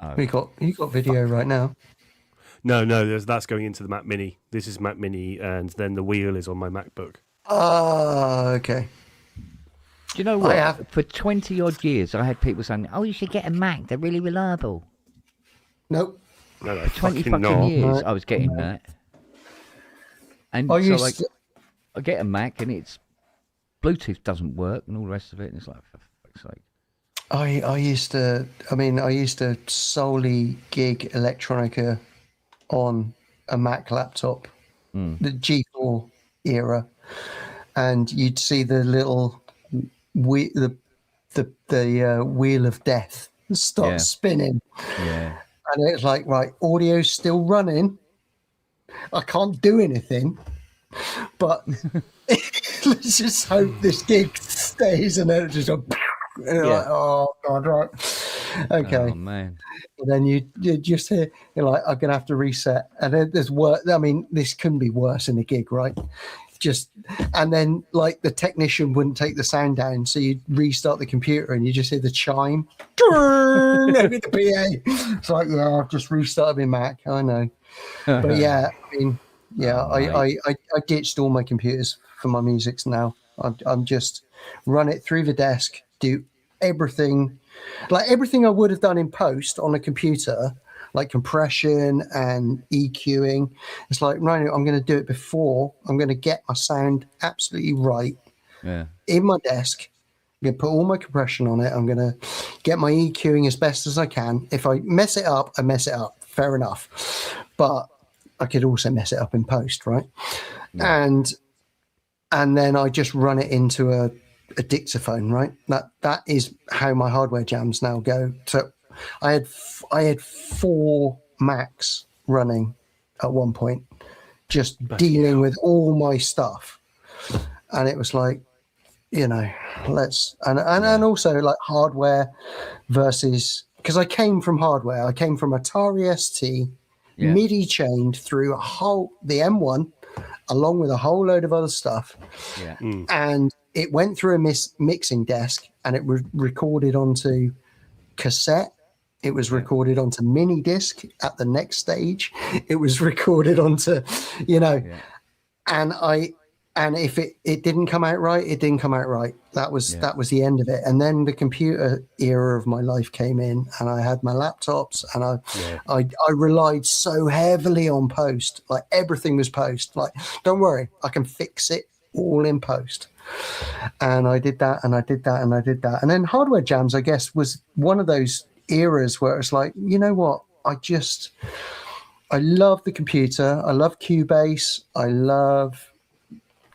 Oh. You got video right now? No, that's going into the Mac Mini. This is Mac Mini, and then the wheel is on my MacBook. Okay. Do you know what? For 20 odd years, I had people saying, "Oh, you should get a Mac. They're really reliable." Nope. No, 20 fucking years, I was getting that. And I get a Mac, and it's Bluetooth doesn't work, and all the rest of it, and it's like, for fuck's sake. I used to solely gig electronica on a Mac laptop, the G4 era, and you'd see the little wheel of death start spinning. Yeah. And it's like, right, audio's still running. I can't do anything, but let's just hope this gig stays, and then it just goes. Like, oh god, right, okay. Oh man. And then you just hear, you're like, I'm gonna have to reset, and then there's work. I mean, this couldn't be worse in a gig, right? And then like the technician wouldn't take the sound down, so you'd restart the computer, and you just hear the chime over the PA. It's like, yeah, I've just restarted my Mac. I know, but yeah, I mean, yeah, I ditched all my computers for my musics now. I'm just run it through the desk. Do everything I would have done in post on a computer, like compression and EQing. It's like, right, I'm going to do it before. I'm going to get my sound absolutely right in my desk, I'm going to put all my compression on it. I'm going to get my EQing as best as I can. If I mess it up, I mess it up. Fair enough. But I could also mess it up in post, right? Yeah. And then I just run it into a dictaphone, right? That is how my hardware jams now go. So I had 4 Macs running at one point, just dealing with all my stuff, and it was like, let's and also like hardware versus, because I came from hardware. I came from Atari ST, MIDI chained through the M1, along with a whole load of other stuff. Yeah. And it went through a mixing desk, and it was recorded onto cassette. It was recorded onto mini disc at the next stage. It was recorded onto, and if it didn't come out right, it didn't come out right. That was the end of it. And then the computer era of my life came in, and I had my laptops, and I relied so heavily on post. Like everything was post. Like, don't worry, I can fix it all in post. And I did that, and I did that, and I did that. And then hardware jams, I guess, was one of those eras where it's like, you know what? I love the computer. I love Cubase. I love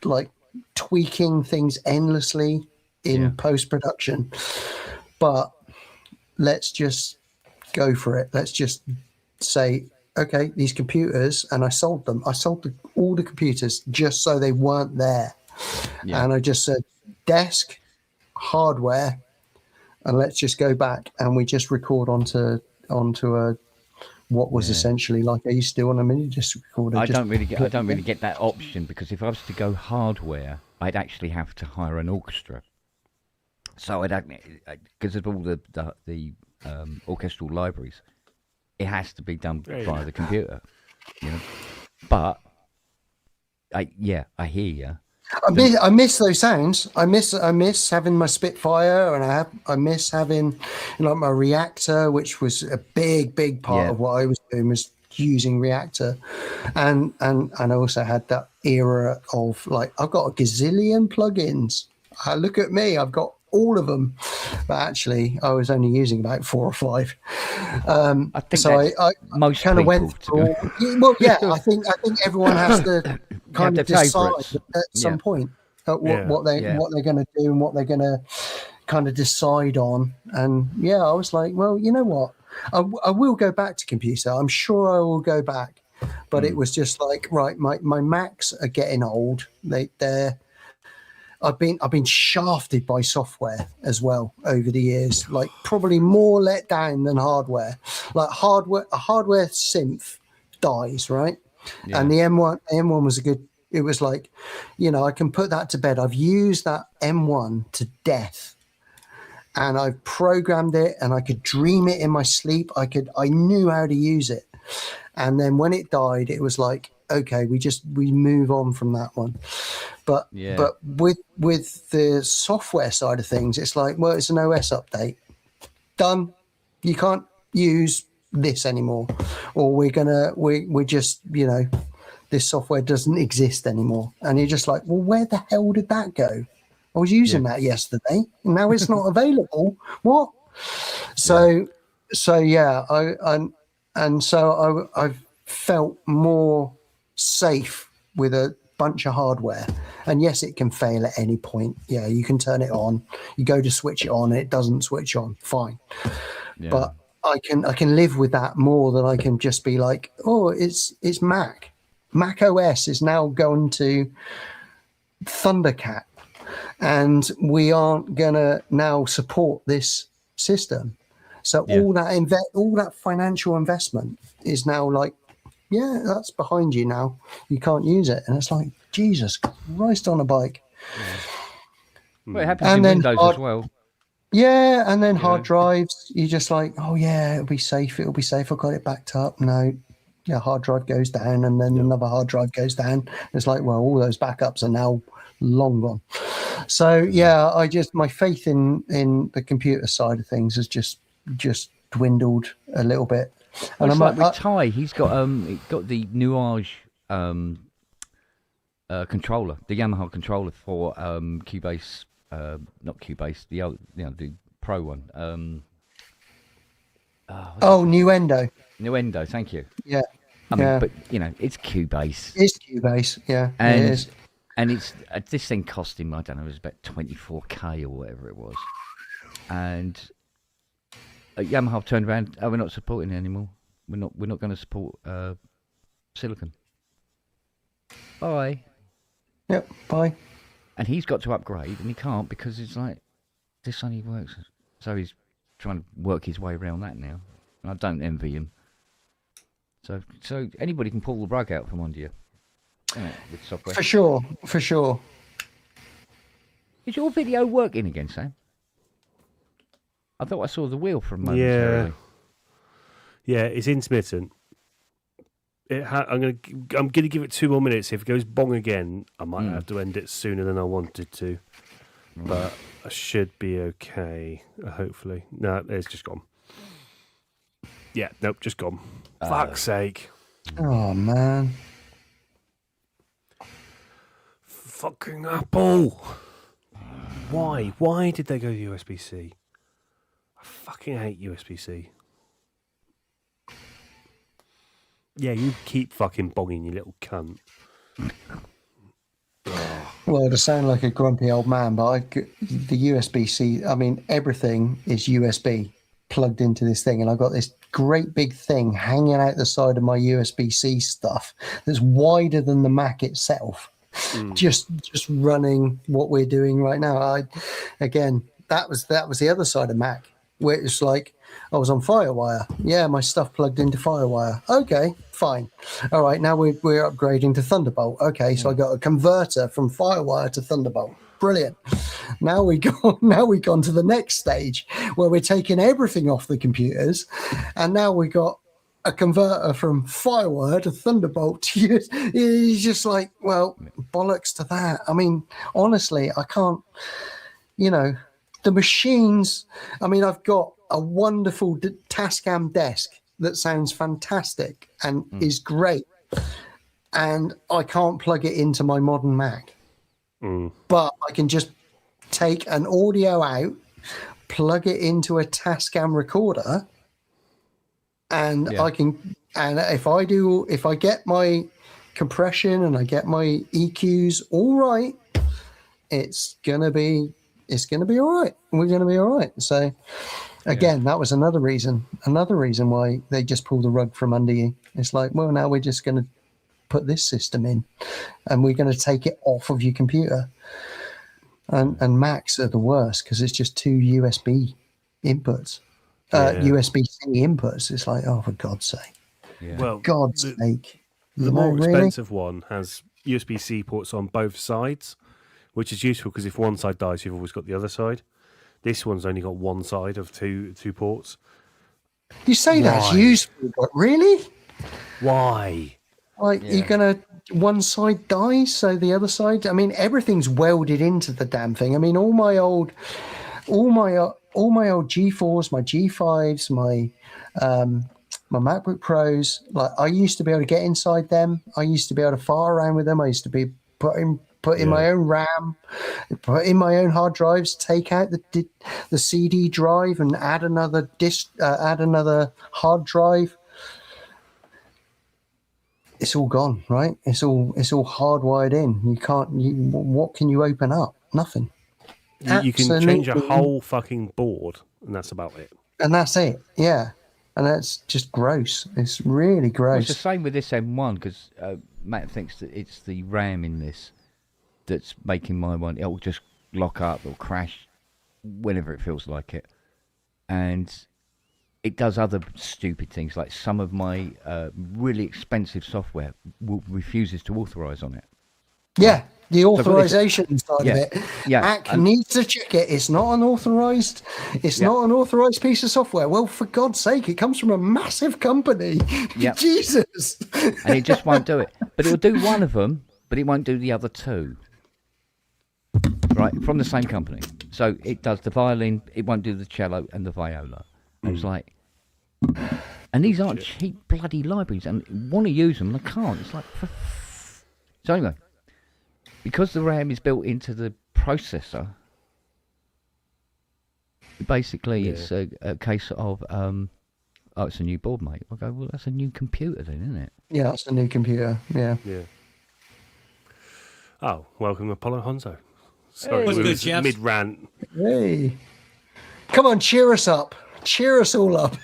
like tweaking things endlessly in post-production. But let's just go for it. Let's just say, okay, these computers, and I sold them. I sold all the computers just so they weren't there. Yeah. And I just said, desk, hardware, and let's just go back, and we just record onto a what was essentially like I used to do on a mini disc recorder. I don't really get that option, because if I was to go hardware, I'd actually have to hire an orchestra. So because of all the orchestral libraries, it has to be done via the computer. But I hear you. I miss those sounds. I miss having my Spitfire, and I miss having my Reactor, which was a big part of what I was doing, was using Reactor, and I also had that era of like, I've got a gazillion plugins. Look at me, I've got all of them, but actually I was only using about 4 or 5. I think so. I most kind of went through. I think everyone has to kind of decide at some point what they're going to do and what they're going to kind of decide on. And I was like, well, you know what, I will go back to computer. I'm sure I will go back, but it was just like, right, my Macs are getting old. They're I've been shafted by software as well over the years, like probably more let down than hardware. Like a hardware synth dies, right? Yeah. And the M1 was it was like, I can put that to bed. I've used that M1 to death, and I've programmed it, and I could dream it in my sleep. I knew how to use it. And then when it died, it was like, okay, we move on from that one. But with the software side of things, it's like, well, it's an OS update. Done. You can't use this anymore, or we're just this software doesn't exist anymore. And you're just like, well, where the hell did that go? I was using that yesterday, and now it's not available. What? So I've felt more safe with a bunch of hardware. And yes, it can fail at any point. Yeah, you can turn it on, you go to switch it on, and it doesn't switch on. Fine. Yeah. But I can live with that more than I can just be like, oh, it's Mac. Mac OS is now going to Thundercat, and we aren't gonna now support this system. So all that financial investment is now like, that's behind you now. You can't use it. And it's like, Jesus Christ on a bike. Yeah. Well, it happens in Windows as well. Yeah, and then hard drives, you're just like, oh yeah, it'll be safe. I got it backed up. No, hard drive goes down, and then another hard drive goes down. It's like, well, all those backups are now long gone. So my faith in the computer side of things has just dwindled a little bit. And I'm like with Ty, he's got the Nuage controller, the Yamaha controller for Cubase not Cubase, the other, the Pro one. Nuendo. Nuendo, thank you. Yeah. I mean, but it's Cubase. It's Cubase, yeah. And it is. And it's this thing cost him, I don't know, it was about 24k or whatever it was. And Yamaha turned around, we're not supporting it anymore. We're not going to support silicon. Bye. Yep, bye. And he's got to upgrade, and he can't because it's like this only works. So he's trying to work his way around that now. And I don't envy him. So anybody can pull the rug out from under you, with software. For sure. Is your video working again, Sam? I thought I saw the wheel from momentarily. Yeah, it's intermittent. I'm gonna give it 2 more minutes. If it goes bong again, I might have to end it sooner than I wanted to. But I should be okay. Hopefully, no, it's just gone. Yeah, nope, just gone. Fuck's sake! Oh man! Fucking Apple! Why? Why did they go USB-C? I fucking hate USB-C. Yeah, you keep fucking bonging, you little cunt. Well, to sound like a grumpy old man, but the USB-C, I mean, everything is USB plugged into this thing, and I've got this great big thing hanging out the side of my USB-C stuff that's wider than the Mac itself, just running what we're doing right now. Again, that was the other side of Mac, where it's like I was on FireWire. Yeah, my stuff plugged into FireWire. Okay, fine. All right, now we're upgrading to Thunderbolt. Okay, so I got a converter from FireWire to Thunderbolt. Brilliant. Now we've gone to the next stage where we're taking everything off the computers, and now we got a converter from FireWire to Thunderbolt to use. It's just like, well, bollocks to that. I mean, honestly, I can't. The machines. I mean, I've got a wonderful Tascam desk that sounds fantastic and is great, and I can't plug it into my modern Mac. But I can just take an audio out, plug it into a Tascam recorder, and I can. And if I get my compression and I get my EQs all right, it's gonna be all right. We're gonna be all right. So. Again, that was another reason why they just pulled the rug from under you. It's like, well, now we're just going to put this system in, and we're going to take it off of your computer. And Macs are the worst because it's just 2 USB inputs, USB-C inputs. It's like, oh, for God's sake! Yeah. Well, God's sake! The more expensive one has USB-C ports on both sides, which is useful because if one side dies, you've always got the other side. This one's only got one side of two ports. You say that's useful, but really? Why? Like you're gonna one side dies, so the other side. I mean, everything's welded into the damn thing. I mean, all my old G4s, my G5s, my MacBook Pros. Like I used to be able to get inside them. I used to be able to fire around with them. I used to be put in my own RAM, put in my own hard drives, take out the CD drive and add another hard drive. It's all gone, right? It's all hardwired in. You can't. What can you open up? Nothing. You can change a whole fucking board, and that's about it. And that's it. Yeah, and that's just gross. It's really gross. Well, it's the same with this M1 because Matt thinks that it's the RAM in this that's making my one. It'll just lock up or crash whenever it feels like it, and it does other stupid things. Like some of my really expensive software refuses to authorize on it. Yeah, the authorization side of it. Yeah, Mac needs to check it. It's not an authorized. It's not an authorized piece of software. Well, for God's sake, it comes from a massive company. Yep. Jesus. And it just won't do it. But it'll do one of them, but it won't do the other two. Right, from the same company. So it does the violin, it won't do the cello and the viola. And it's like, and these aren't cheap bloody libraries, and want to use them, and I can't. It's like, so anyway, because the RAM is built into the processor, Basically, Yeah. it's a case of, oh, it's a new board, mate. I go, well, that's a new computer then, isn't it? Yeah, it's a new computer. Yeah. Yeah. Oh, welcome Apollo Honzo. Sorry, What's we good, was chaps? mid rant. Hey, come on, cheer us up. Cheer us all up.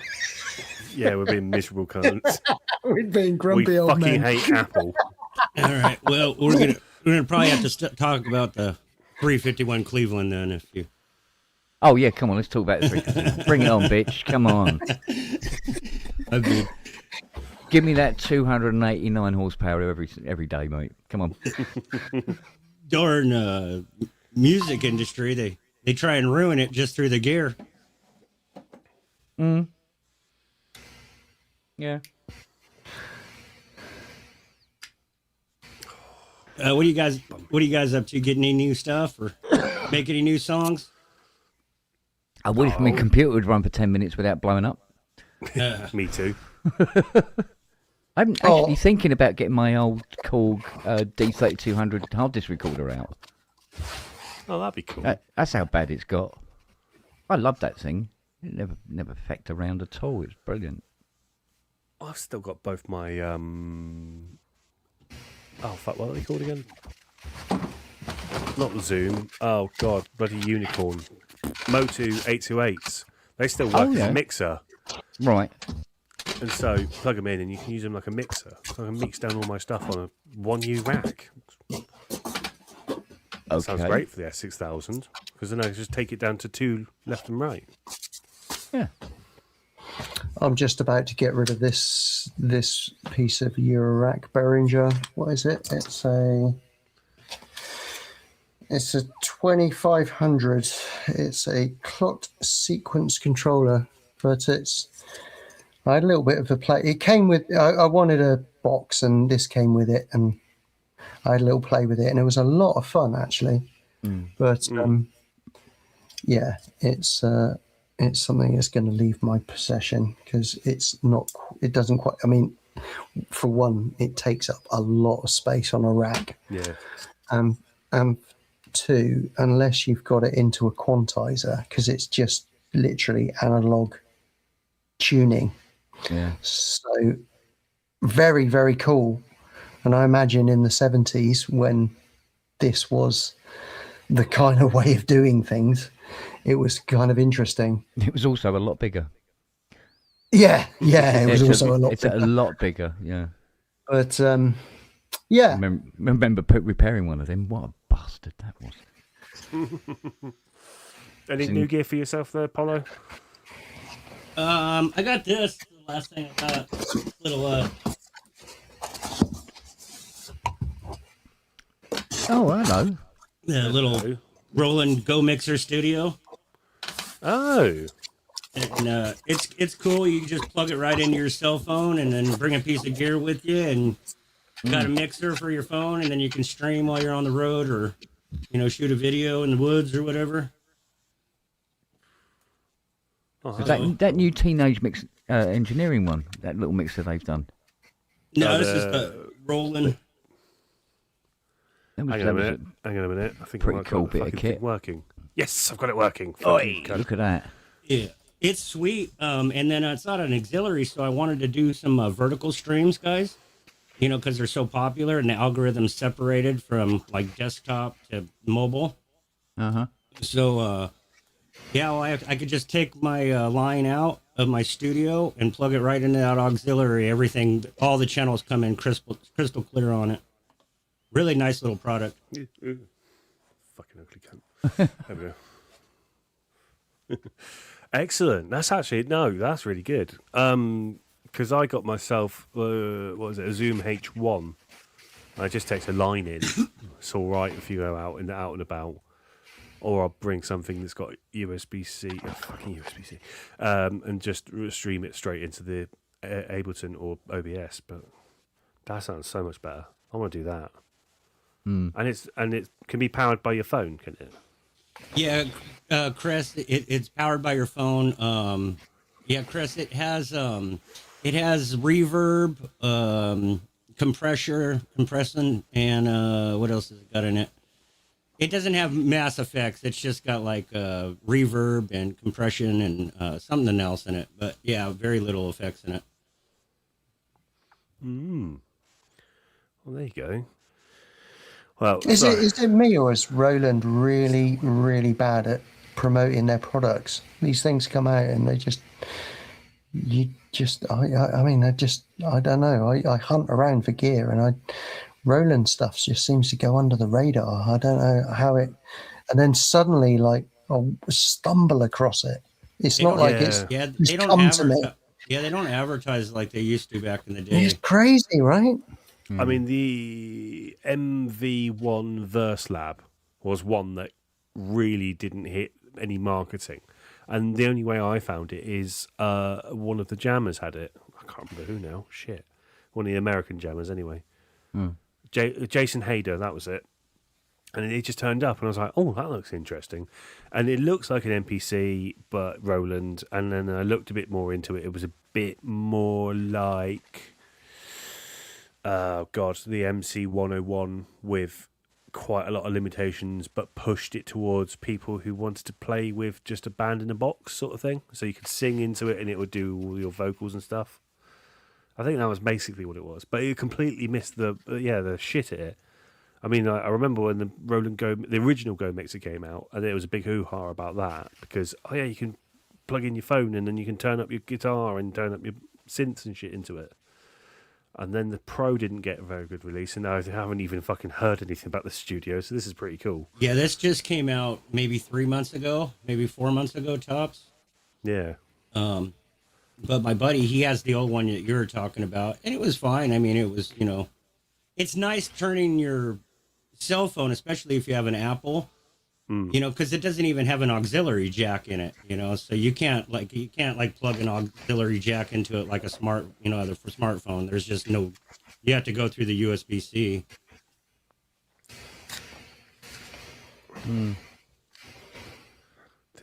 Yeah, we're being miserable cunts. We've been We grumpy old fucking men. hate Apple. All right. Well, we're gonna probably have to talk about the 351 Cleveland then, if you. Oh, yeah, come on, let's talk about it. Bring it on, bitch. Come on. Okay. Give me that 289 horsepower every day, mate. Come on. Darn music industry, they try and ruin it just through the gear. Yeah. What are you guys up to? Getting any new stuff or make any new songs? I wish my computer would run for 10 minutes without blowing up. Me too. I'm actually thinking about getting my old Korg D3200 hard disk recorder out. Oh, that'd be cool. That's how bad it's got. I love that thing. It never fecked around at all. It's brilliant. I've still got both my oh fuck, what are they called again? Not the Zoom. Oh god, bloody unicorn. Motu 828s. They still work as a mixer. Right. And so plug them in and you can use them like a mixer. So I can mix down all my stuff on a 1U rack. Okay. Sounds great for the S6000 because then I can just take it down to 2 left and right. Yeah. I'm just about to get rid of this piece of Eurorack Behringer. What is it? It's a 2500. It's a clock sequence controller, but I had a little bit of a play. It came with. I wanted a box, and this came with it, and I had a little play with it, and it was a lot of fun actually. But yeah, it's something that's going to leave my possession because it's not. It doesn't quite. I mean, for one, it takes up a lot of space on a rack. Yeah. And two, unless you've got it into a quantizer, because it's just literally analog tuning. Yeah. So very, very cool. And I imagine in the 70s when this was the kind of way of doing things, it was kind of interesting. It was also a lot bigger. Yeah, it was It's also a lot It's bigger. a lot bigger, yeah. But yeah, Remember repairing one of them? What a bastard that was. Any new gear for yourself there, Apollo? I got this. The last thing I got. Little Oh, hello. the little Roland Go Mixer Studio. Oh. And it's cool. You can just plug it right into your cell phone and then bring a piece of gear with you and got a mixer for your phone, and then you can stream while you're on the road or, shoot a video in the woods or whatever. Oh, That new teenage mix engineering one, that little mixer they've done. No, this is the Roland. That was, Hang on a minute. I think pretty I've got cool the bit of fucking kit. thing working. Yes, I've got it working. Oi. Look at that. Yeah, it's sweet. And then it's not an auxiliary, so I wanted to do some vertical streams, guys. Because they're so popular and the algorithm's separated from like desktop to mobile. Uh-huh. So, I could just take my line out of my studio and plug it right into that auxiliary. Everything, all the channels come in crystal clear on it. Really nice little product. Fucking ugly cunt. There we go. Excellent. That's really good. Because I got myself, a Zoom H1. I just takes a line in. It's all right if you go out and about. Or I'll bring something that's got USB-C, fucking USB-C, and just stream it straight into the Ableton or OBS. But that sounds so much better. I want to do that. And it can be powered by your phone, can it? Yeah, Chris, it's powered by your phone. Chris, it has reverb, compressing, and what else has it got in it? It doesn't have mass effects. It's just got like reverb and compression and something else in it. But yeah, very little effects in it. Well, there you go. Well, Is sorry. it me, or is Roland really, really bad at promoting their products? These things come out and they just, I mean, I don't know. I hunt around for gear, and Roland stuff just seems to go under the radar. I don't know how it, and then suddenly, like, I'll stumble across it. It's They not don't- like Yeah. it's Yeah, just they don't come to me. advertise. Yeah, they don't advertise like they used to back in the day. It's crazy, right? I mean, the MV1 Verse Lab was one that really didn't hit any marketing. And the only way I found it is one of the jammers had it. I can't remember who now. Shit. One of the American jammers, anyway. Jason Hayder, that was it. And it just turned up, and I was like, oh, that looks interesting. And it looks like an NPC, but Roland. And then I looked a bit more into it. It was a bit more like, the MC101 with quite a lot of limitations, but pushed it towards people who wanted to play with just a band in a box sort of thing. So you could sing into it, and it would do all your vocals and stuff. I think that was basically what it was. But it completely missed the shit at it. I mean, I remember when the the original Go Mixer came out, and there was a big hoo-ha about that because, you can plug in your phone and then you can turn up your guitar and turn up your synths and shit into it. And then the Pro didn't get a very good release, and I haven't even fucking heard anything about the studio, so this is pretty cool. Yeah, this just came out maybe 3 months ago, maybe 4 months ago tops. Yeah. But my buddy, he has the old one that you were talking about, and it was fine. I mean, it was, it's nice turning your cell phone, especially if you have an Apple, because it doesn't even have an auxiliary jack in it, so you can't plug an auxiliary jack into it like a smart, for smartphone. There's just no, you have to go through the USB-C.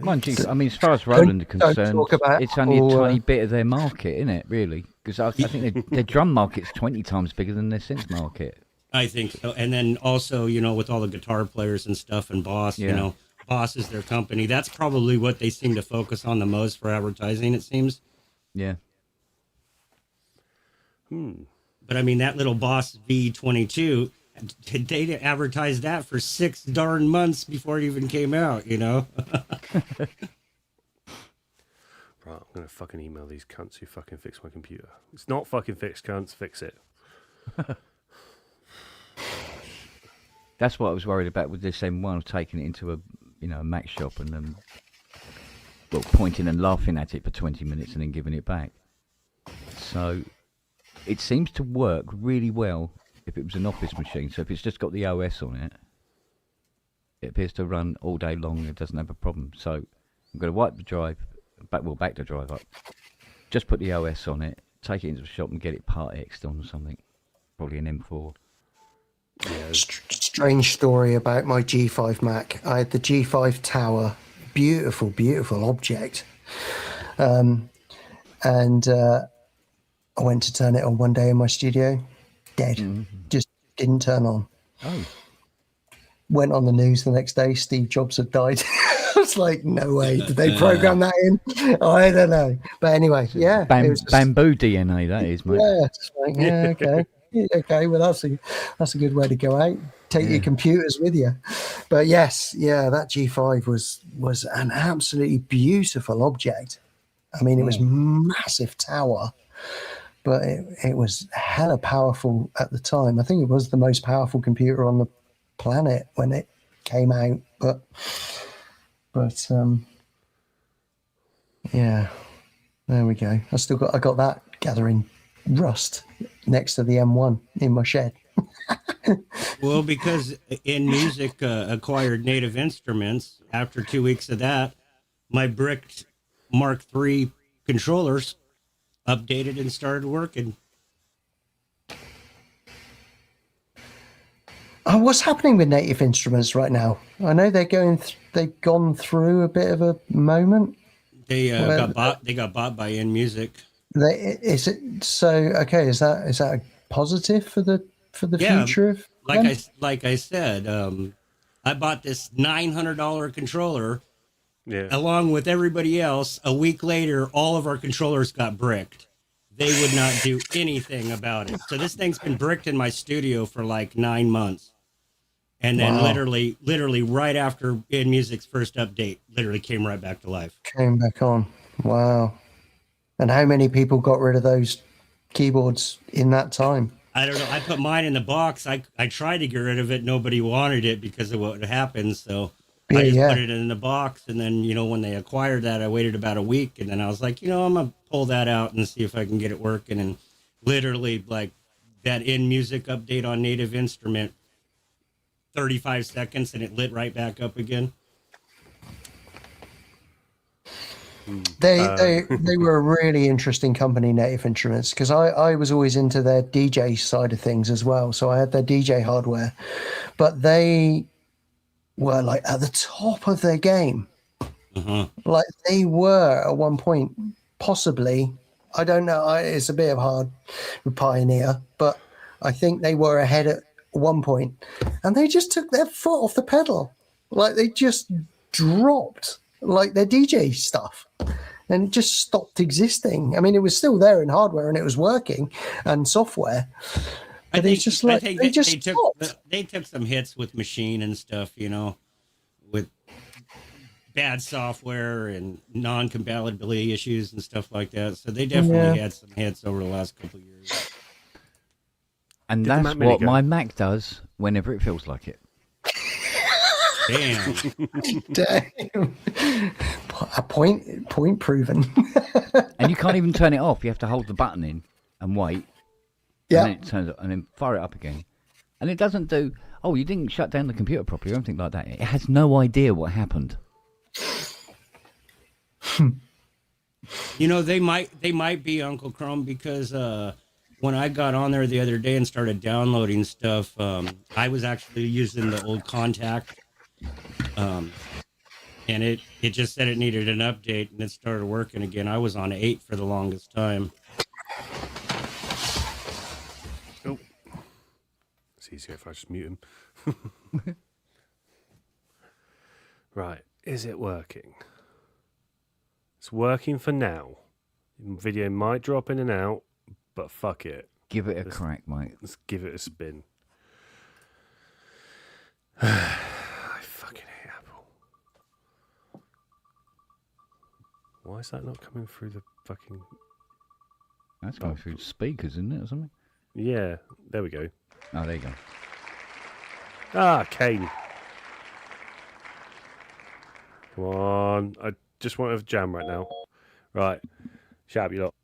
Mind you, I mean, as far as Roland are Don't concerned, talk about it's only a Apple, tiny bit of their market, isn't it, really? Because I think their drum market's 20 times bigger than their synth market. I think so. And then also, with all the guitar players and stuff and Boss, Yeah. Boss is their company. That's probably what they seem to focus on the most for advertising, it seems. Yeah. But I mean, that little Boss V22, they advertised that for 6 darn months before it even came out, Right, I'm going to fucking email these cunts who fucking fix my computer. It's not fucking fixed, cunts. Fix it. That's what I was worried about with this M1, of taking it into a Mac shop and then pointing and laughing at it for 20 minutes and then giving it back. So it seems to work really well if it was an office machine. So if it's just got the OS on it, it appears to run all day long. It doesn't have a problem. So I'm going to wipe the drive, back the drive up, just put the OS on it, take it into the shop and get it part X'd on something, probably an M4. Yeah. Strange story about my G5 Mac. I had the G5 Tower, beautiful, beautiful object. And I went to turn it on one day in my studio, dead. Just didn't turn on. Oh. Went on the news the next day, Steve Jobs had died. I was like, no way. Did they program that in? I don't know. But anyway, yeah. It was just, Bamboo DNA, that is, mate. yeah, it's like, yeah, okay. Okay, well, that's a good way to go out. Take your computers with you. But yes, yeah, that G5 was an absolutely beautiful object. I mean, it was massive tower, but it was hella powerful at the time. I think it was the most powerful computer on the planet when it came out. But yeah, there we go. I got that gathering rust next to the M1 in my shed. Well, because in music, acquired Native Instruments, after 2 weeks of that, my bricked Mark III controllers updated and started working. Oh, what's happening with Native Instruments right now? I know they've gone through a bit of a moment. They got bought. They got bought by In Music. Is it so? Okay, is that a positive for the future of them? Like I said, I bought this $900 controller Yeah. along with everybody else. A week later, all of our controllers got bricked. They would not do anything about it. So this thing's been bricked in my studio for like 9 months. And then Wow. literally right after In Music's first update, literally came right back to life. Came back on. Wow. And how many people got rid of those keyboards in that time? I don't know. I put mine in the box. I tried to get rid of it. Nobody wanted it because of what happened. So Yeah, I just yeah. put it in the box. And then, when they acquired that, I waited about a week. And then I was like, I'm going to pull that out and see if I can get it working. And literally, like, that In Music update on Native Instrument, 35 seconds, and it lit right back up again. They were a really interesting company, Native Instruments, because I was always into their DJ side of things as well. So I had their DJ hardware, but they were like at the top of their game. Uh-huh. Like they were at one point, possibly. I don't know. It's a bit of hard pioneer, but I think they were ahead at one point, and they just took their foot off the pedal. Like they just dropped like their DJ stuff and just stopped existing. I mean, it was still there in hardware and it was working and software. But it's just like they just stopped. They took some hits with Machine and stuff, with bad software and non-compatibility issues and stuff like that. So they definitely had some hits over the last couple of years. And Did the that's Mac Mini what go? my Mac does whenever it feels like it. Damn. Damn. A point proven. And you can't even turn it off. You have to hold the button in and wait. Yeah. And then it turns up and then fire it up again. And it doesn't do, oh, you didn't shut down the computer properly or anything like that. It has no idea what happened. They might be Uncle Chrome because when I got on there the other day and started downloading stuff, I was actually using the old Contact, and it just said it needed an update, and it started working again. I was on 8 for the longest time. Oh, it's easier if I just mute him. Right, is it working? It's working for now. Video might drop in and out, but fuck it. Give it a crack, mate. Let's give it a spin. I fucking hate Apple. Why is that not coming through the fucking... That's going through speakers, isn't it, or something? Yeah, there we go. Oh, there you go. Ah, Kane. Come on. I just want to jam right now. Right. Shut up, you lot.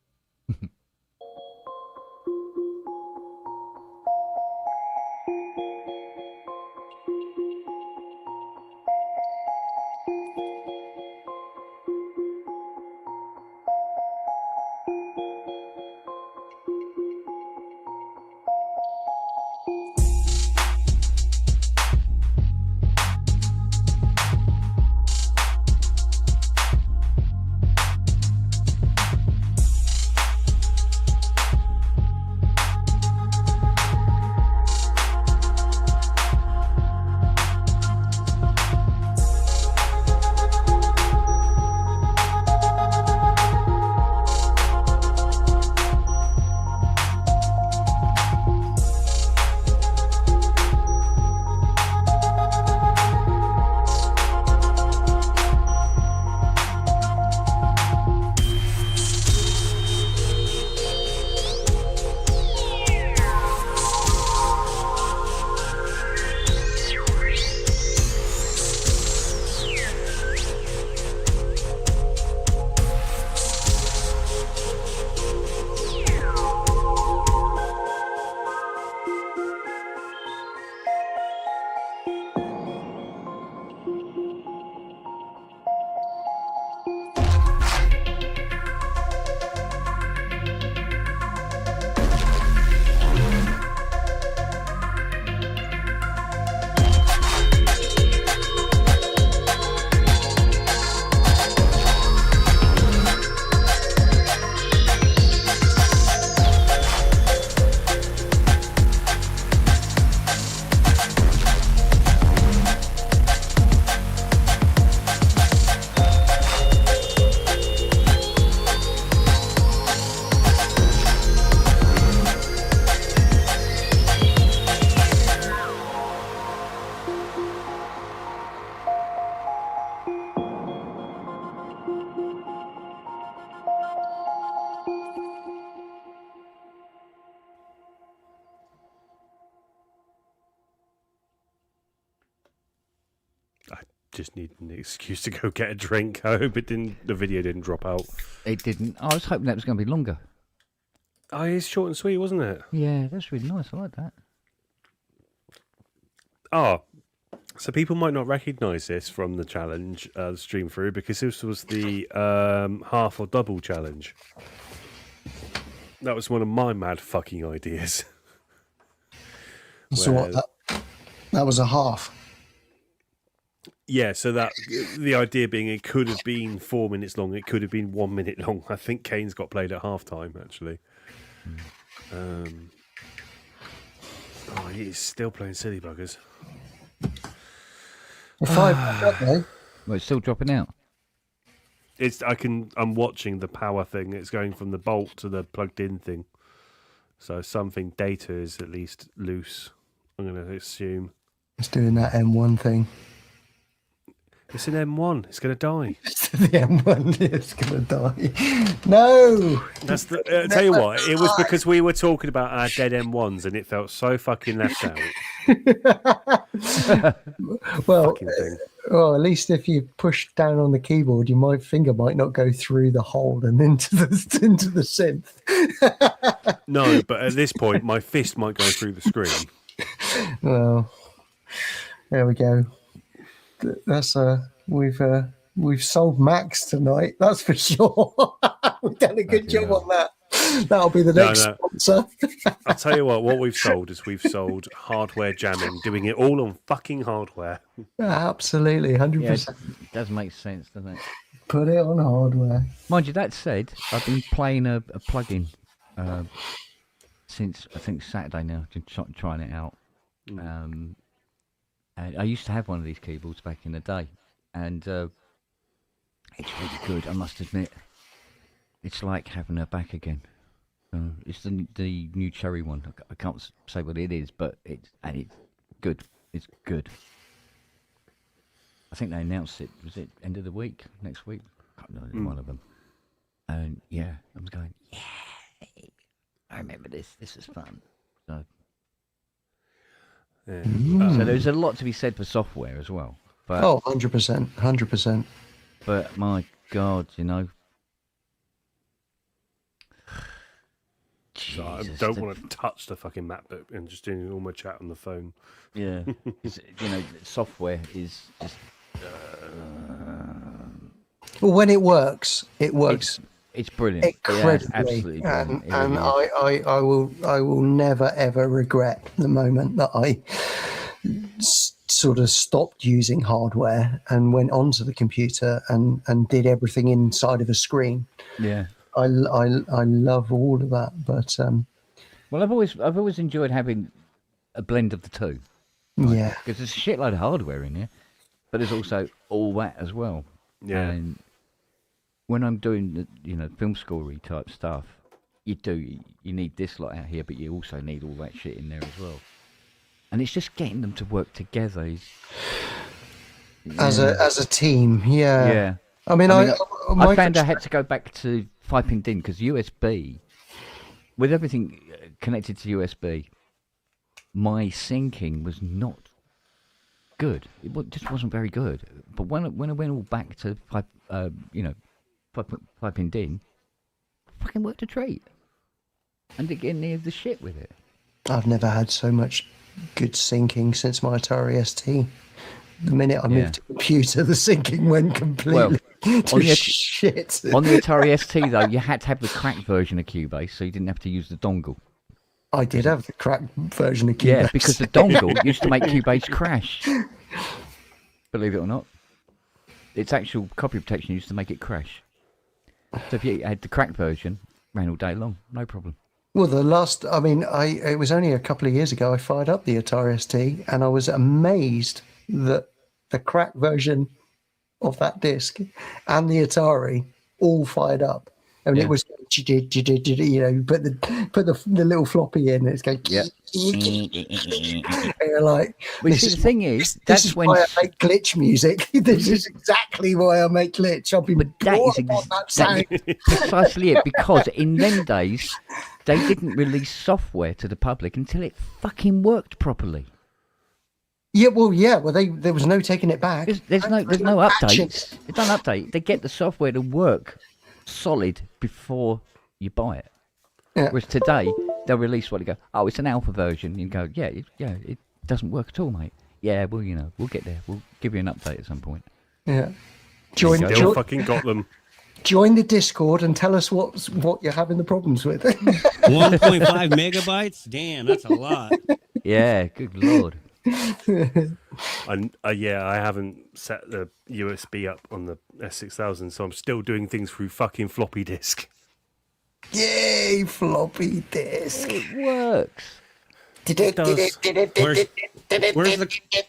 just need an excuse to go get a drink. I hope the video didn't drop out. It didn't. I was hoping that was going to be longer. Oh, it's short and sweet, wasn't it? Yeah, that's really nice. I like that. Oh, so people might not recognise this from the challenge stream through because this was the half or double challenge. That was one of my mad fucking ideas. So what? That was a half. Yeah, so that the idea being it could have been 4 minutes long, it could have been 1 minute long. I think Kane's got played at half time actually. He's still playing silly buggers. Well, 5 up though. Well, it's still dropping out. I'm watching the power thing. It's going from the bolt to the plugged in thing. So something data is at least loose. I'm going to assume. It's doing that M1 thing. It's an M1. It's going to die. The M1 is going to die. No! That's the. Tell you what, it was because we were talking about our dead M1s and it felt so fucking left out. Well, Fucking thing. well, at least if you push down on the keyboard, your finger might not go through the hole and into the synth. No, but at this point, my fist might go through the screen. Well, there we go. That's we've sold Max tonight. That's for sure. We've done a good job on that. That'll be the next sponsor. I'll tell you what we've sold is we've sold hardware jamming, doing it all on fucking hardware. Absolutely, 100%. Yeah, it does make sense, doesn't it? Put it on hardware. Mind you, that said, I've been playing a plugin since I think Saturday now, just trying it out. And I used to have one of these keyboards back in the day, and it's really good, I must admit. It's like having her back again. It's the new Cherry one. I can't say what it is, but it's good. It's good. I think they announced it. Was it end of the week? Next week? I can't know. One of them. And yeah, I was going. Yeah, I remember this. This is fun. So, so there's a lot to be said for software as well. But, 100%, 100%. But my God, you know. So I don't want to touch the fucking MacBook and just doing all my chat on the phone. Yeah, you know, software is just. Well, when it works, it works. It's brilliant. Incredibly, yeah, absolutely brilliant. And I will never ever regret the moment that I sort of stopped using hardware and went onto the computer and did everything inside of a screen. Yeah. I love all of that, but well, I've always enjoyed having a blend of the two. Yeah, because there's a shitload of hardware in here, but there's also all that as well. Yeah. And when I'm doing the film score type stuff, you need this lot out here, but you also need all that shit in there as well. And it's just getting them to work together. As a team, yeah. Yeah. I mean, I found I had to go back to 5-pin DIN because USB, with everything connected to USB, my syncing was not good. It just wasn't very good. But when I went all back to 5-pin DIN, fucking worked a treat. And didn't get any of the shit with it. I've never had so much good syncing since my Atari ST. The minute I moved to computer, the syncing went completely to shit. On the Atari ST, though, you had to have the cracked version of Cubase, so you didn't have to use the dongle. I did have the cracked version of Cubase. Yeah, because the dongle used to make Cubase crash. Believe it or not. Its actual copy protection used to make it crash. So if you had the cracked version, ran all day long, no problem. Well, it was only a couple of years ago I fired up the Atari ST, and I was amazed that the cracked version of that disc and the Atari all fired up. I mean, it was, put the little floppy in, and it's going. Yeah. And you're like, Well, see, the thing is, this is why I make glitch music. This is exactly why I make glitch. I've been brought upon that sound. Precisely it, because in them days, they didn't release software to the public until it fucking worked properly. Yeah, well, there was no taking it back. There's no Patching. updates. They don't update. They get the software to work solid before you buy it. Yeah. Whereas today they'll release what they go. Oh, it's an alpha version. You go, it doesn't work at all, mate. Yeah, well, we'll get there. We'll give you an update at some point. Yeah. Still fucking got them. Join the Discord and tell us what you're having the problems with. 1.5 megabytes? Damn, that's a lot. Yeah, good lord. And I haven't set the USB up on the S6000, so I'm still doing things through fucking floppy disk. Yay, floppy disk. It works. It does.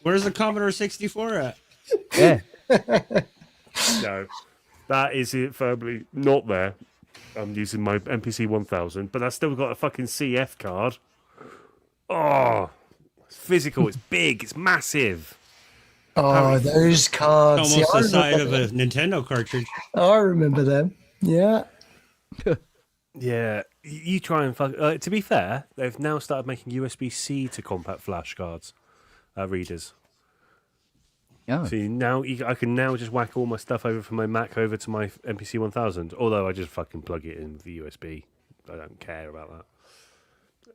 Where's the Commodore 64 at? Yeah. No, that is it firmly not there. I'm using my MPC 1000, but I've still got a fucking CF card. Oh, it's physical. It's big. It's massive. Oh, those cards. Almost Yeah, the size of a Nintendo cartridge. I remember them. Yeah. Yeah, you try and fuck. To be fair, they've now started making USB-C to compact flash cards readers. Oh. So I can now just whack all my stuff over from my Mac over to my MPC 1000. Although I just fucking plug it in with the USB. I don't care about that.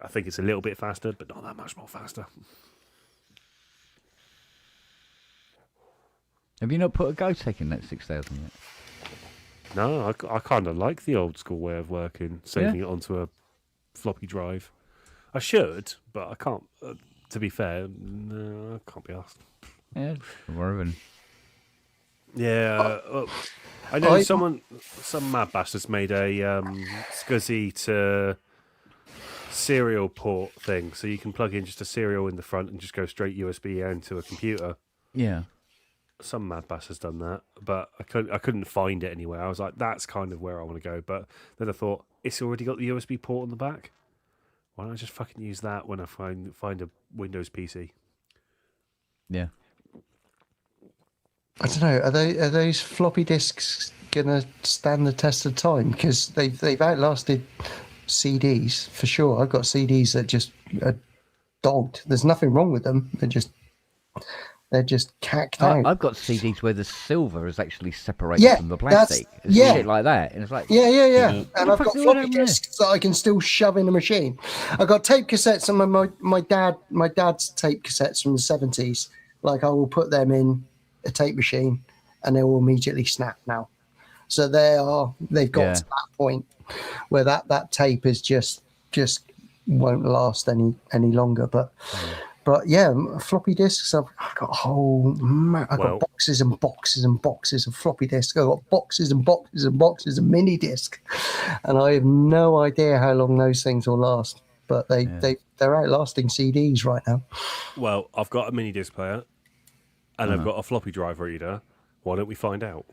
I think it's a little bit faster, but not that much more faster. Have you not put a GoTech in that 6000 yet? No, I kind of like the old school way of working, saving it onto a floppy drive. I should, but I can't. To be fair, no, I can't be asked. Yeah, worrying. Yeah, I know some mad bastard's made a SCSI to serial port thing, so you can plug in just a serial in the front and just go straight USB into a computer. Yeah. Some mad bastard's done that, but I couldn't find it anywhere. I was like, that's kind of where I want to go, but then I thought it's already got the USB port on the back. Why don't I just fucking use that when I find a Windows PC? I Yeah. don't know. Are those floppy disks gonna stand the test of time? Because they've outlasted CDs for sure. I've got CDs that just are dogged. There's nothing wrong with them. They're just cacked out. I've got CDs where the silver is actually separated from the plastic. Shit like that. And it's like, yeah. And I've got floppy disks that I can still shove in the machine. I've got tape cassettes and my dad's tape cassettes from the 70s. Like I will put them in a tape machine and they will immediately snap now. So they've got to that point where that tape is just won't last any longer. But yeah, floppy disks. I've got got boxes and boxes and boxes of floppy disks. I've got boxes and boxes and boxes of mini disc, and I have no idea how long those things will last. But they're outlasting CDs right now. Well, I've got a mini disc player, and I've got a floppy drive reader. Why don't we find out?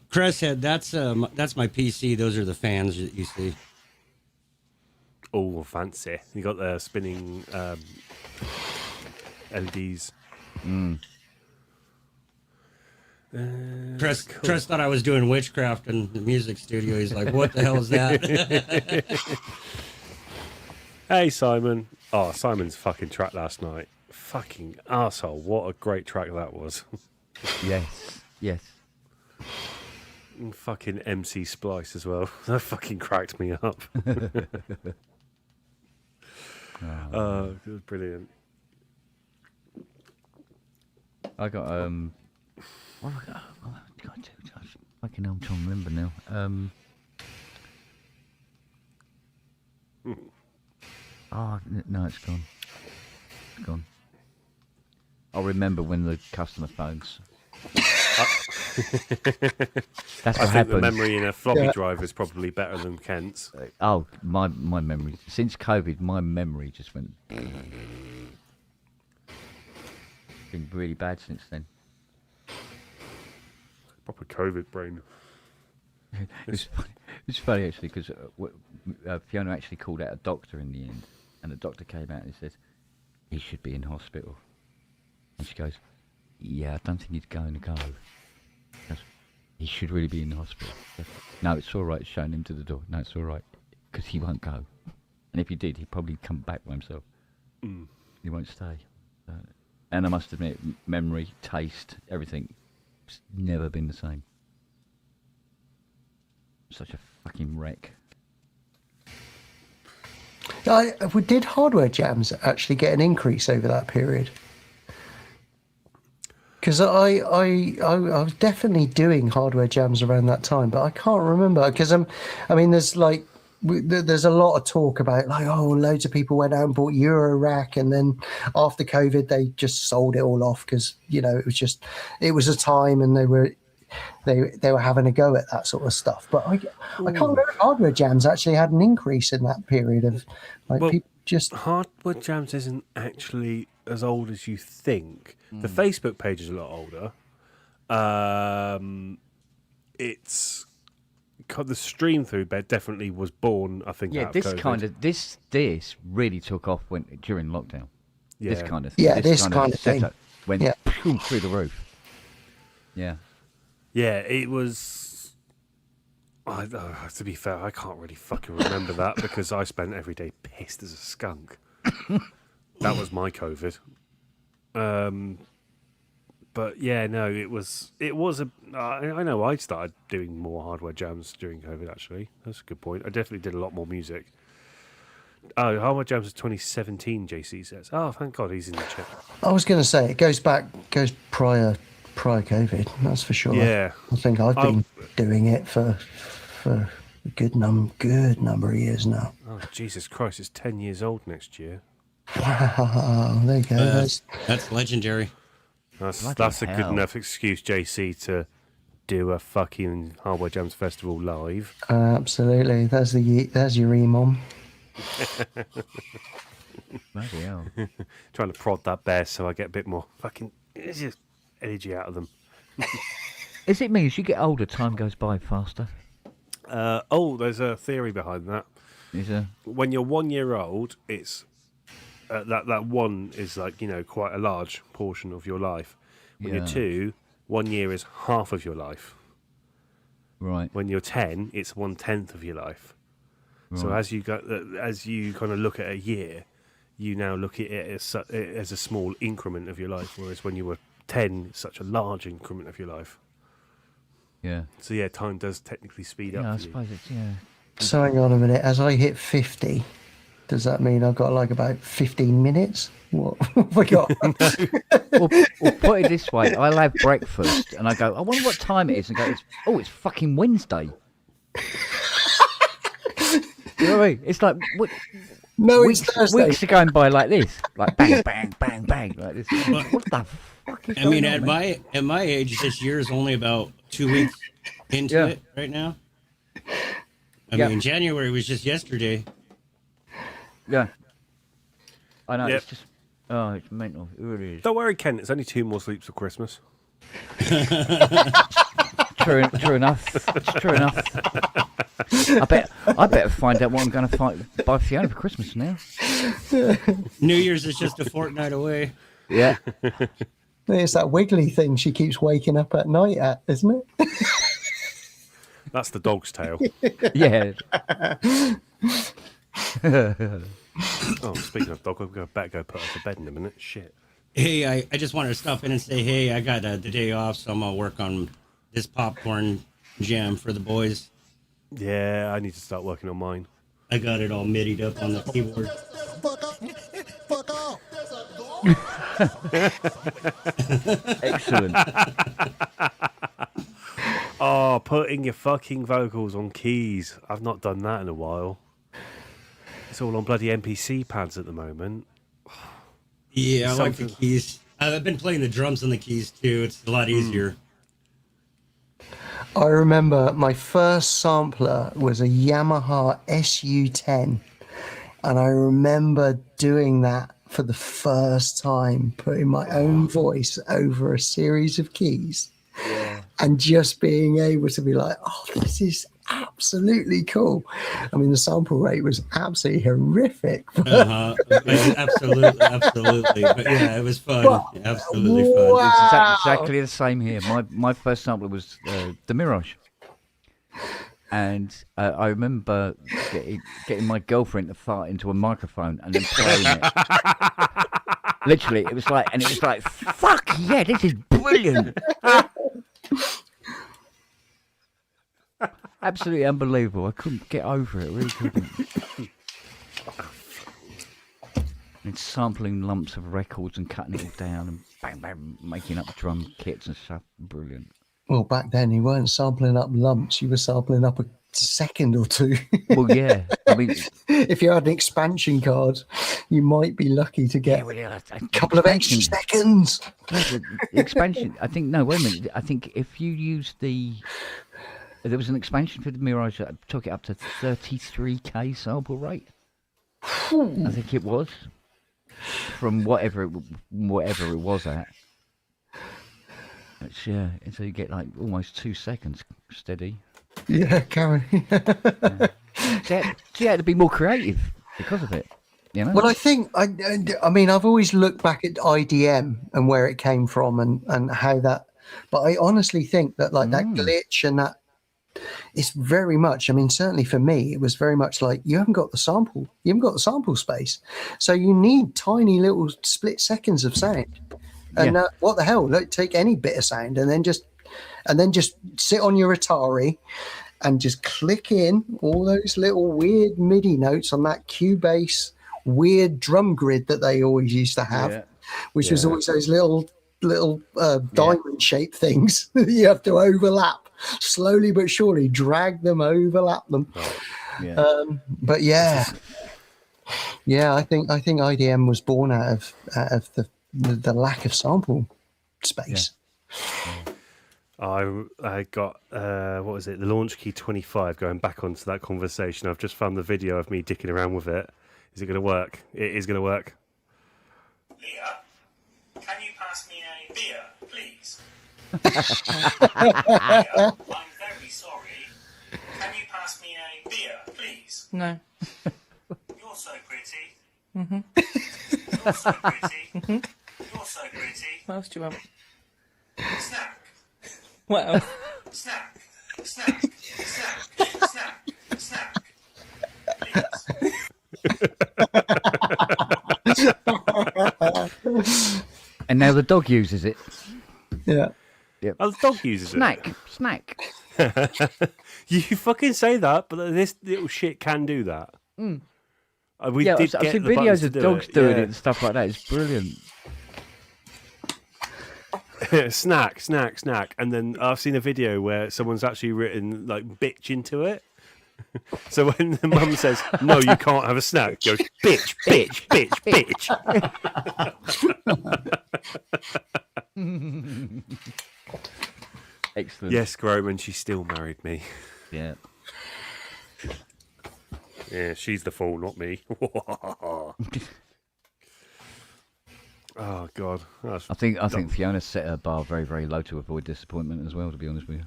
Chris said that's my PC. Those are the fans that you see. Oh, fancy! You got the spinning LEDs. Chris thought I was doing witchcraft in the music studio. He's like, "What the hell is that?" Hey, Simon. Oh, Simon's fucking track last night. Fucking arsehole. What a great track that was. Yes. And fucking MC Splice as well. That fucking cracked me up. Oh, it was brilliant. I got what have I got? I fucking hell, I'm trying to remember now. Oh no, it's gone. It's gone. I'll remember when the customer phones. That's what I think happens. the memory in a floppy drive is probably better than Kent's. Oh, my memory. Since COVID, my memory just went. Been really bad since then. Proper COVID brain. It's funny actually because Fiona actually called out a doctor in the end, and the doctor came out and said he should be in hospital. And she goes, "Yeah, I don't think he's going to go. He should really be in the hospital." No, it's all right. Showing him to the door. No, it's all right because he won't go. And if he did, he'd probably come back by himself. You won't stay. And I must admit, memory, taste, everything, it's never been the same. Such a fucking wreck. Did hardware jams actually get an increase over that period? Because I was definitely doing hardware jams around that time, but I can't remember. Because I mean, there's like there's a lot of talk about like, oh, loads of people went out and bought Euro Rack, and then after COVID they just sold it all off because it was a time and they were having a go at that sort of stuff. But I can't remember if hardware jams actually had an increase in that period of like people just hardware jams isn't actually as old as you think. The Facebook page is a lot older. It's the stream through bed definitely was born, I think. Yeah, out this of COVID. kind of this really took off during lockdown. Yeah. This kind of this kind of thing setup went through the roof. Yeah. Yeah, it was. To be fair, I can't really fucking remember that because I spent every day pissed as a skunk. That was my COVID. But yeah, no, it was a. I know I started doing more hardware jams during COVID. Actually, that's a good point. I definitely did a lot more music. Oh, hardware jams is 2017. JC says. Oh, thank God he's in the chat. I was going to say it goes prior COVID, that's for sure. Yeah, I think I've been doing it for a good number of years now. Oh, Jesus Christ, it's 10 years old next year. Wow, there you go. That's legendary. That's a good enough excuse, JC, to do a fucking Hardware Jams Festival live. Absolutely. There's your e-mom. Bloody hell. Trying to prod that bear so I get a bit more fucking energy out of them. Is it me? As you get older, time goes by faster? There's a theory behind that. Is there? When you're 1 year old, it's that one is like, quite a large portion of your life. When you're 2, 1 year is half of your life. Right. When you're 10, it's 1/10 of your life. Right. So as you kind of look at a year, you now look at it as a small increment of your life, whereas when you were 10, it's such a large increment of your life. Yeah. So yeah, time does technically speed up. Yeah, I for you. suppose it's, yeah. So hang on a minute. As I hit 50, does that mean I've got like about 15 minutes? What have I got? Well, put it this way. I'll have breakfast and I go, I wonder what time it is. And go, it's fucking Wednesday. You know what I mean? It's like... No, weeks, it's Thursday. Weeks are going by like this. Like bang, bang, bang, bang. Like this. What the fuck is going on, at my age, this year is only about 2 weeks into it right now. I mean, January was just yesterday. Yeah. I know, Yep. it's just... Oh, it's mental. It really is. Don't worry, Ken. It's only 2 more sleeps for Christmas. True enough. It's true enough. I better find out what I'm going to buy Fiona for Christmas now. New Year's is just a fortnight away. Yeah. It's that wiggly thing she keeps waking up at night at, isn't it? That's the dog's tail. Yeah. Oh, speaking of dog, I'm going to go put her to bed in a minute. Shit. Hey, I just wanted to stop in and say, hey, I got the day off, so I'm going to work on this popcorn jam for the boys. Yeah, I need to start working on mine. I got it all middied up on the keyboard. Excellent. Oh, putting your fucking vocals on keys. I've not done that in a while. It's all on bloody NPC pads at the moment. Yeah, I like the keys. I've been playing the drums and the keys too. It's a lot easier. I remember my first sampler was a Yamaha SU10, and I remember doing that for the first time, putting my own voice over a series of keys, and just being able to be like, oh, this is absolutely cool. I mean, the sample rate was absolutely horrific. Absolutely. But yeah, it was fun. Absolutely fun. Wow. It's exactly the same here. My first sampler was the Mirage. And I remember getting my girlfriend to fart into a microphone and then playing it. Literally, it was like, fuck yeah, this is brilliant. Absolutely unbelievable. I couldn't get over it. I really couldn't. And sampling lumps of records and cutting it all down and bang, bang, making up drum kits and stuff. Brilliant. Well, back then you weren't sampling up lumps; you were sampling up a second or two. Well, yeah. I mean, if you had an expansion card, you might be lucky to get a a couple of extra seconds. The expansion. I think no. Wait a minute. I think if you use there was an expansion for the Mirage that took it up to 33k sample rate. I think it was from whatever it was at. It's, yeah, and so you get like almost 2 seconds steady. Yeah, Karen. So you had to be more creative because of it. You know? Well, I think I mean I've always looked back at IDM and where it came from and how that, but I honestly think that like that glitch and that it's very much. I mean, certainly for me, it was very much like you haven't got the sample space, so you need tiny little split seconds of sound. And what the hell? Like, take any bit of sound and then just sit on your Atari and just click in all those little weird MIDI notes on that Cubase weird drum grid that they always used to have, which was always those little diamond shaped things that you have to overlap slowly but surely, overlap them. But I think IDM was born out of the lack of sample space. I got what was it, the Launch Key 25. Going back onto that conversation, I've just found the video of me dicking around with it. Is it going to work? It is going to work. Leah, can you pass me a beer, please? Leah, I'm very sorry. Can you pass me a beer, please? No. You're so pretty. You're so pretty. You're so pretty. What else do you want? Snack. What else? Snack. Snack. Snack. Snack. Snack. Please. And now the dog uses it. Yeah. Yep. Oh, the dog uses Snack. You fucking say that, but this little shit can do that. I've seen videos of dogs doing it and stuff like that. It's brilliant. Snack, and then I've seen a video where someone's actually written like bitch into it. So when the mum says no, you can't have a snack, it goes bitch, bitch, bitch, bitch. Excellent. Yes, Groman, she still married me. Yeah. Yeah, she's the fool, not me. Oh God, I think Fiona set her bar very, very low to avoid disappointment as well. To be honest with you.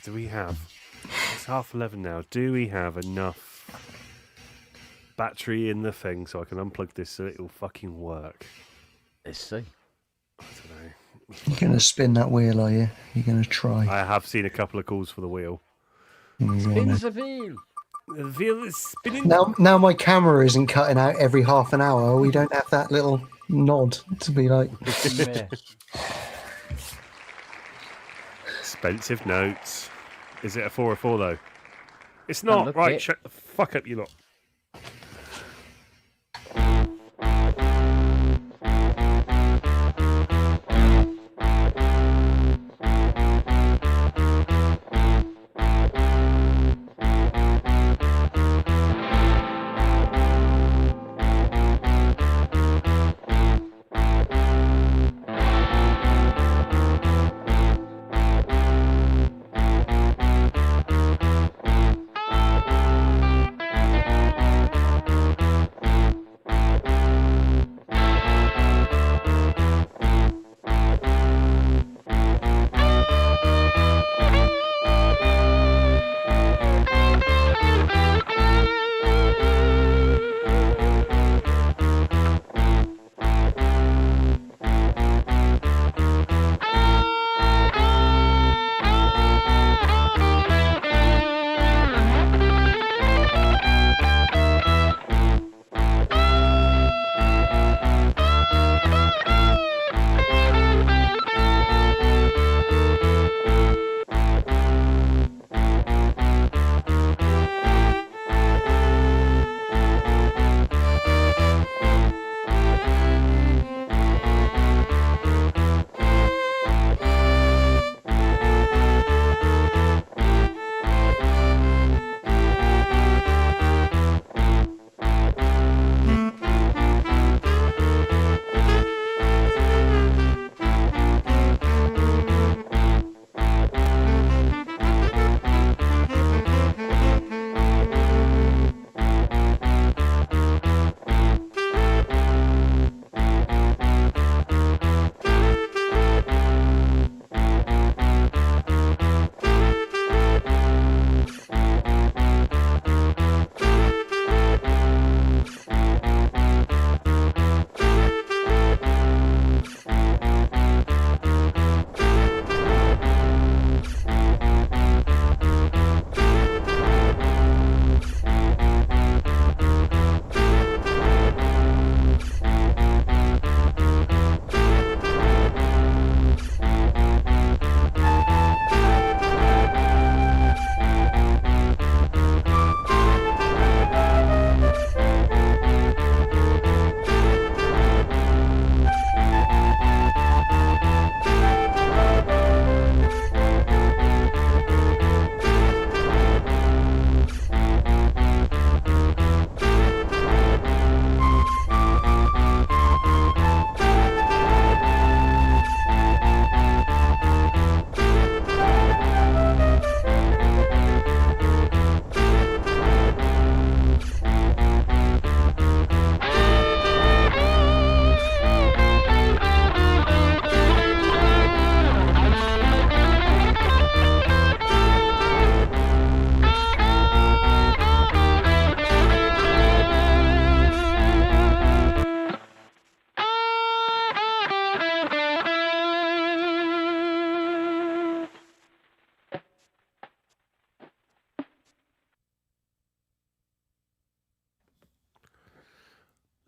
Do we have? It's 11:30 now. Do we have enough battery in the thing so I can unplug this so it'll fucking work? Let's see. I don't know. You're going to spin that wheel, are you? You're going to try. I have seen a couple of calls for the wheel. Spins the wheel. The wheel is spinning. Now my camera isn't cutting out every half an hour. We don't have that little nod to be like. Expensive notes. Is it a 404 though? It's not. Right, shut the fuck up, you lot.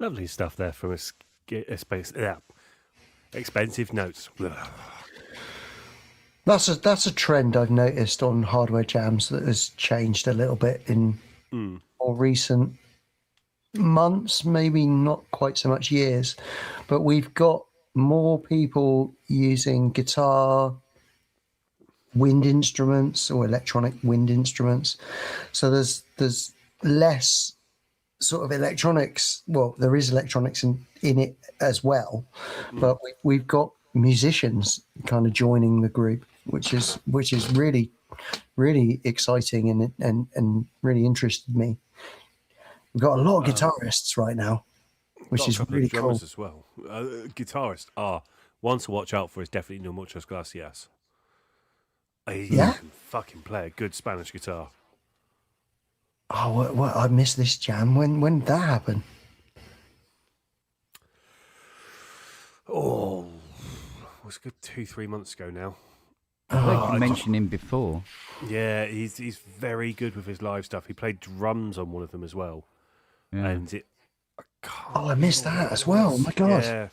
Lovely stuff there from a space. Yeah. Expensive notes. That's a trend I've noticed on hardware jams that has changed a little bit in more recent months, maybe not quite so much years, but we've got more people using guitar, wind instruments, or electronic wind instruments. So there's less sort of electronics. Well, there is electronics in it as well, but we've got musicians kind of joining the group, which is really exciting and really interested me. We've got a lot of guitarists right now, which Got a is couple really of drummers cool. as well. Guitarists are one to watch out for is definitely No Muchos Gracias. He Yeah? can fucking play a good Spanish guitar. Oh, what I missed this jam. When did that happen? Oh, it was a good 2-3 months ago now. I heard you mention him before. Yeah, he's very good with his live stuff. He played drums on one of them as well, Yeah. and I missed that as well. Oh my god! Yeah.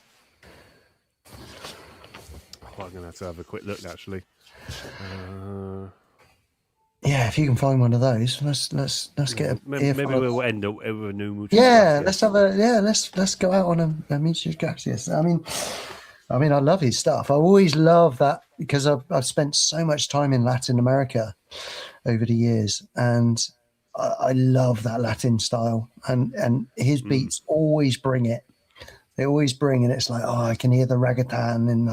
Oh, I'm gonna have to have a quick look actually. Yeah, if you can find one of those, let's get a Maybe earful of we'll that. end up with a new Muchos Yeah, Gracias. let's go out on a Muchos Gracias. I mean, I love his stuff. I always love that because I've spent so much time in Latin America over the years, and I love that Latin style. And his beats always bring it. They always bring, and it's like, oh, I can hear the reggaeton in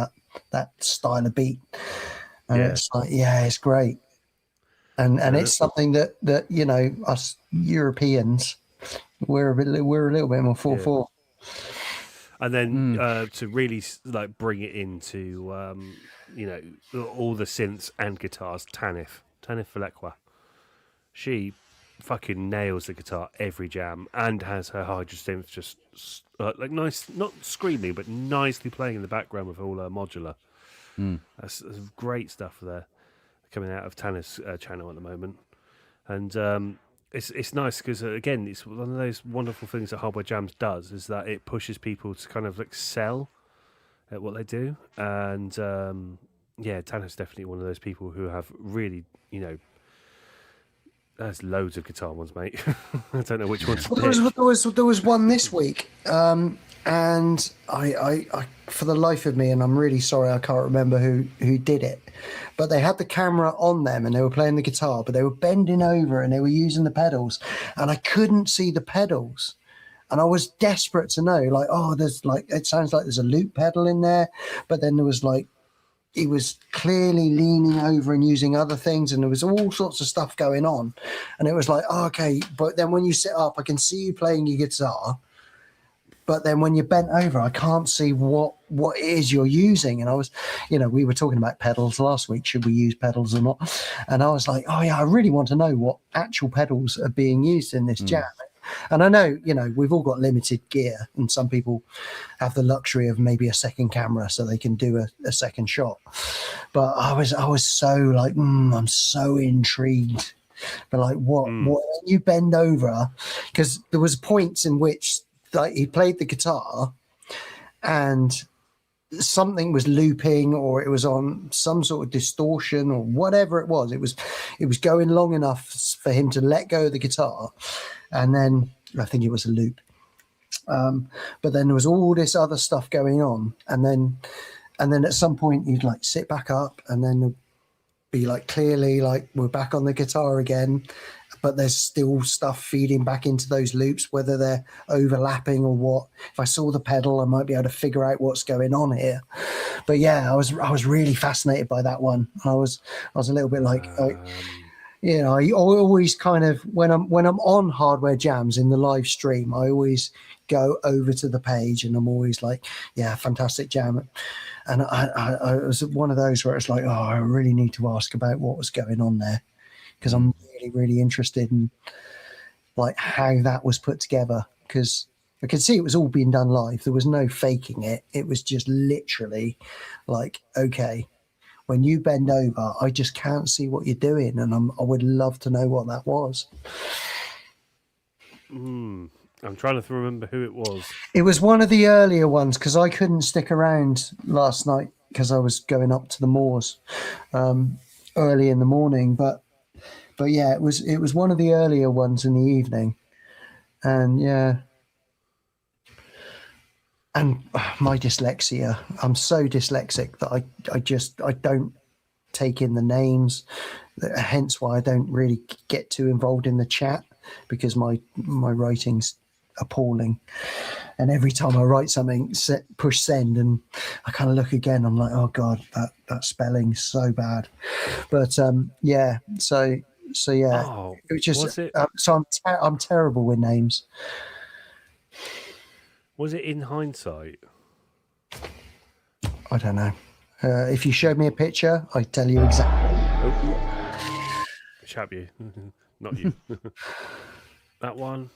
that style of beat, and Yeah. it's like, yeah, it's great. And it's something that you know, us Europeans, we're a little bit more 4/4. And then to really like bring it into you know, all the synths and guitars, Tanith Falekwa. She fucking nails the guitar every jam and has her hydro synth just like nice, not screaming, but nicely playing in the background with all her modular. That's great stuff there coming out of Tanith's channel at the moment. And it's nice because again, it's one of those wonderful things that Hardware Jams does is that it pushes people to kind of excel at what they do. And yeah, Tanith's definitely one of those people who have really, you know, there's loads of guitar ones, mate. I don't know which ones. Well, there was one this week, and I for the life of me, and I'm really sorry, I can't remember who did it, but they had the camera on them and they were playing the guitar, but they were bending over and they were using the pedals, and I couldn't see the pedals. And I was desperate to know, like, oh, there's like, it sounds like there's a loop pedal in there, but then there was like, he was clearly leaning over and using other things, and there was all sorts of stuff going on. And it was like, oh, okay, but then when you sit up, I can see you playing your guitar, but then when you're bent over, I can't see what it is you're using. And I was, you know, we were talking about pedals last week. Should we use pedals or not? And I was like, oh yeah, I really want to know what actual pedals are being used in this jam. And I know, you know, we've all got limited gear, and some people have the luxury of maybe a second camera so they can do a second shot. But I was so like, I'm so intrigued. But like, what when you bend over, because there was points in which like he played the guitar and something was looping, or it was on some sort of distortion or whatever it was. It was going long enough for him to let go of the guitar, and then I think it was a loop. But then there was all this other stuff going on, and then at some point you'd like sit back up, and then be like clearly like we're back on the guitar again, but there's still stuff feeding back into those loops, whether they're overlapping or what. If I saw the pedal, I might be able to figure out what's going on here. But yeah, I was really fascinated by that one. I was a little bit like, you know, I always kind of when I'm on Hardware Jams in the live stream, I always go over to the page and I'm always like, yeah, fantastic jam. And I was one of those where it's like, oh, I really need to ask about what was going on there, because I'm really, really interested in like how that was put together, because I could see it was all being done live. There was no faking it. It was just literally like, okay, when you bend over, I just can't see what you're doing. And I would love to know what that was. I'm trying to remember who it was. It was one of the earlier ones because I couldn't stick around last night because I was going up to the moors early in the morning. But yeah, it was one of the earlier ones in the evening, and yeah. And my dyslexia, I'm so dyslexic that I don't take in the names, hence why I don't really get too involved in the chat because my writing's appalling. And every time I write something, push send, and I kind of look again, I'm like, oh God, that spelling's so bad. But yeah, so yeah, Oh, it was just was it? so I'm terrible with names. Was it In Hindsight? I don't know. If you showed me a picture, I'd tell you exactly. Oh. Chap you. Not you. That one?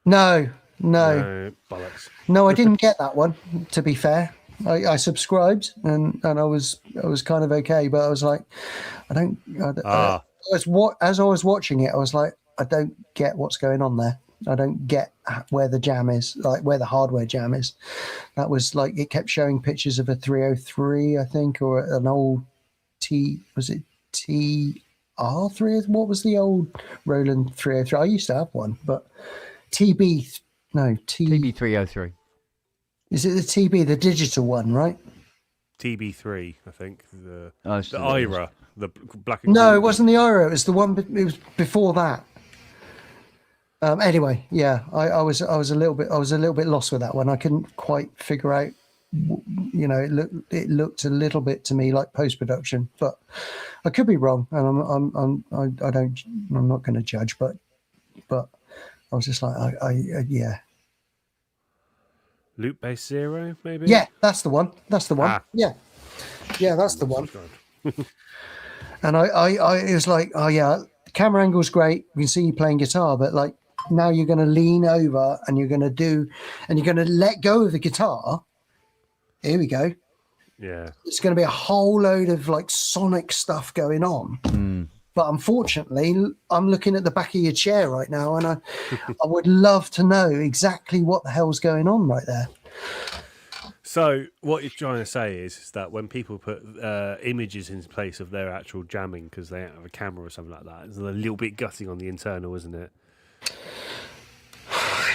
No. Bollocks. No, I didn't get that one, to be fair. I subscribed and I was kind of okay, but I was like, as I was watching it, I was like, I don't get what's going on there. I don't get where the jam is, like where the hardware jam is. That was like, it kept showing pictures of a 303, I think, or an old was it TR3? What was the old Roland 303? I used to have one, but TB303. Is it the TB, the digital one, right? TB3, I think. The it's IRA, the black and No, green. it wasn't the IRA. It was the one. It was before that. Anyway, yeah, I was a little bit lost with that one. I couldn't quite figure out. It looked a little bit to me like post production, but I could be wrong, and I'm not going to judge, but I was just like, yeah. Loop Base Zero, maybe. Yeah, that's the one. That's the one. Ah. Yeah, that's the one. And I it was like, oh yeah, the camera angle's great. We can see you playing guitar, but like now you're going to lean over and you're going to let go of the guitar. Here we go. Yeah. It's going to be a whole load of like sonic stuff going on. But unfortunately, I'm looking at the back of your chair right now, and I would love to know exactly what the hell's going on right there. So what you're trying to say is that when people put images in place of their actual jamming because they don't have a camera or something like that, it's a little bit gutting on the internal, isn't it?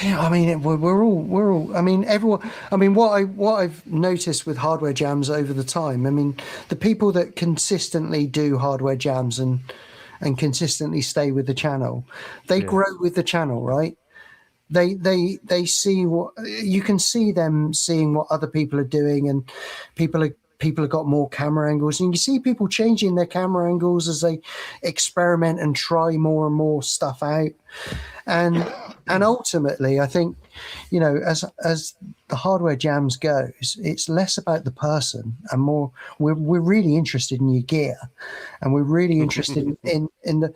Yeah, I mean, we're all. I mean, everyone. I mean, what I've noticed with hardware jams over the time. I mean, the people that consistently do hardware jams and consistently stay with the channel, they grow with the channel, right? They see what you can see them seeing what other people are doing, and people have got more camera angles, and you see people changing their camera angles as they experiment and try more and more stuff out. And ultimately, I think, as the hardware jams goes, it's less about the person and more we're really interested in your gear, and we're really interested in the,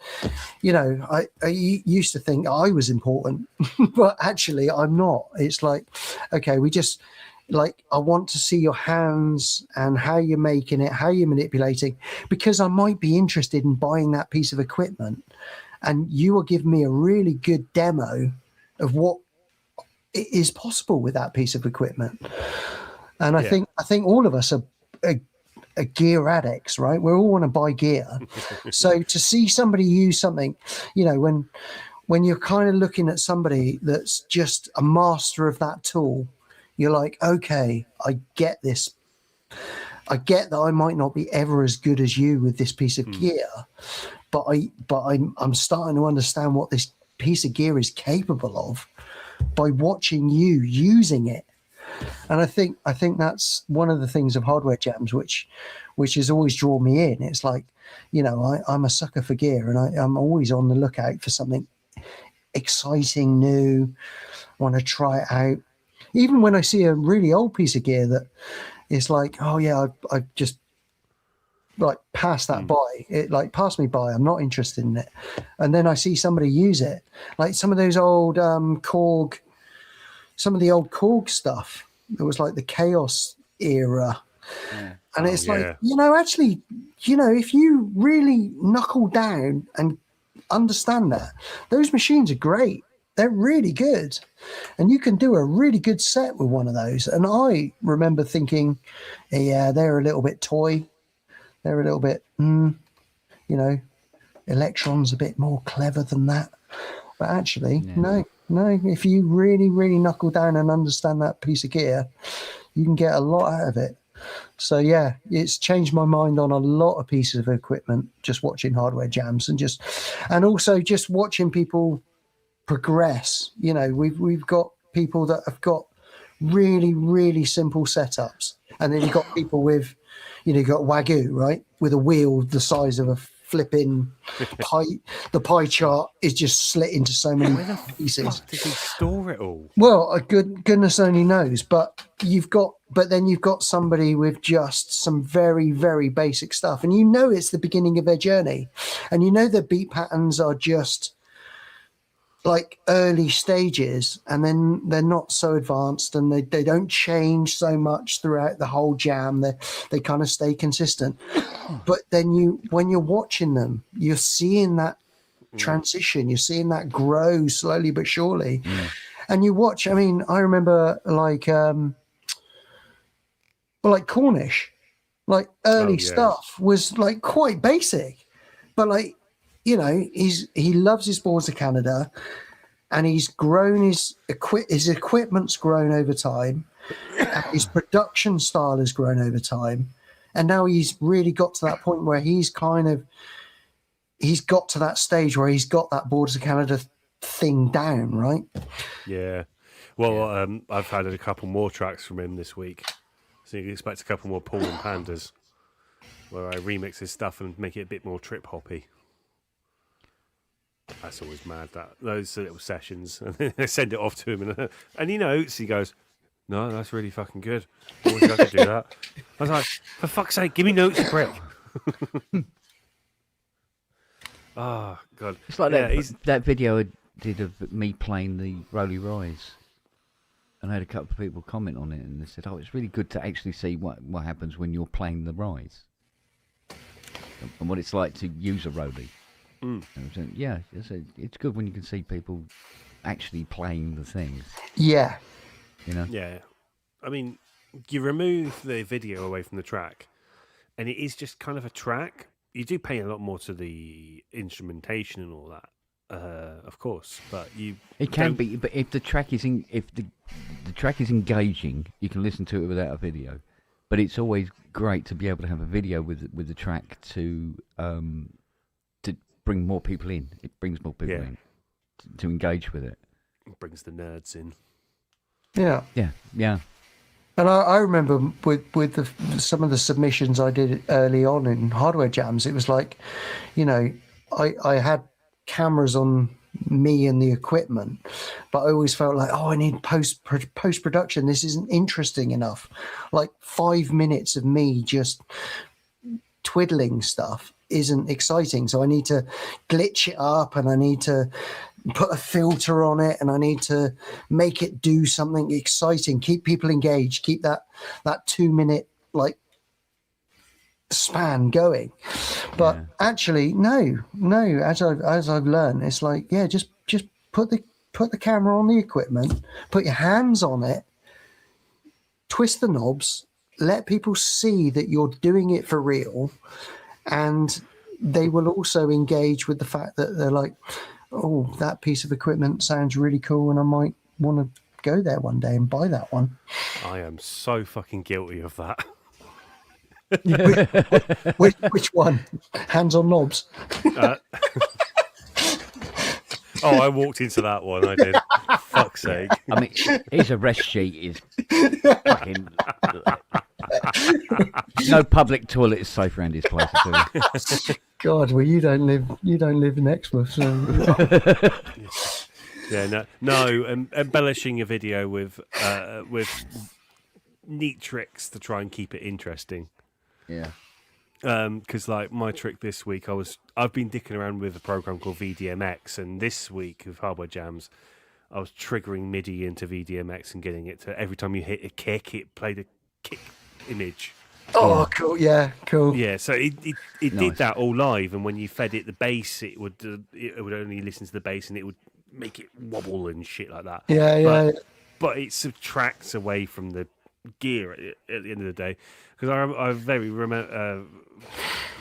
I used to think I was important, but actually I'm not. It's like, okay, we just like, I want to see your hands and how you're making it, how you're manipulating, because I might be interested in buying that piece of equipment. And you will give me a really good demo of what is possible with that piece of equipment. And I think all of us are gear addicts, right? We all want to buy gear. So to see somebody use something, when you're kind of looking at somebody that's just a master of that tool, you're like, okay, I get this. I get that I might not be ever as good as you with this piece of gear, but I'm starting to understand what this piece of gear is capable of by watching you using it. And I think that's one of the things of hardware jams, which has always drawn me in. It's like, I'm a sucker for gear, and I'm always on the lookout for something exciting, new. I want to try it out. Even when I see a really old piece of gear that is like, oh yeah, I just like pass that by. It like passed me by. I'm not interested in it. And then I see somebody use it, like some of those old Korg, some of the old Korg stuff. It was like the Chaos era. Yeah. And it's like, actually, if you really knuckle down and understand that, those machines are great. they're really good, and you can do a really good set with one of those. And I remember thinking, yeah, they're a little bit toy, they're a little bit, Electron's a bit more clever than that. But actually, no. If you really, really knuckle down and understand that piece of gear, you can get a lot out of it. So yeah, it's changed my mind on a lot of pieces of equipment, just watching hardware jams and also just watching people progress. We've got people that have got really, really simple setups, and then you've got people with, you've got Wagyu, right, with a wheel the size of a flipping pie. The pie chart is just slit into so many pieces. Did he store it all? Well, goodness only knows, but then you've got somebody with just some very, very basic stuff, and it's the beginning of their journey, and the beat patterns are just like early stages, and then they're not so advanced, and they don't change so much throughout the whole jam. They kind of stay consistent. But then when you're watching them, you're seeing that transition, you're seeing that grow slowly but surely. And you watch, I remember like Cornish, like early stuff was like quite basic, but like, he loves his boards of Canada, and he's grown his equipment's grown over time, and his production style has grown over time, and now he's really got to that point where he's got to that stage where he's got that boards of Canada thing down, right? Yeah. Well, I've had a couple more tracks from him this week, so you can expect a couple more Paul and Pandas, where I remix his stuff and make it a bit more trip hoppy. That's always mad, those little sessions, and then I send it off to him, and he notes. He goes, "No, that's really fucking good. I wish I could do that." I was like, "For fuck's sake, give me notes, you prick!" Oh God, it's like that video I did of me playing the Rolly Rise, and I had a couple of people comment on it, and they said, "Oh, it's really good to actually see what happens when you're playing the Rise, and what it's like to use a Rolly." Yeah, it's good when you can see people actually playing the things. Yeah. Yeah. You remove the video away from the track, and it is just kind of a track. You do pay a lot more to the instrumentation and all that, of course, but it can be. But if the track is the track is engaging, you can listen to it without a video. But it's always great to be able to have a video with the track to bring more people in. It brings more people in to engage with it. It brings the nerds in. Yeah. And I remember with some of the submissions I did early on in hardware jams, it was like, I had cameras on me and the equipment, but I always felt like, I need post production. This isn't interesting enough. Like 5 minutes of me just twiddling stuff isn't exciting, so I need to glitch it up, and I need to put a filter on it, and I need to make it do something exciting, keep people engaged, keep that 2 minute like span going. But actually no, as I've learned, it's like, just put the camera on the equipment, put your hands on it, twist the knobs, let people see that you're doing it for real, and they will also engage with the fact that they're like, oh, that piece of equipment sounds really cool, and I might want to go there one day and buy that one. I am so fucking guilty of that. Which one? Hands on knobs? I walked into that one, I did. Fuck's sake. His arrest sheet is fucking... No public toilet is safe around his place at all. God, well, you don't live in Exmouth, so... Embellishing a video with neat tricks to try and keep it interesting. Yeah. Because like my trick this week, I've been dicking around with a program called VDMX, and this week with hardware jams, I was triggering MIDI into VDMX and getting it to, every time you hit a kick, it played a kick image. Oh, cool! Yeah, cool. Yeah, so it Nice. did that all live, and when you fed it the bass, it would only listen to the bass, and it would make it wobble and shit like that. Yeah. But it subtracts away from the gear at the end of the day. Because I very remember.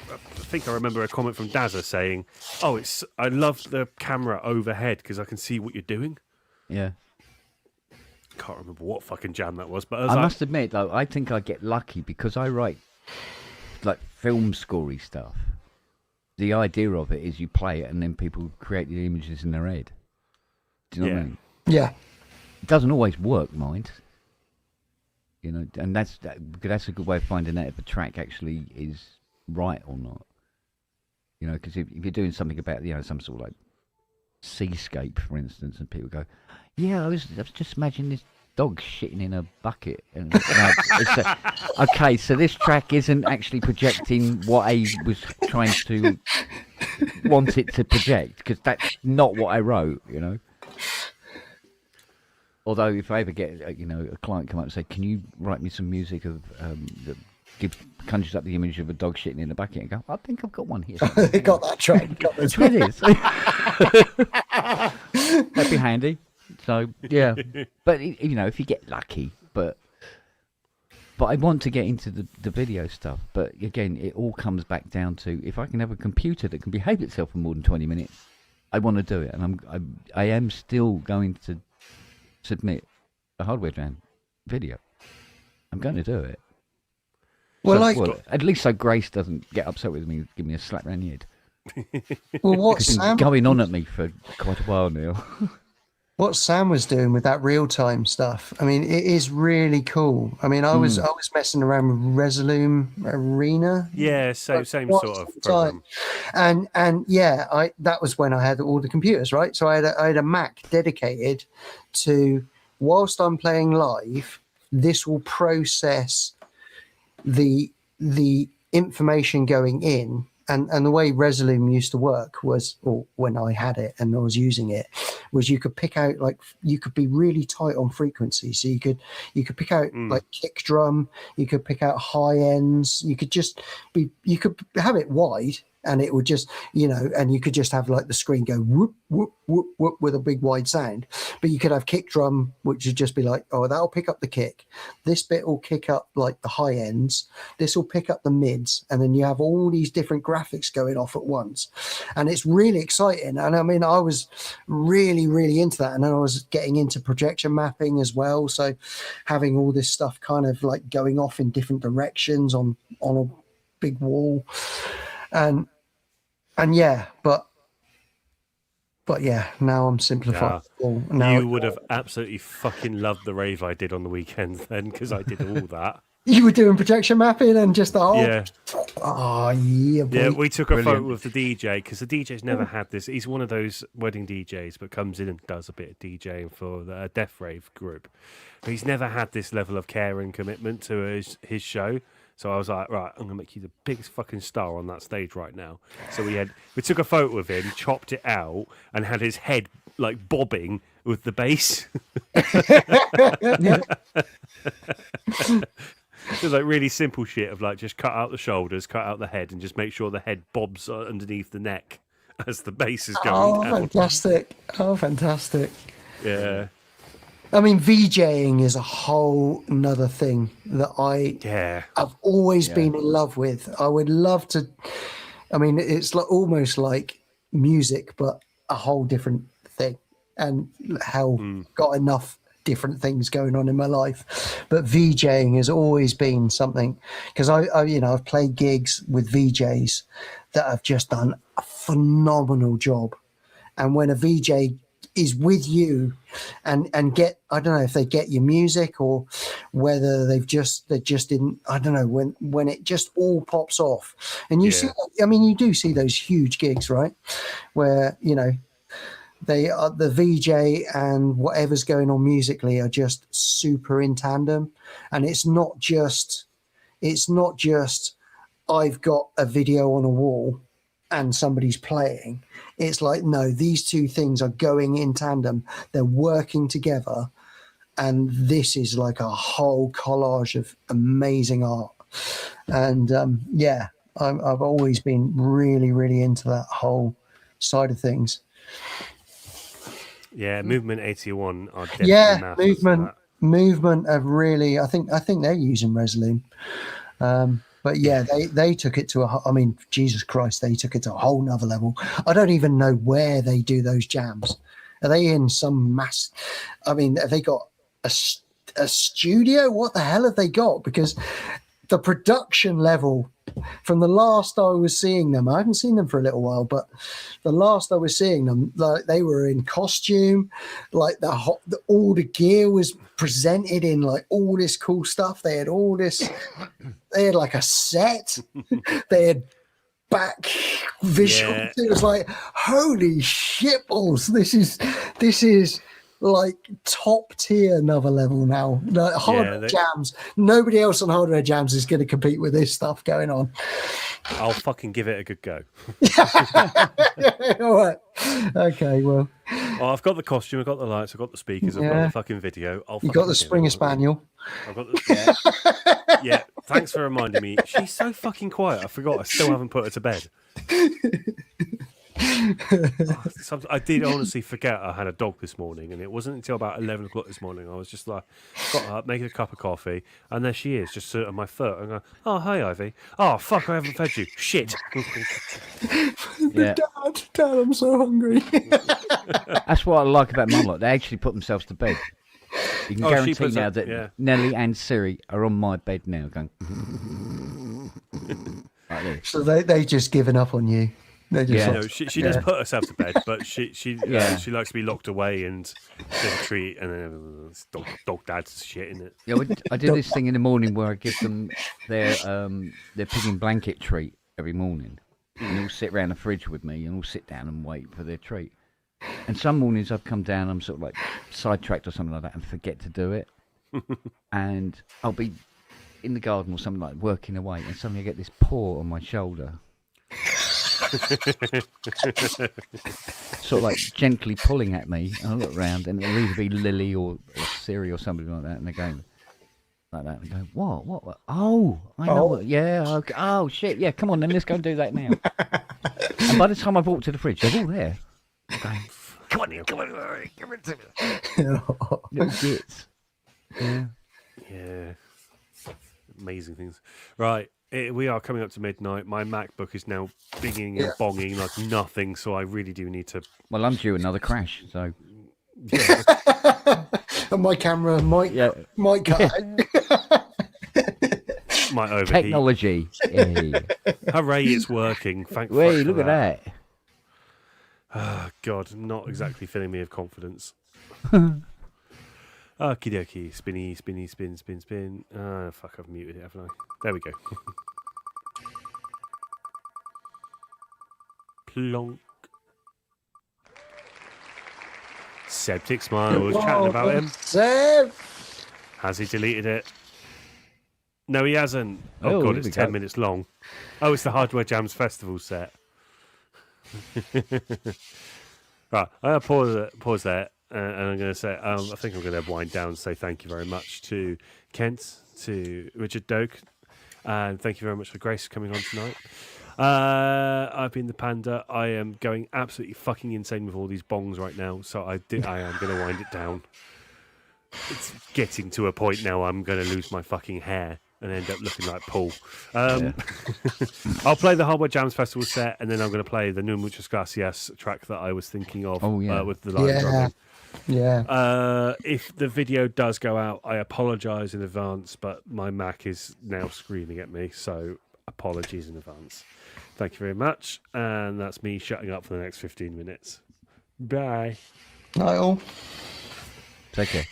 I think I remember a comment from Dazza saying, "Oh, I love the camera overhead because I can see what you're doing." Yeah. Can't remember what fucking jam that was, but I must admit though, I think I get lucky because I write like film scorey stuff. The idea of it is you play it and then people create the images in their head. Do you know what I mean? Yeah. It doesn't always work, mind. You know, and that's a good way of finding out if a track actually is right or not. You know, because if you're doing something about, you know, some sort of like seascape, for instance, and people go, "Yeah, I was just imagining this dog shitting in a bucket." And okay, so this track isn't actually projecting what I was trying to want it to project, because that's not what I wrote. You know. Although, if I ever get a client come up and say, "Can you write me some music of that conjures up the image of a dog shitting in a bucket?" and go, "I think I've got one here." Got that track. Got that It is. That'd be handy. So yeah, but if you get lucky, but I want to get into the video stuff. But again, it all comes back down to if I can have a computer that can behave itself for more than 20 minutes, I want to do it, and I am still going to submit a hardware jam video. I'm going to do it. Well, at least so Grace doesn't get upset with me, give me a slap around the head. Well, what It's been Sam going on at me for quite a while now. what Sam was doing with that real time stuff, I mean, it is really cool. I mean, I was messing around with Resolume Arena. Yeah, same What sort of time? program. And yeah, that was when I had all the computers, right? So I had a Mac dedicated to, whilst I'm playing live, this will process the information going in. And the way Resolume used to work was, or when I had it and I was using it, was you could pick out, like, you could be really tight on frequency. So you could pick out like kick drum, you could pick out high ends, you could have it wide, and it would just, and you could just have like the screen go whoop, whoop, whoop, whoop with a big wide sound. But you could have kick drum, which would just be like, oh, that'll pick up the kick. This bit will kick up like the high ends. This will pick up the mids. And then you have all these different graphics going off at once. And it's really exciting. And I mean, I was really, really into that. And then I was getting into projection mapping as well. So having all this stuff kind of like going off in different directions on a big wall. And yeah, but yeah, now I'm simplifying. You would have absolutely fucking loved the rave I did on the weekends then, because I did all that. You were doing projection mapping and just the whole... Yeah. Oh, yeah, boy. Yeah, we took a photo of the DJ, because the DJ's never had this. He's one of those wedding DJs, but comes in and does a bit of DJing for the Death Rave group. But he's never had this level of care and commitment to his show. So I was like, right, I'm going to make you the biggest fucking star on that stage right now. So we took a photo of him, chopped it out, and had his head like bobbing with the bass. It was like really simple shit of like just cut out the shoulders, cut out the head, and just make sure the head bobs underneath the neck as the bass is going down. Fantastic. Oh, fantastic. Yeah. I mean, VJing is a whole nother thing that I've always been in love with. I would love to. I mean, it's like almost like music, but a whole different thing. And hell, got enough different things going on in my life. But VJing has always been something, because I've played gigs with VJs that have just done a phenomenal job. And when a VJ is with you and get, I don't know if they get your music or whether they just didn't, I don't know, when it just all pops off. And you see, I mean, you do see those huge gigs, right? Where, they are, the VJ and whatever's going on musically are just super in tandem. And it's not just I've got a video on a wall and somebody's playing. It's like, no, these two things are going in tandem. They're working together. And this is like a whole collage of amazing art. And I've always been really, really into that whole side of things. Yeah, Movement 81 are definitely Yeah, masters of that. movement have really. I think they're using Resloom. But yeah, they took it to I mean, Jesus Christ, they took it to a whole nother level. I don't even know where they do those jams. Are they in some mass? I mean, have they got a studio? What the hell have they got? Because the production level from the last I was seeing them, I haven't seen them for a little while, but the last I was seeing them, like they were in costume, like all the gear was presented in like all this cool stuff. They had all this, they had like a set, they had back visuals. Yeah. It was like, holy shitballs, this is like top tier another level now. Like hardware jams, nobody else on hardware jams is going to compete with this stuff going on. I'll fucking give it a good go. All right. Okay, well. Oh, I've got the costume, I've got the lights, I've got the speakers, I've got the fucking video. You got the Springer Spaniel. I've got the, yeah, thanks for reminding me. She's so fucking quiet. I forgot. I still haven't put her to bed. I did honestly forget I had a dog this morning, and it wasn't until about 11 o'clock this morning I was just like, got up, making a cup of coffee, and there she is, just sitting on my foot, and I go, oh, hi, Ivy. Oh, fuck, I haven't fed you. Shit. Yeah. Dad, I'm so hungry. That's what I like about mum lot. They actually put themselves to bed. You can guarantee now that Nelly and Siri are on my bed now going like this. So they just given up on you. They just she does put herself to bed, but she likes to be locked away and get a treat, and then dog dad's shit in it. Yeah, I do this thing in the morning where I give them their pig in blanket treat every morning. And they'll sit around the fridge with me and all sit down and wait for their treat. And some mornings I've come down, I'm sort of like sidetracked or something like that and forget to do it. And I'll be in the garden or something like working away, and suddenly I get this paw on my shoulder. Sort of like gently pulling at me, and I look around and it'll either be Lily or Siri or somebody like that, and they're going like that and go, what? Oh, I know what, yeah, okay. Oh shit, yeah, come on then, let's go and do that now. And by the time I've walked to the fridge, they're all there. I'm going, come on, give it to me. Little gits. Yeah. Amazing things. Right. We are coming up to midnight. My MacBook is now binging and bonging like nothing, so I really do need to. Well, I'm due another crash, so. And my camera might cut out. Might overheat. Technology. Hey. Hooray, it's working. Thank you. Wait, look at that. Oh, God, not exactly filling me with confidence. Okie dokie. Spinny, spinny, spin, spin, spin. Fuck, I've muted it, haven't I? There we go. Plonk. Septic Smile was chatting about him. Seb! Has he deleted it? No, he hasn't. Oh, Oh, God, here it's we 10 go. minutes long. Oh, it's the Hardware Jams Festival set. Right, I'm going to pause there. And I'm going to say, I think I'm going to wind down and say thank you very much to Kent, to Richard Doak, and thank you very much for Grace coming on tonight. I've been the Panda. I am going absolutely fucking insane with all these bongs right now, so I am going to wind it down. It's getting to a point now I'm going to lose my fucking hair and end up looking like Paul. I'll play the Hardware Jams Festival set, and then I'm going to play the No Muchas Gracias track that I was thinking of with the live drumming. Yeah. If the video does go out, I apologise in advance, but my Mac is now screaming at me, so apologies in advance. Thank you very much, and that's me shutting up for the next 15 minutes. Bye. Night all. Take care.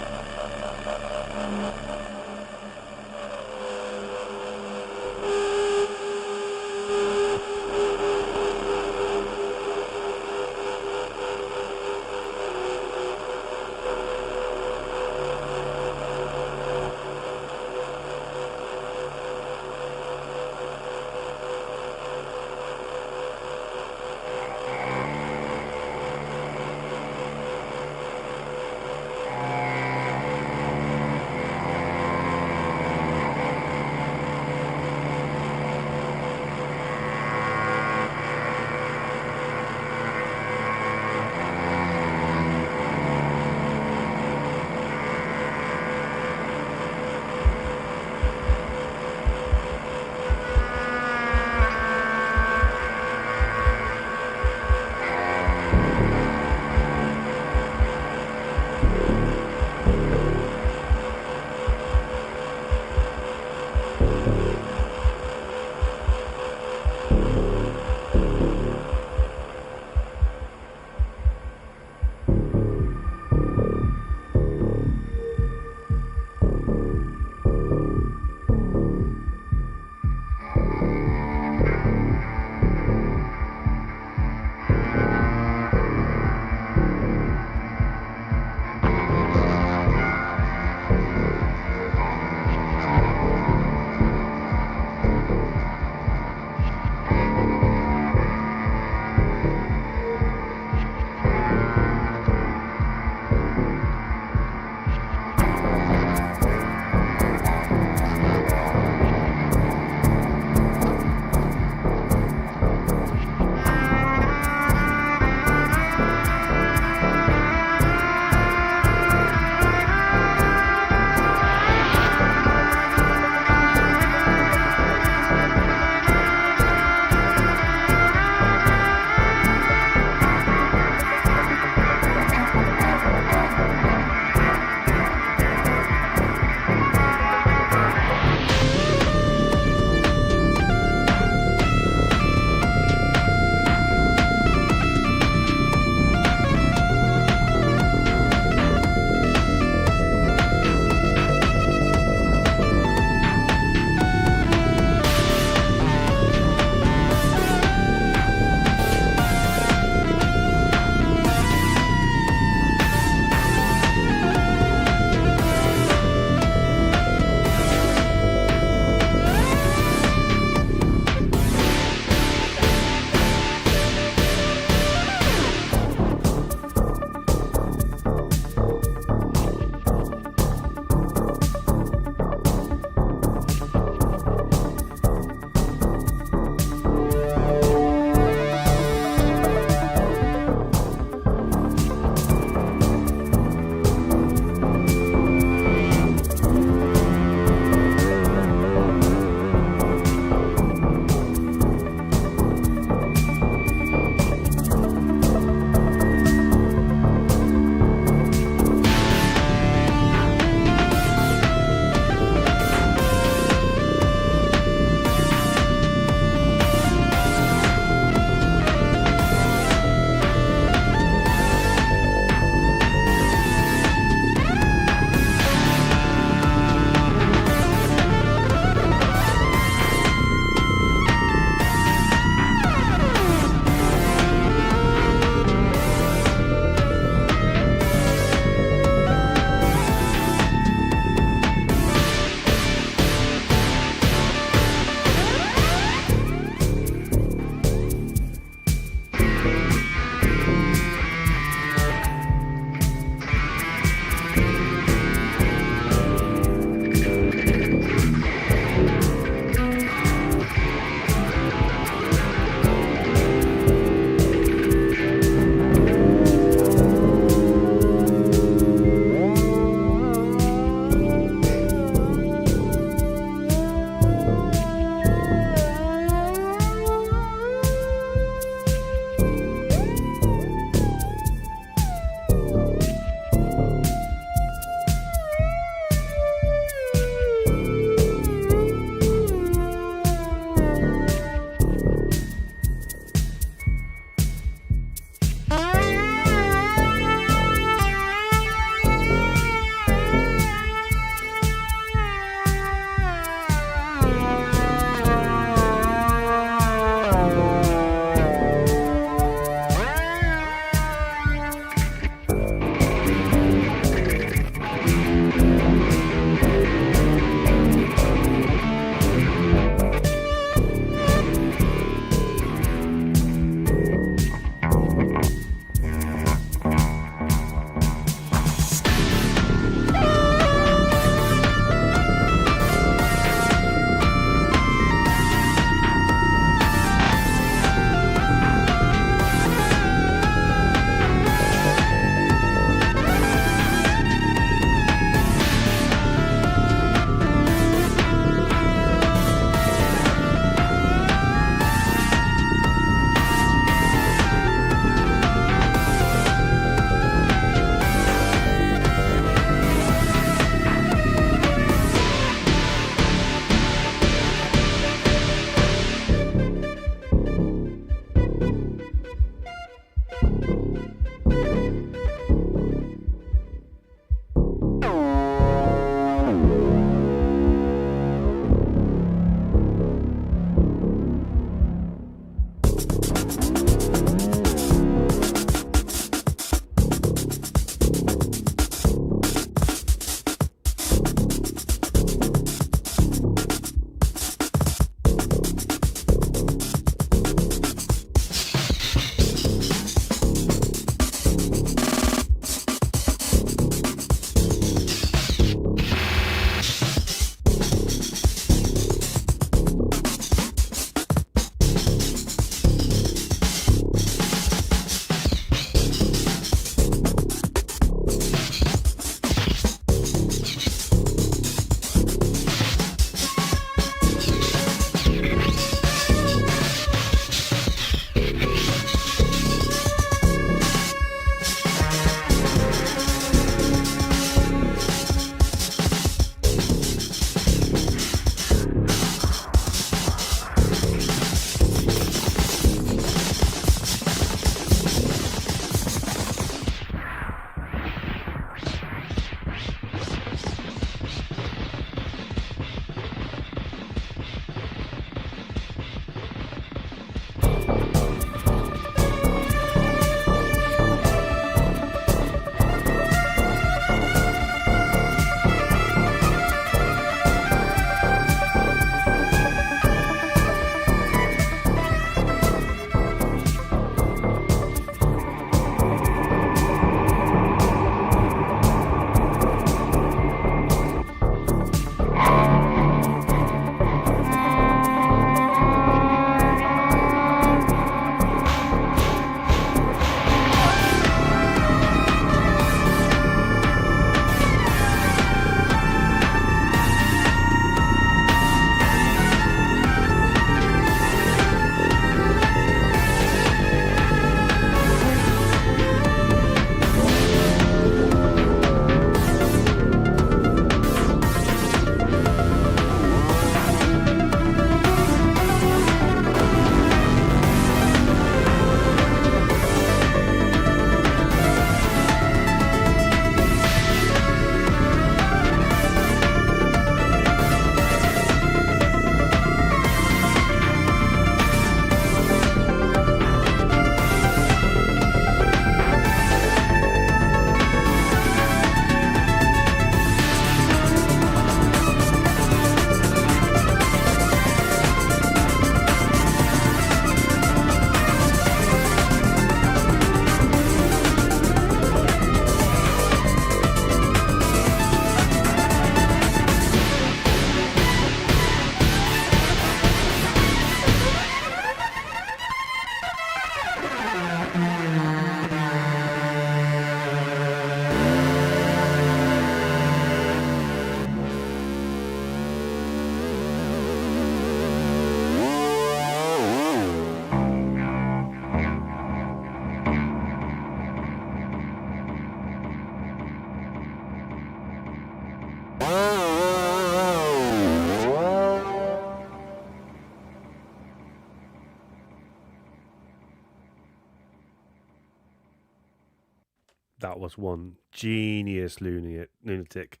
That was one genius lunatic.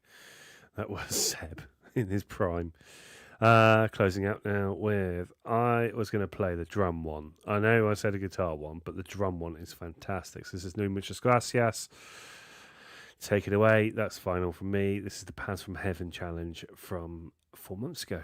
That was Seb in his prime. Closing out now with, I was going to play the drum one. I know I said a guitar one, but the drum one is fantastic. So this is No Muchas Gracias. Take it away. That's final from me. This is the Pants from Heaven challenge from 4 months ago.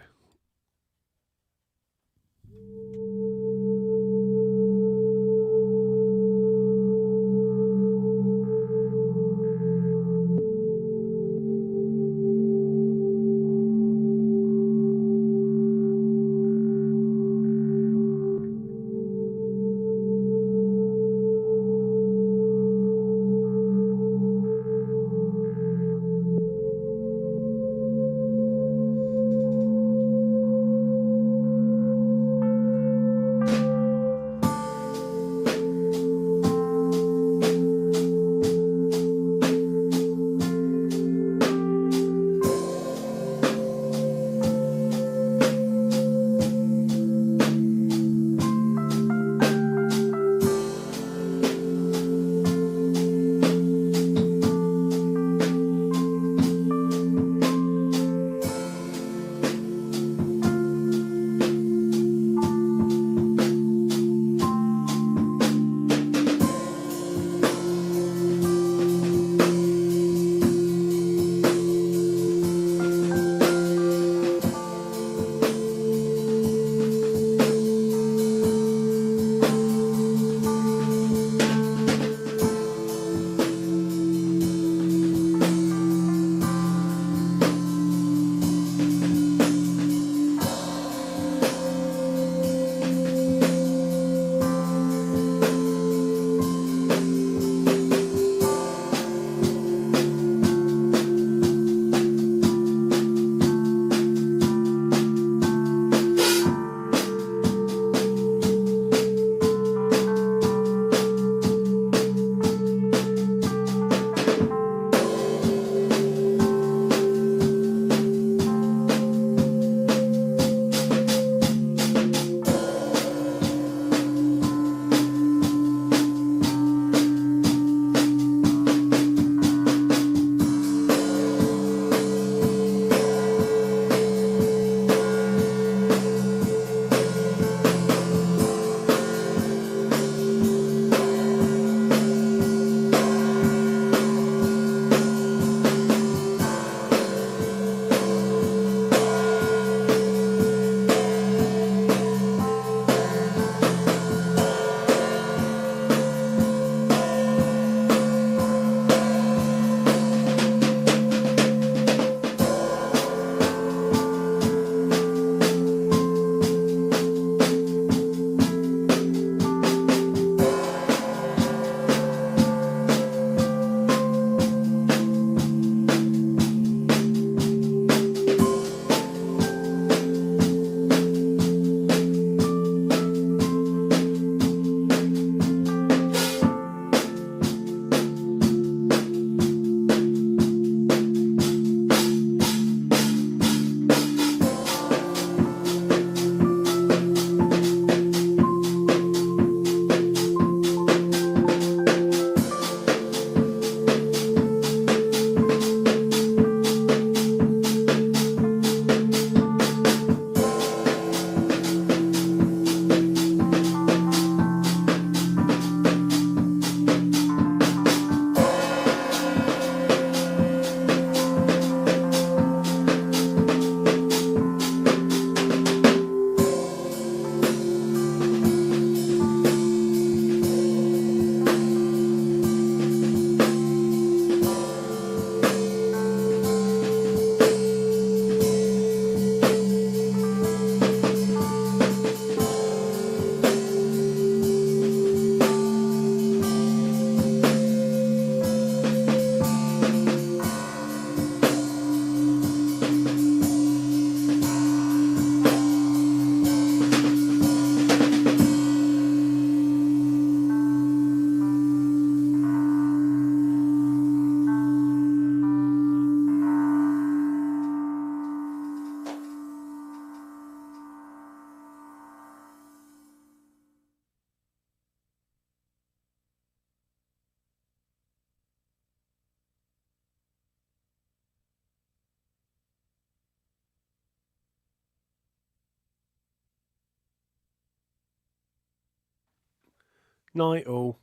Night all.